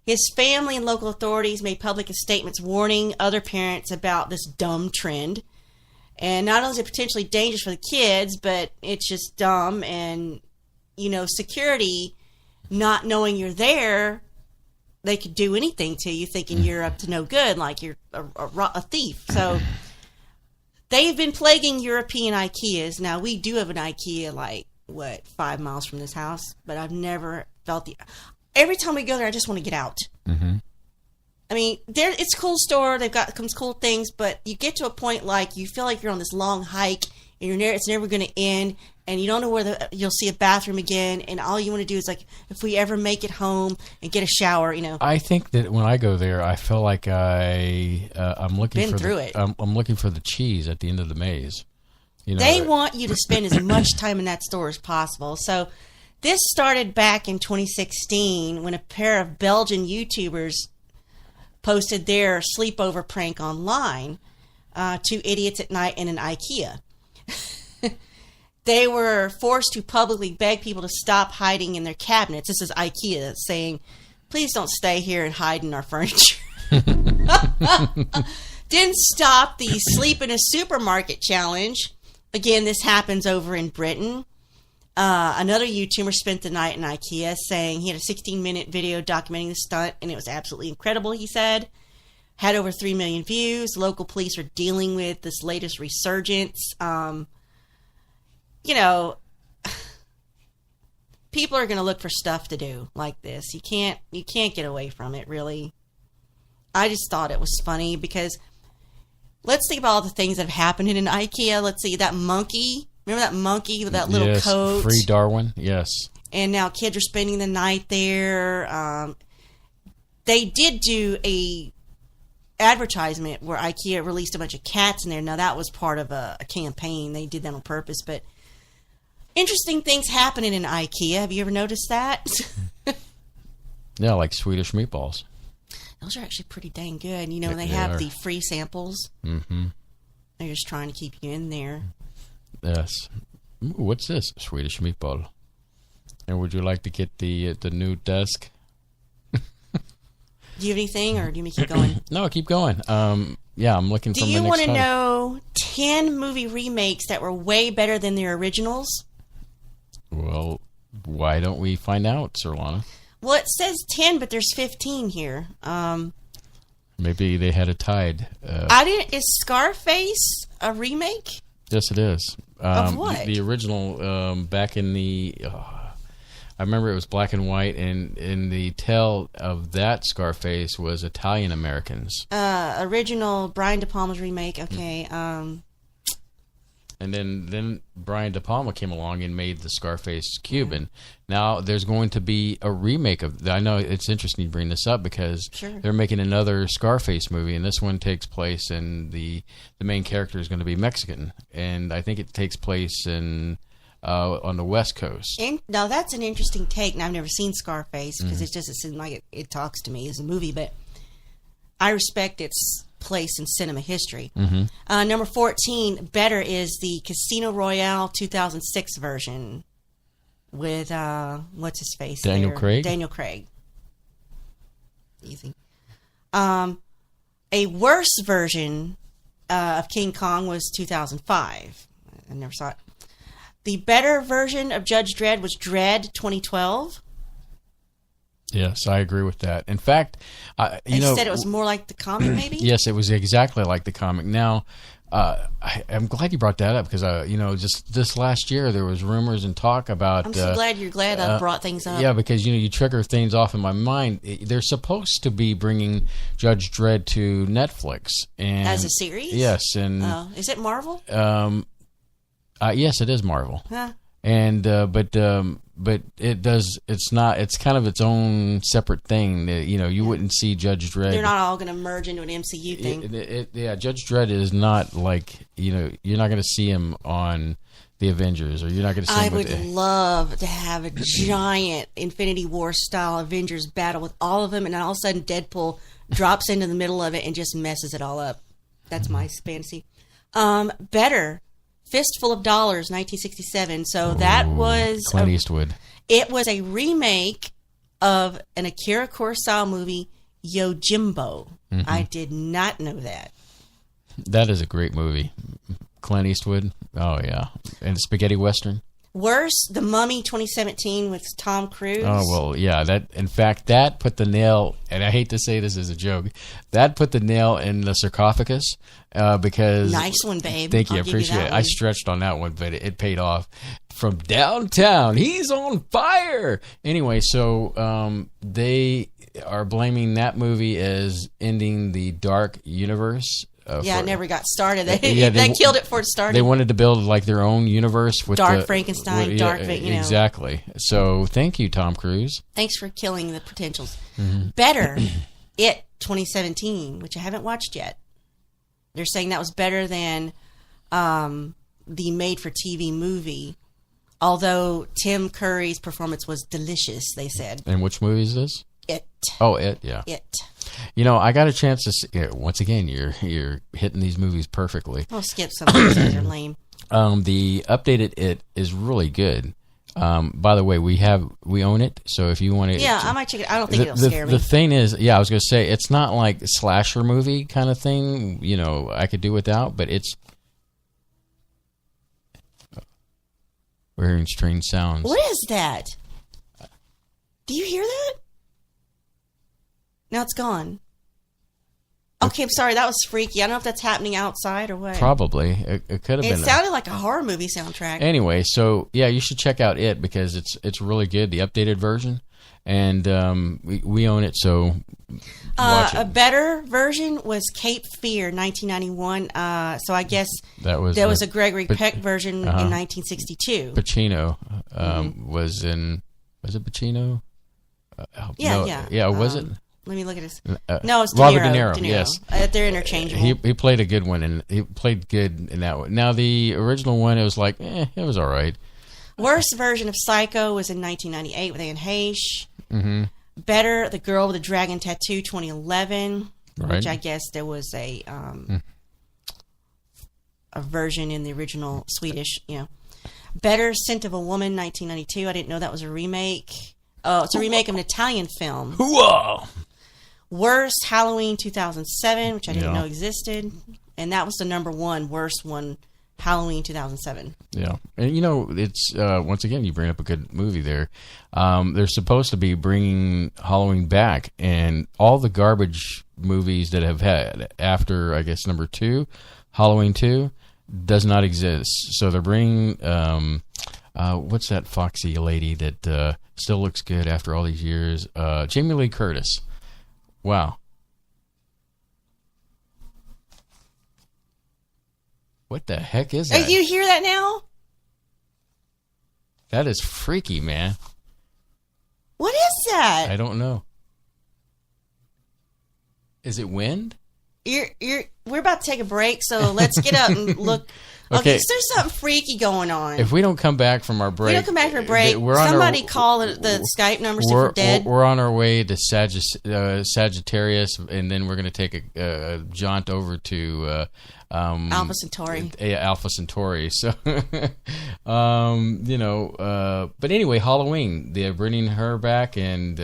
His family and local authorities made public statements warning other parents about this dumb trend. And not only is it potentially dangerous for the kids, but it's just dumb and... security, not knowing you're there, they could do anything to you thinking you're up to no good, like you're a thief. So they've been plaguing European IKEAs. Now, we do have an IKEA, 5 miles from this house, but I've never felt every time we go there, I just want to get out. I mean, it's a cool store. They've got some cool things, but you get to a point you feel like you're on this long hike and it's never going to end. And you don't know where you'll see a bathroom again, and all you want to do is if we ever make it home and get a shower, I think that when I go there, I feel like I'm looking I'm looking for the cheese at the end of the maze. You know, They want you to spend as much time in that store as possible. So this started back in 2016 when a pair of Belgian YouTubers posted their sleepover prank online to idiots at night in an IKEA. They were forced to publicly beg people to stop hiding in their cabinets. This is IKEA saying, please don't stay here and hide in our furniture. Didn't stop the sleep in a supermarket challenge. Again, this happens over in Britain. Another YouTuber spent the night in IKEA saying he had a 16-minute video documenting the stunt, and it was absolutely incredible, he said. Had over 3 million views. Local police are dealing with this latest resurgence. You know, people are going to look for stuff to do like this. You can't get away from it, really. I just thought it was funny because let's think about all the things that have happened in an IKEA. Let's see, that monkey. Remember that monkey with that little coat? Free Darwin, yes. And now kids are spending the night there. They did do a advertisement where IKEA released a bunch of cats in there. Now, that was part of a campaign. They did that on purpose, but interesting things happen in an IKEA. Have you ever noticed that? Yeah, like Swedish meatballs. Those are actually pretty dang good. You know, they They have are. the free samples. Mm-hmm. They're just trying to keep you in there. Yes. Ooh, what's this? Swedish meatball. And would you like to get the new desk? Do you have anything, or do you want me to keep going? No, keep going. Yeah, I'm looking for Do the you next want to title. know 10 movie remakes that were way better than their originals? Well, why don't we find out, Sir Lana? Well, it says 10, but there's 15 here. Maybe they had a tide. Is Scarface a remake? Yes, it is. Of what? The original, back in the... I remember it was black and white, and the tale of that Scarface was Italian Americans. Original Brian De Palma's remake. Okay. And then Brian De Palma came along and made the Scarface Cuban. Now there's going to be a remake of. I know it's interesting you bring this up because they're making another Scarface movie, and this one takes place, and the main character is going to be Mexican, and I think it takes place in on the West Coast. Now that's an interesting take. Now I've never seen Scarface because it seems like it talks to me as a movie, but I respect its place in cinema history. Number 14, better, is the Casino Royale 2006 version with what's his face? Daniel Craig? Daniel Craig. Easy. A worse version of King Kong was 2005. I never saw it. The better version of Judge Dredd was Dredd 2012. Yes, I agree with that. In fact, They said it was more like the comic, maybe? Yes, it was exactly like the comic. Now, I'm glad you brought that up because, just this last year there was rumors and talk about... I'm so glad you're glad I brought things up. Yeah, because, you trigger things off in my mind. They're supposed to be bringing Judge Dredd to Netflix. And as a series? Yes. And is it Marvel? yes, it is Marvel. Huh. And but it does. It's not. It's kind of its own separate thing. You wouldn't see Judge Dredd. They're not all going to merge into an MCU thing. Yeah, Judge Dredd is not like you're not going to see him on the Avengers, or you're not going to see him. I would love to have a giant Infinity War style Avengers battle with all of them, and then all of a sudden Deadpool drops into the middle of it and just messes it all up. That's my fantasy. Better. Fistful of Dollars, 1967. So that was Clint Eastwood. It was a remake of an Akira Kurosawa movie, Yojimbo. I did not know that. That is a great movie. Clint Eastwood. Oh yeah, and Spaghetti Western. Worse, The Mummy 2017 with Tom Cruise. Oh well, yeah. That put the nail. And I hate to say this as a joke. That put the nail in the sarcophagus because nice one, babe. Thank you, I I'll give appreciate that it. one. I stretched on that one, but it paid off. From downtown, he's on fire. Anyway, so they are blaming that movie as ending the dark universe. It never got started. They they killed it before it started. They wanted to build like their own universe with Dark Frankenstein, Dark, exactly. So thank you, Tom Cruise. Thanks for killing the potentials. Better, It 2017, which I haven't watched yet. They're saying that was better than the made-for-TV movie. Although Tim Curry's performance was delicious, they said. And which movie is this? It. Oh, It, yeah. It. You know, I got a chance to see, once again, you're hitting these movies perfectly. I'll skip some because they're lame. The updated It is really good. By the way, we own it, so if you want to... Yeah, I might check it. I don't think it'll scare me. The thing is, yeah, I was going to say, it's not like a slasher movie kind of thing, you know, I could do without, but it's... We're hearing strange sounds. What is that? Do you hear that? Now it's gone. Okay, I'm sorry. That was freaky. I don't know if that's happening outside or what. Probably. It could have been. It sounded like a horror movie soundtrack. Anyway, so yeah, you should check out It because it's really good, the updated version, and we own it, so watch it. A better version was Cape Fear, 1991. So I guess there was a Gregory Peck version in 1962. Pacino was in. Was it Pacino? Yeah. Was it? Let me look at this. No, it's Robert De Niro. Yes, they're interchangeable. He played a good one, and he played good in that one. Now the original one, it was like, it was all right. Worst version of Psycho was in 1998 with Anne Heche. Mm-hmm. Better, The Girl with the Dragon Tattoo, 2011, right. Which I guess there was a version in the original Swedish. You know, Better, Scent of a Woman, 1992. I didn't know that was a remake. Oh, it's a remake of an Italian film. Whoa. Worst, Halloween 2007, which I didn't know existed. And that was the number one worst one, Halloween 2007. Yeah. And, you know, it's, once again, you bring up a good movie there. They're supposed to be bringing Halloween back. And all the garbage movies that have had after, I guess, number 2, Halloween 2, does not exist. So they're bringing, what's that foxy lady that still looks good after all these years? Jamie Lee Curtis. Wow. What the heck is that? Do you hear that now? That is freaky, man. What is that? I don't know. Is it wind? We're about to take a break, so let's get up and look. Okay, so there's something freaky going on. If we don't come back from our break, somebody call the Skype number so we're dead. We're on our way to Sagittarius, and then we're going to take a jaunt over to Alpha Centauri. Alpha Centauri. So, but anyway, Halloween. They're bringing her back, and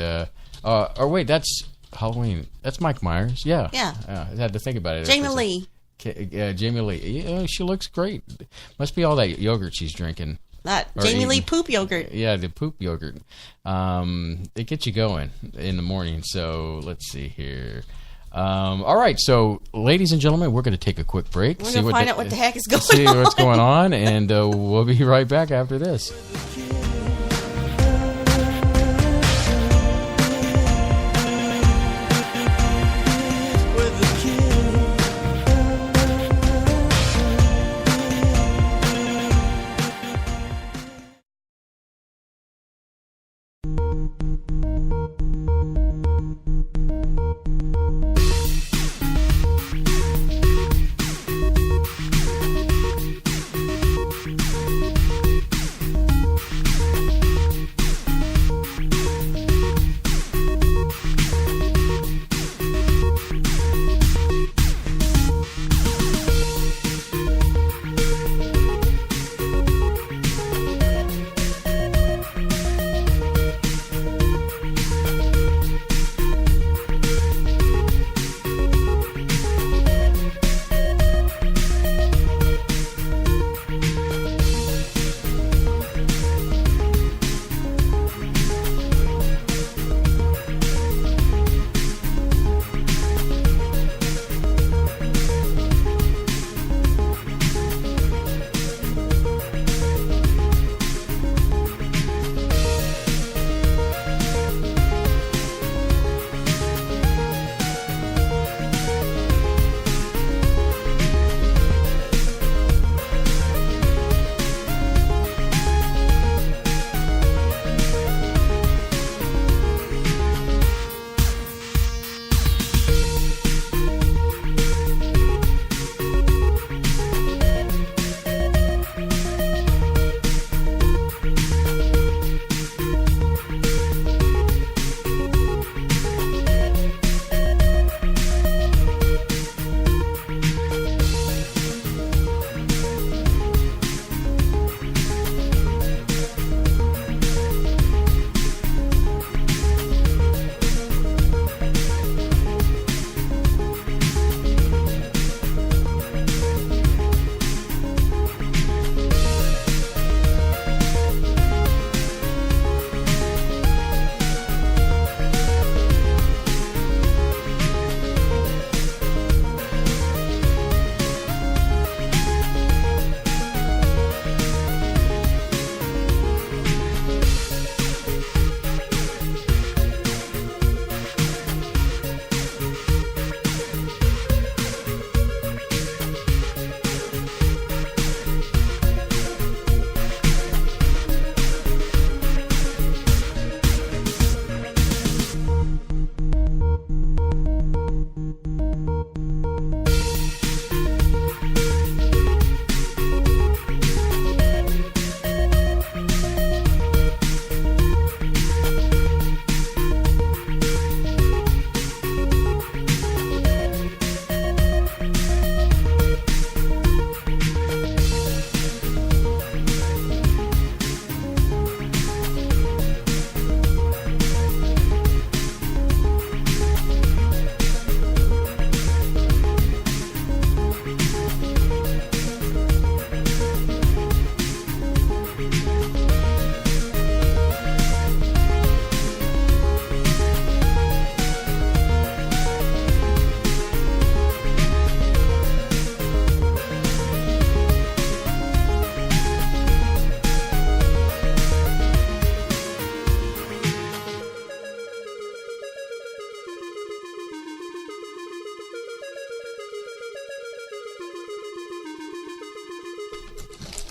or wait, that's Halloween. That's Mike Myers. Yeah. I had to think about it. Jamie Lee. Jamie Lee. Yeah, she looks great. Must be all that yogurt she's drinking. Jamie Lee poop yogurt. Yeah, the poop yogurt. It gets you going in the morning. So let's see here. All right, so ladies and gentlemen, we're going to take a quick break. We're going to find out what the heck is going on. See what's going on, and we'll be right back after this.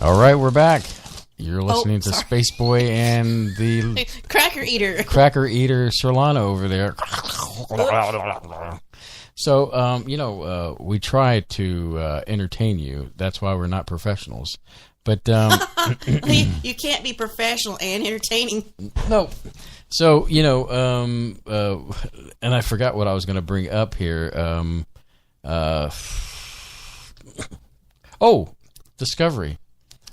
All right, we're back. You're listening to Space Boy and the Cracker Eater. Cracker Eater Solana over there. So, we try to entertain you. That's why we're not professionals. But you can't be professional and entertaining. No. So, and I forgot what I was going to bring up here. Discovery.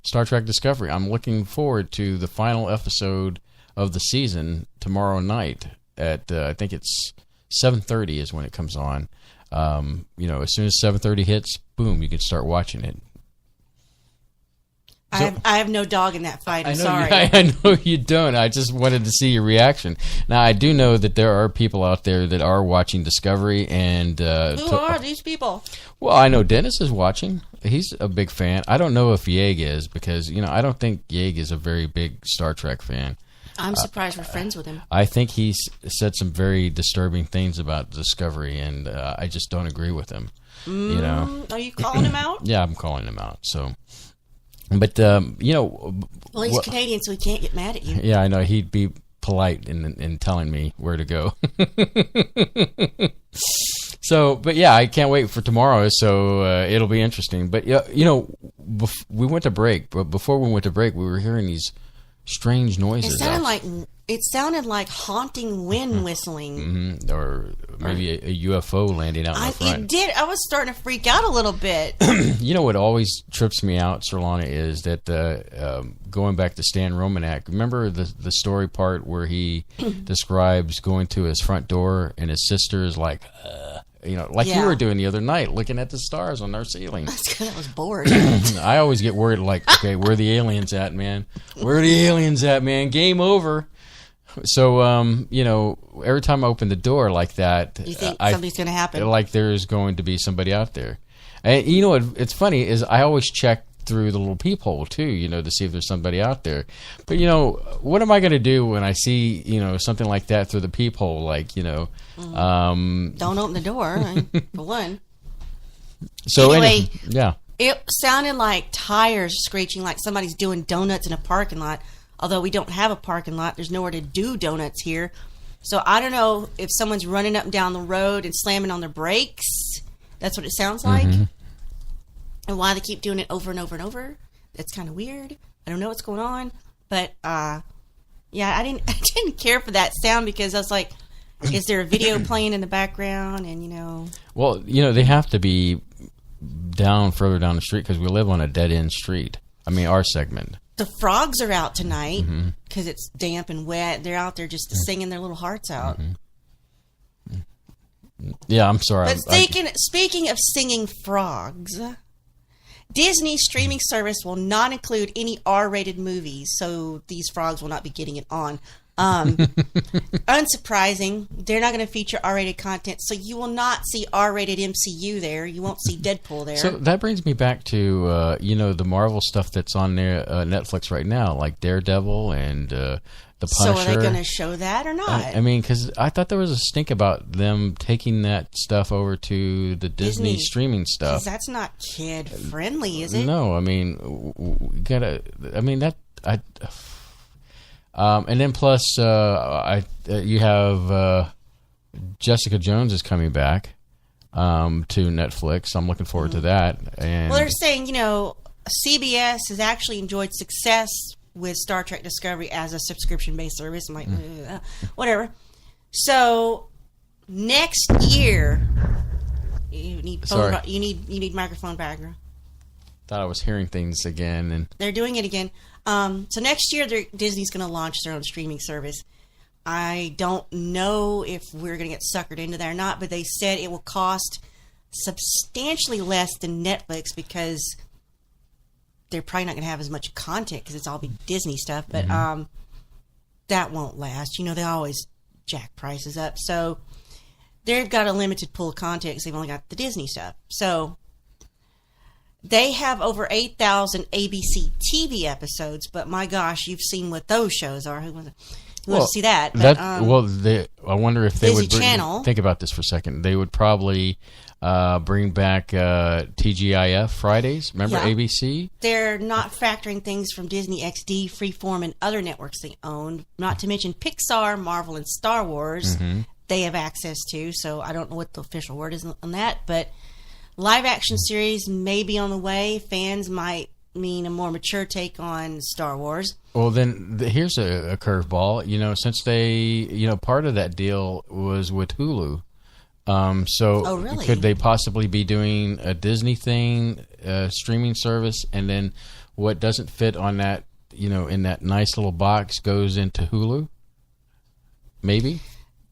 Star Trek Discovery. I'm looking forward to the final episode of the season tomorrow night at, I think it's 7:30 is when it comes on. As soon as 7:30 hits, boom, you can start watching it. I have no dog in that fight. I'm sorry. I know you don't. I just wanted to see your reaction. Now, I do know that there are people out there that are watching Discovery. And who are these people? Well, I know Dennis is watching. He's a big fan. I don't know if Yeg is because, I don't think Yeg is a very big Star Trek fan. I'm surprised we're friends with him. I think he's said some very disturbing things about Discovery, and I just don't agree with him. Are you calling him out? Yeah, I'm calling him out. So... But, well, he's Canadian, so he can't get mad at you. Yeah, I know. He'd be polite in telling me where to go. So, but yeah, I can't wait for tomorrow, so it'll be interesting. But, we went to break, but before we went to break, we were hearing these strange noises. It sounded like haunting wind whistling. Or maybe a UFO landing out in the front. It did. I was starting to freak out a little bit. What always trips me out, Solana, is that going back to Stan Romanek, remember the story part where he describes going to his front door and his sister is like, you were doing the other night, looking at the stars on our ceiling. That's because I was bored. I always get worried, okay, where are the aliens at, man? Where are the aliens at, man? Game over. So, every time I open the door like that, you think something's going to happen? Like there's going to be somebody out there. And it's funny is I always check through the little peephole too, to see if there's somebody out there. But what am I going to do when I see something like that through the peephole? Don't open the door for one. So anyway, yeah, it sounded like tires screeching, like somebody's doing donuts in a parking lot. Although we don't have a parking lot, there's nowhere to do donuts here. So I don't know if someone's running up and down the road and slamming on their brakes. That's what it sounds like. And why they keep doing it over and over and over. That's kind of weird. I don't know what's going on. But, I didn't care for that sound because I was like, is there a video playing in the background? And, Well, they have to be further down the street because we live on a dead-end street. I mean, our segment. The frogs are out tonight because it's damp and wet. They're out there just singing their little hearts out. Yeah, I'm sorry. But speaking of singing frogs, Disney's streaming service will not include any R-rated movies, so these frogs will not be getting it on. Unsurprising, they're not going to feature R-rated content, so you will not see R-rated MCU there. You won't see Deadpool there. So that brings me back to the Marvel stuff that's on there, Netflix right now, like Daredevil and the Punisher. So are they going to show that or not? I mean, because I thought there was a stink about them taking that stuff over to the Disney streaming stuff. That's not kid friendly, is it? No, I mean, we gotta. I mean that I. And then plus, you have Jessica Jones is coming back to Netflix. I'm looking forward to that. And they're saying, CBS has actually enjoyed success with Star Trek Discovery as a subscription-based service. I'm like, whatever. So next year, you need microphone background. Thought I was hearing things again, and they're doing it again. So next year, Disney's going to launch their own streaming service. I don't know if we're going to get suckered into that or not, but they said it will cost substantially less than Netflix because they're probably not going to have as much content because it's all be Disney stuff. But that won't last. They always jack prices up. So they've got a limited pool of content because they've only got the Disney stuff. So they have over 8,000 ABC TV episodes, but my gosh, you've seen what those shows are. Who wants to see that? But, I wonder if they Disney would Channel. think about this for a second. They would probably bring back TGIF Fridays. Remember ABC? They're not factoring things from Disney XD, Freeform, and other networks they own. Not to mention Pixar, Marvel, and Star Wars. They have access to. So I don't know what the official word is on that, but live action series may be on the way. Fans might mean a more mature take on Star Wars. Well, then here's a curveball. Since they, part of that deal was with Hulu. So really? Could they possibly be doing a Disney thing, streaming service, and then what doesn't fit on that, in that nice little box goes into Hulu? Maybe?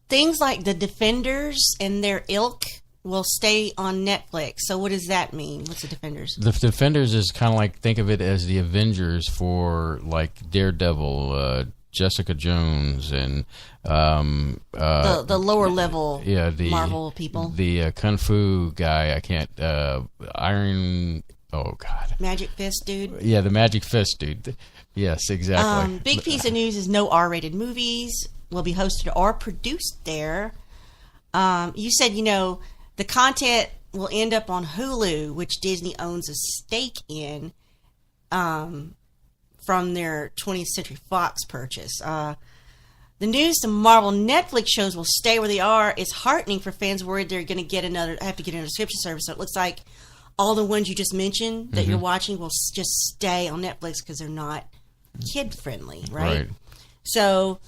Things like the Defenders and their ilk will stay on Netflix. So what does that mean? What's the Defenders? The Defenders is kind of like, think of it as the Avengers for like Daredevil, Jessica Jones, and the lower level Marvel people. The Kung Fu guy, I can't, Iron, oh God. Magic Fist dude? Yeah, the Magic Fist dude. Yes, exactly. Big piece of news is no R-rated movies will be hosted or produced there. You said, the content will end up on Hulu, which Disney owns a stake in from their 20th Century Fox purchase. The news the Marvel Netflix shows will stay where they are is heartening for fans worried they're going to have to get another subscription service. So it looks like all the ones you just mentioned that you're watching will just stay on Netflix because they're not kid-friendly, right? So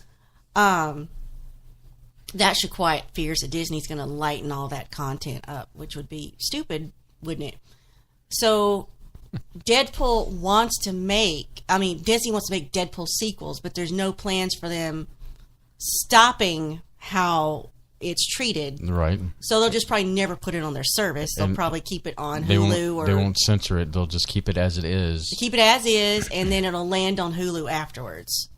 that should quiet fears that Disney's going to lighten all that content up, which would be stupid, wouldn't it? So Deadpool wants to make, Disney wants to make Deadpool sequels, but there's no plans for them stopping how it's treated. Right. So they'll just probably never put it on their service. They'll probably keep it on Hulu. They won't censor it. They'll just keep it as it is. Keep it as is, and then it'll land on Hulu afterwards.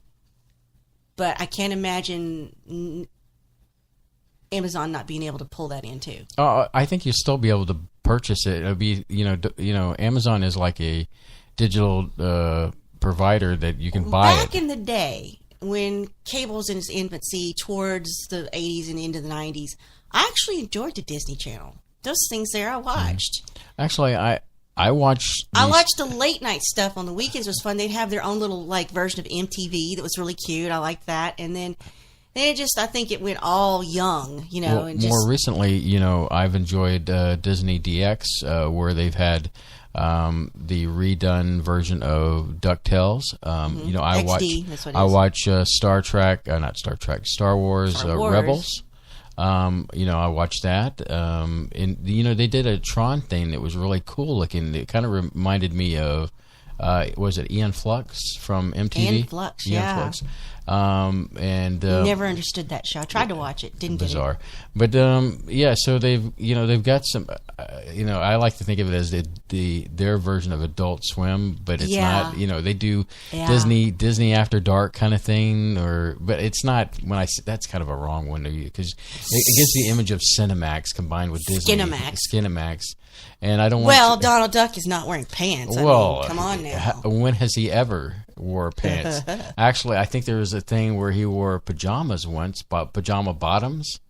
But I can't imagine Amazon not being able to pull that in too. I think you'll still be able to purchase it. It'll be, Amazon is like a digital provider that you can buy Back in the day, when cable was in its infancy towards the 80s and into the 90s, I actually enjoyed the Disney Channel. Those things there I watched. Actually, I watched the late night stuff on the weekends. It was fun. They'd have their own little version of MTV that was really cute. I liked that. And then I think it went all young, Well, and just more recently, I've enjoyed Disney DX, where they've had the redone version of DuckTales. I watch Star Wars Rebels. I watched that. And they did a Tron thing that was really cool looking. It kind of reminded me of was it Ian Flux from MTV? Ian Flux, yeah. Flux. Never understood that show. I tried to watch it, didn't bizarre. Get it. But so they've got some. I like to think of it as their version of Adult Swim, but it's not. They do Disney After Dark kind of thing, but it's not. That's kind of a wrong one to use because it gives the image of Cinemax combined with Disney. Skinemax. And I don't want. Well, Donald Duck is not wearing pants. Come on now. When has he ever wore pants? Actually, I think there was a thing where he wore pajamas once, pajama bottoms,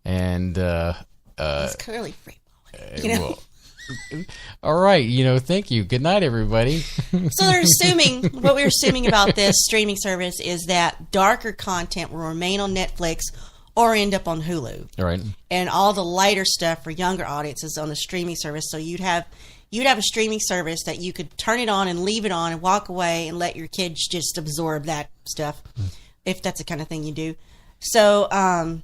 and it's clearly free balling. All right, thank you. Good night, everybody. So they're assuming what we're assuming about this streaming service is that darker content will remain on Netflix or end up on Hulu. All right. And all the lighter stuff for younger audiences on the streaming service. So you'd have a streaming service that you could turn it on and leave it on and walk away and let your kids just absorb that stuff, if that's the kind of thing you do. So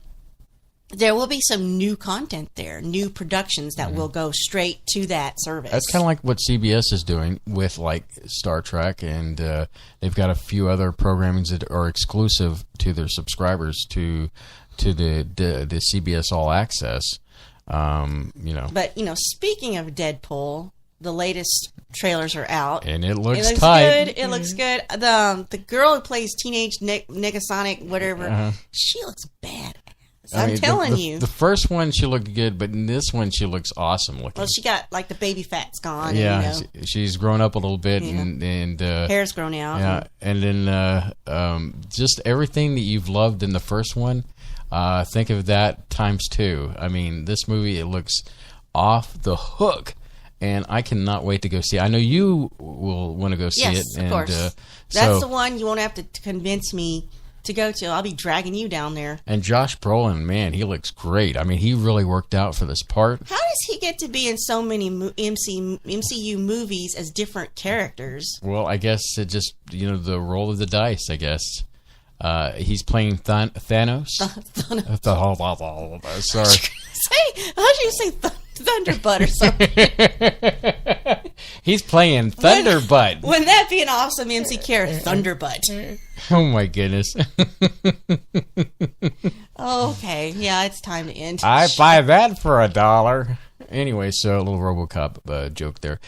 there will be some new content there, new productions that will go straight to that service. That's kind of like what CBS is doing with like Star Trek, and they've got a few other programmings that are exclusive to their subscribers to the CBS All Access. But speaking of Deadpool, the latest trailers are out, and it looks tight. Good. It looks good. The girl who plays teenage Negasonic, whatever, she looks bad. I'm telling you. The first one, she looked good, but in this one, she looks awesome looking. Well, she got, like, the baby fat's gone. Yeah, and, she's grown up a little bit. Yeah. and hair's grown out. Yeah, and then just everything that you've loved in the first one, think of that times 2. I mean, this movie, it looks off the hook, and I cannot wait to go see it. I know you will want to go see it. Yes, of course. That's the one you won't have to convince me to go to. I'll be dragging you down there. And Josh Brolin, man, he looks great. I mean, he really worked out for this part. How does he get to be in so many MCU movies as different characters? Well, I guess it just, the roll of the dice, I guess. He's playing Thanos. Sorry. How do you say Thunderbutt or something? He's playing Thunderbutt. Wouldn't that be an awesome MC character? Thunderbutt. Oh my goodness. Okay, yeah, it's time to end. I buy that for $1. Anyway, so a little RoboCop joke there.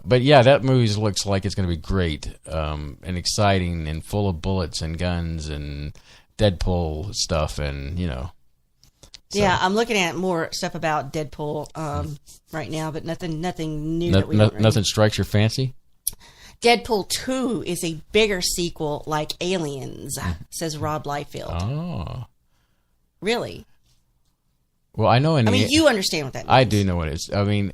But yeah, that movie looks like it's going to be great and exciting and full of bullets and guns and Deadpool stuff and, So. Yeah, I'm looking at more stuff about Deadpool right now, but nothing new that we don't Nothing strikes your fancy? Deadpool 2 is a bigger sequel like Aliens, says Rob Liefeld. Oh. Really? Well, I know you understand what that means. I do know what it is. I mean,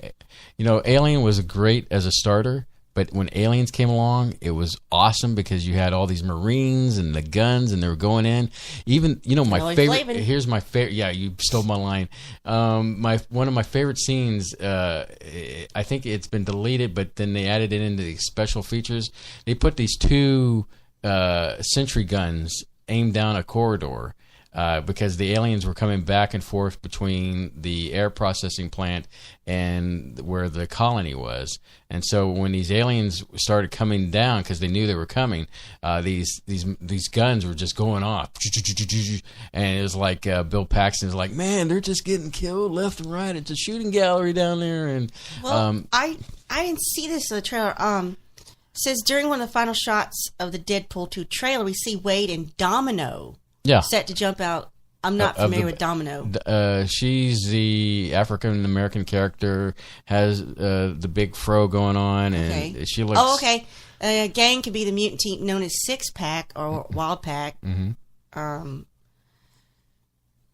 Alien was great as a starter, but when Aliens came along, it was awesome because you had all these Marines and the guns and they were going in. Even, my favorite, here's my favorite, yeah, you stole my line. One of my favorite scenes, I think it's been deleted, but then they added it into the special features. They put these 2 sentry guns aimed down a corridor. Because the aliens were coming back and forth between the air processing plant and where the colony was. And so when these aliens started coming down, because they knew they were coming, these guns were just going off. And it was like Bill Paxton's like, man, they're just getting killed left and right. It's a shooting gallery down there. And I didn't see this in the trailer. Says during one of the final shots of the Deadpool 2 trailer, we see Wade and Domino. Yeah. Set to jump out. I'm not familiar with Domino. She's the African American character, has the big fro going on, and she looks. Oh, okay. Gang could be the mutant team known as Six Pack or Wild Pack. Mm-hmm.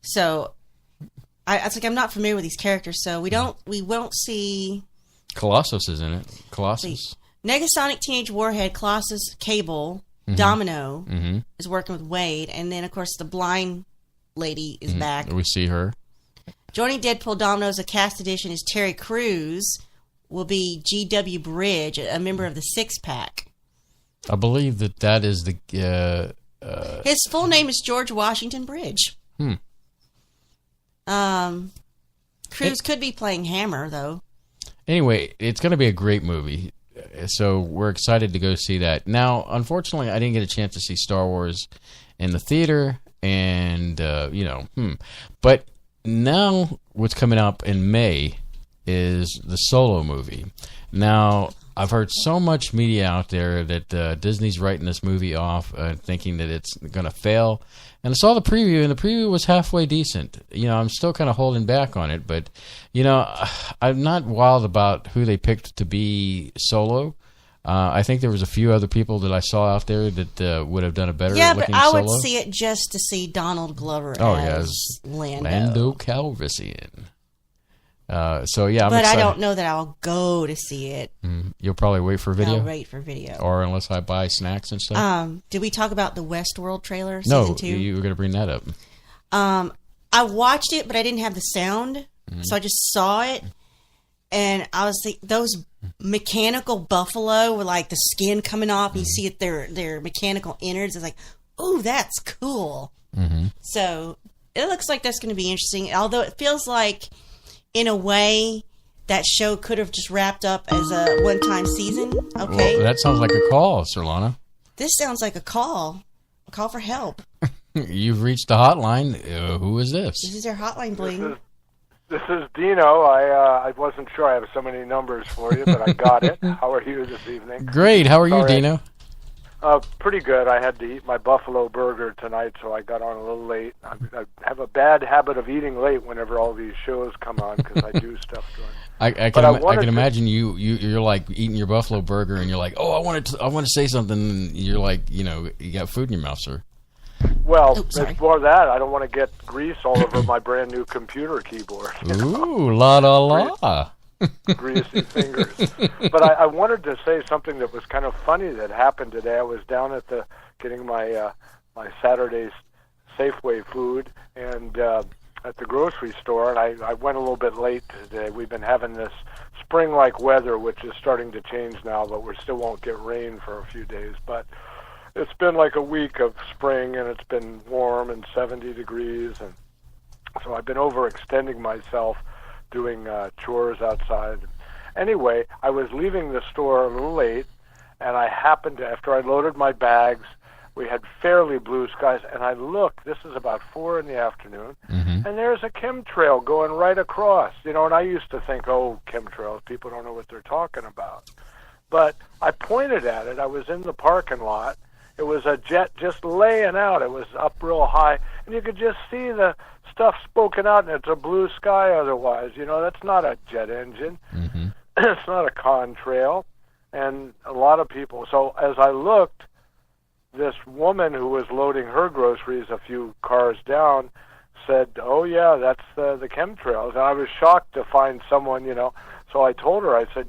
So, I'm not familiar with these characters, so we won't see. Colossus is in it. Colossus. Negasonic Teenage Warhead, Colossus, Cable. Mm-hmm. Domino is working with Wade, and then of course the blind lady is back. We see her. Joining Deadpool Domino as a cast addition is Terry Crews. Will be G.W. Bridge, a member of the Six Pack. I believe that is the. His full name is George Washington Bridge. Crews could be playing Hammer though. Anyway, it's going to be a great movie. So we're excited to go see that. Now, unfortunately, I didn't get a chance to see Star Wars in the theater, and But now, what's coming up in May is the Solo movie. Now, I've heard so much media out there that Disney's writing this movie off, thinking that it's going to fail. And I saw the preview, and the preview was halfway decent. I'm still kind of holding back on it, but I'm not wild about who they picked to be Solo. I think there was a few other people that I saw out there that would have done a better. Yeah, but I Solo. would see it just to see Donald Glover as Lando Calrissian. I'm but excited. I don't know that I'll go to see it. You'll probably wait for video. I'll wait for video, or unless I buy snacks and stuff. Did we talk about the Westworld trailer? No, season 2? You were going to bring that up. I watched it, but I didn't have the sound, so I just saw it, and I was thinking those mechanical buffalo with like the skin coming off, and you see it their mechanical innards. It's like, oh, that's cool. So it looks like that's going to be interesting. Although it feels like, in a way, that show could have just wrapped up as a one-time season. Okay. Well, that sounds like a call, Sirlana. This sounds like a call for help. You've reached the hotline. Who is this? This is our hotline bling. This is Dino. I wasn't sure I have so many numbers for you, but I got it. How are you this evening? Great. How are you, Dino? Pretty good. I had to eat my buffalo burger tonight, so I got on a little late. I have a bad habit of eating late whenever all these shows come on because I do stuff during. I can imagine you're like eating your buffalo burger and you're like, oh, I want to say something. And you're like, you got food in your mouth, sir. Well, before that, I don't want to get grease all over my brand new computer keyboard. Ooh, la la la. Greasy fingers. But I wanted to say something that was kind of funny that happened today. I was down at getting my my Saturday's Safeway food and at the grocery store, and I went a little bit late today. We've been having this spring-like weather, which is starting to change now, but we still won't get rain for a few days. But it's been like a week of spring, and it's been warm and 70 degrees, and so I've been overextending myself doing chores outside. Anyway, I was leaving the store a little late, and I happened to, after I loaded my bags, we had fairly blue skies, and I looked, this is about 4 in the afternoon, and there's a chemtrail going right across, and I used to think, oh, chemtrails, people don't know what they're talking about. But I pointed at it, I was in the parking lot, it was a jet just laying out, it was up real high, and you could just see the stuff spoken out, and it's a blue sky otherwise. That's not a jet engine. It's not a contrail. And a lot of people, so as I looked, this woman who was loading her groceries a few cars down said, oh yeah, that's the chemtrails. And I was shocked to find someone, so I told her, I said,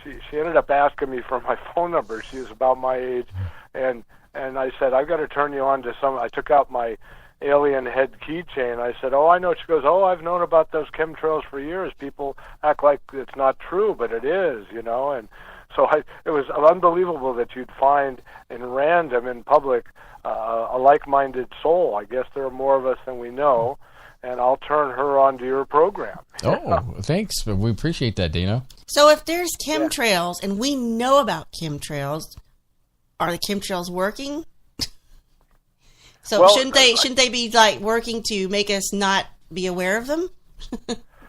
she ended up asking me for my phone number. She was about my age. And I said, I've got to turn you on to I took out my alien head keychain. I said, oh, I know. She goes, oh, I've known about those chemtrails for years. People act like it's not true, but it is, and so it was unbelievable that you'd find in random in public a like-minded soul. I guess there are more of us than we know, and I'll turn her onto your program. Oh, thanks. We appreciate that, Dino. So if there's chemtrails and we know about chemtrails, are the chemtrails working? So shouldn't they be like working to make us not be aware of them?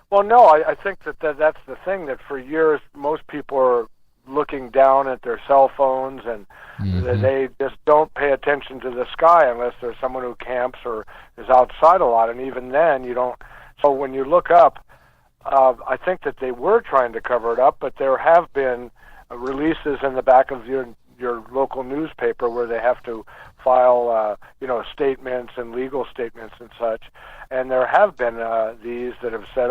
Well, no, I think that's the thing, that for years most people are looking down at their cell phones and they just don't pay attention to the sky unless there's someone who camps or is outside a lot, and even then you don't. So when you look up, I think that they were trying to cover it up, but there have been releases in the back of your local newspaper where they have to file, statements and legal statements and such. And there have been these that have said,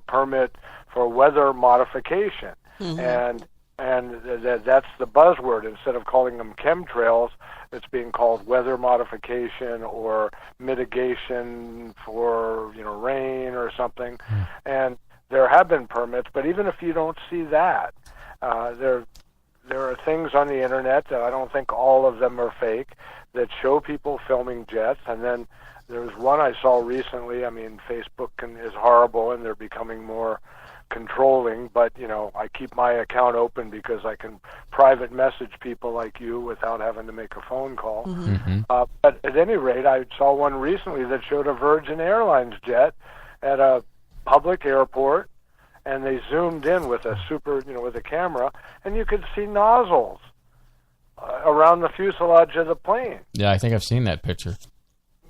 permit for weather modification. And that's the buzzword. Instead of calling them chemtrails, it's being called weather modification or mitigation for, rain or something. And there have been permits, but even if you don't see that, there are things on the internet that I don't think all of them are fake that show people filming jets. And then there was one I saw recently. I mean, Facebook is horrible and they're becoming more controlling, but I keep my account open because I can private message people like you without having to make a phone call. But at any rate, I saw one recently that showed a Virgin Airlines jet at a public airport, and they zoomed in with a with a camera, and you could see nozzles around the fuselage of the plane. Yeah, I think I've seen that picture.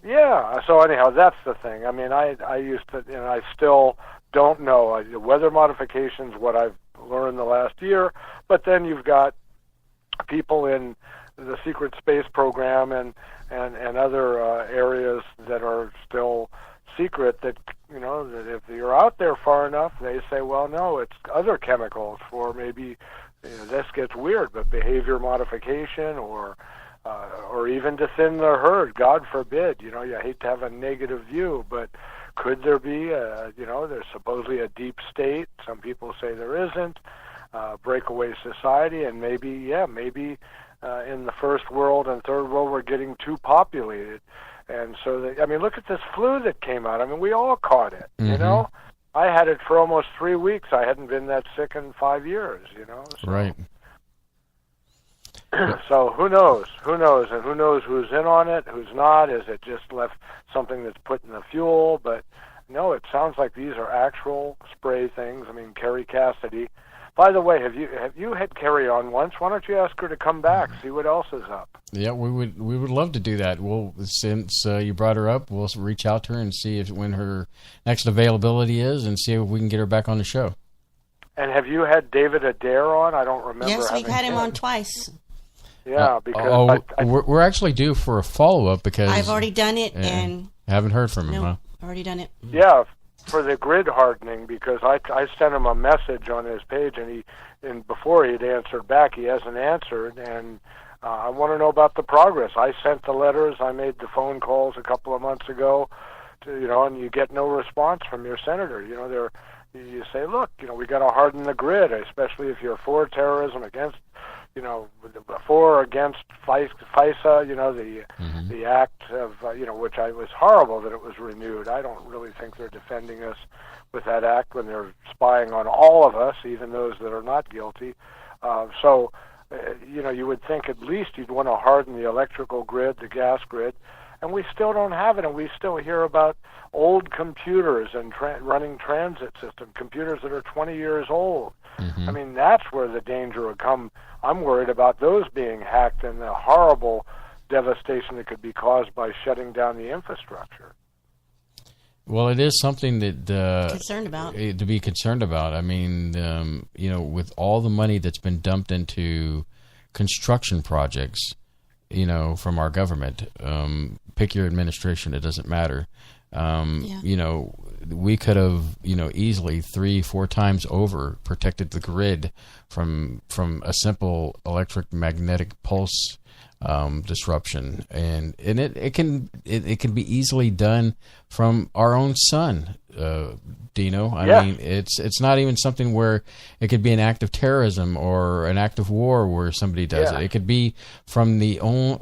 Yeah, so anyhow, that's the thing. I mean, I used to, I still don't know. Weather modification's what I've learned the last year, but then you've got people in the secret space program and other areas that are still secret that, that if you're out there far enough, they say, well, no, it's other chemicals for maybe, this gets weird, but behavior modification or even to thin the herd, God forbid. You hate to have a negative view, but could there be, there's supposedly a deep state. Some people say there isn't. Breakaway society, and maybe in the first world and third world we're getting too populated. And so, look at this flu that came out. I mean, we all caught it, I had it for almost 3 weeks. I hadn't been that sick in 5 years, So. Right. So who knows? And who knows who's in on it, who's not? Is it just left something that's put in the fuel? But no, it sounds like these are actual spray things. I mean, Carrie Cassidy, By the way, have you had Carrie on once? Why don't you ask her to come back, see what else is up? Yeah, we would love to do that. Well, since you brought her up, we'll reach out to her and see when her next availability is, and see if we can get her back on the show. And have you had David Adair on? I don't remember. Yes, we've had him on twice. Yeah, because we're actually due for a follow-up because I've already done it and haven't heard from him. Huh? Already done it. Yeah, for the grid hardening, because I sent him a message on his page, and before he'd answered back, he hasn't answered, and I want to know about the progress. I sent the letters, I made the phone calls a couple of months ago, and you get no response from your senator. You say, look, we got to harden the grid, especially if you're for terrorism, against, for or against FISA, the act of, which was horrible that it was renewed. I don't really think they're defending us with that act when they're spying on all of us, even those that are not guilty. You would think at least you'd want to harden the electrical grid, the gas grid, and we still don't have it, and we still hear about old computers and running transit system, computers that are 20 years old. I mean, that's where the danger would come. I'm worried about those being hacked and the horrible devastation that could be caused by shutting down the infrastructure. Well, it is something that concerned about. To be concerned about. I mean, with all the money that's been dumped into construction projects, from our government, pick your administration, it doesn't matter. We could have, easily 3-4 times over protected the grid from a simple electromagnetic pulse disruption, and it can be easily done from our own sun, Dino. I mean, it's not even something where it could be an act of terrorism or an act of war where somebody does it. It could be from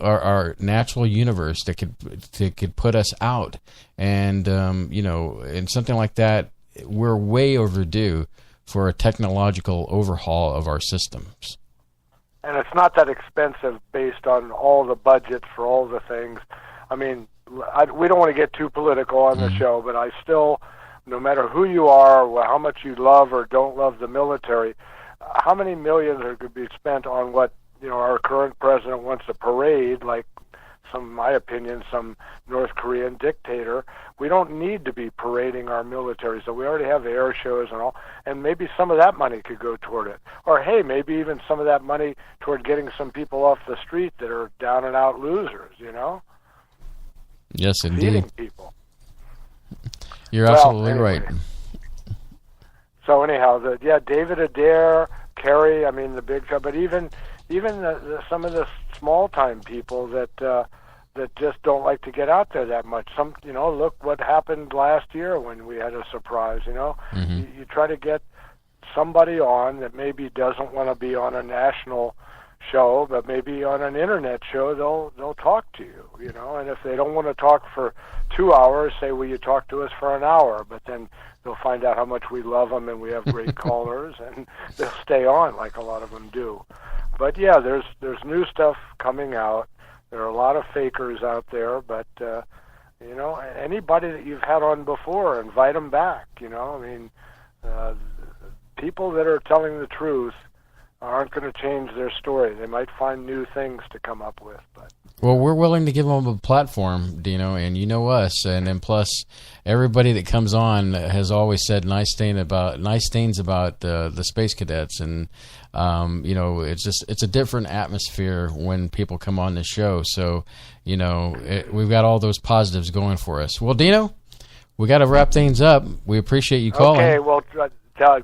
our natural universe that could put us out, and and something like that. We're way overdue for a technological overhaul of our systems. And it's not that expensive based on all the budgets for all the things. I mean, we don't want to get too political on the show, but I still, no matter who you are, or how much you love or don't love the military, how many millions could be spent on what our current president wants to parade, like in my opinion, some North Korean dictator. We don't need to be parading our military, so we already have air shows and all, and maybe some of that money could go toward it. Or, hey, maybe even some of that money toward getting some people off the street that are down-and-out losers, Yes, indeed. Feeding people. You're absolutely right. So anyhow, David Adair, Kerry, I mean, the big guy, but even some of the small-time people that just don't like to get out there that much. Look what happened last year when we had a surprise, You try to get somebody on that maybe doesn't want to be on a national show, but maybe on an internet show they'll talk to you, and if they don't want to talk for 2 hours, say, will you talk to us for an hour, but then they'll find out how much we love them and we have great callers, and they'll stay on like a lot of them do. But yeah, there's new stuff coming out. There are a lot of fakers out there, but anybody that you've had on before, invite them back. People that are telling the truth aren't going to change their story. They might find new things to come up with, but. Well, we're willing to give them a platform, Dino, and you know us, and then plus everybody that comes on has always said nice things about the Space Cadets, and it's a different atmosphere when people come on the show. So we've got all those positives going for us. Well, Dino, we got to wrap things up. We appreciate you calling. Okay, well.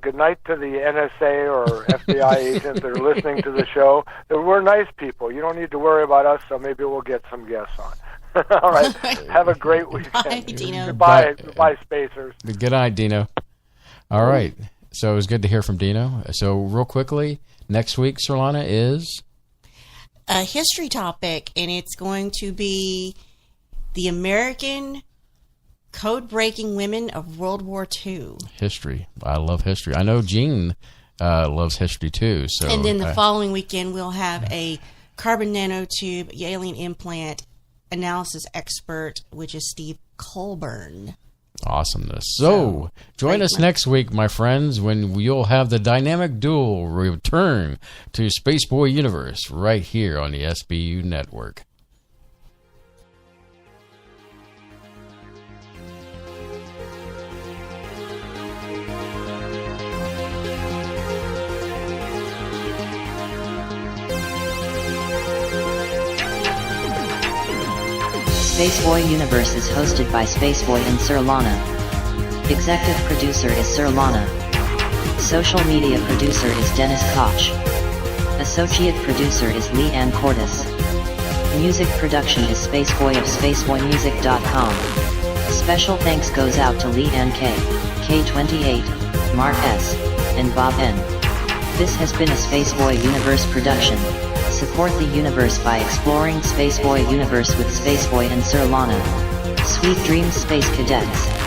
Good night to the NSA or FBI agents that are listening to the show. We're nice people. You don't need to worry about us, so maybe we'll get some guests on. All right. Have a great weekend. Bye, Dino. Goodbye, Spacers. Good night, Dino. All right. So it was good to hear from Dino. So real quickly, next week, Sorlana, is? A history topic, and it's going to be the American code-breaking women of World War II. History. I love history. I know Gene loves history too. So, and then the following weekend, we'll have a carbon nanotube alien implant analysis expert, which is Steve Colburn. Awesomeness. So, join us next week, my friends, when you'll have the dynamic duel return to Spaceboy Universe right here on the SBU network. Spaceboy Universe is hosted by Spaceboy and Sir Lana. Executive producer is Sir Lana. Social media producer is Dennis Koch. Associate producer is Lee Ann Cordes. Music production is Spaceboy of SpaceboyMusic.com. Special thanks goes out to Lee Ann K, K28, Mark S, and Bob N. This has been a Spaceboy Universe production. Support the universe by exploring Spaceboy Universe with Spaceboy and Sir Lana. Sweet dreams, Space Cadets.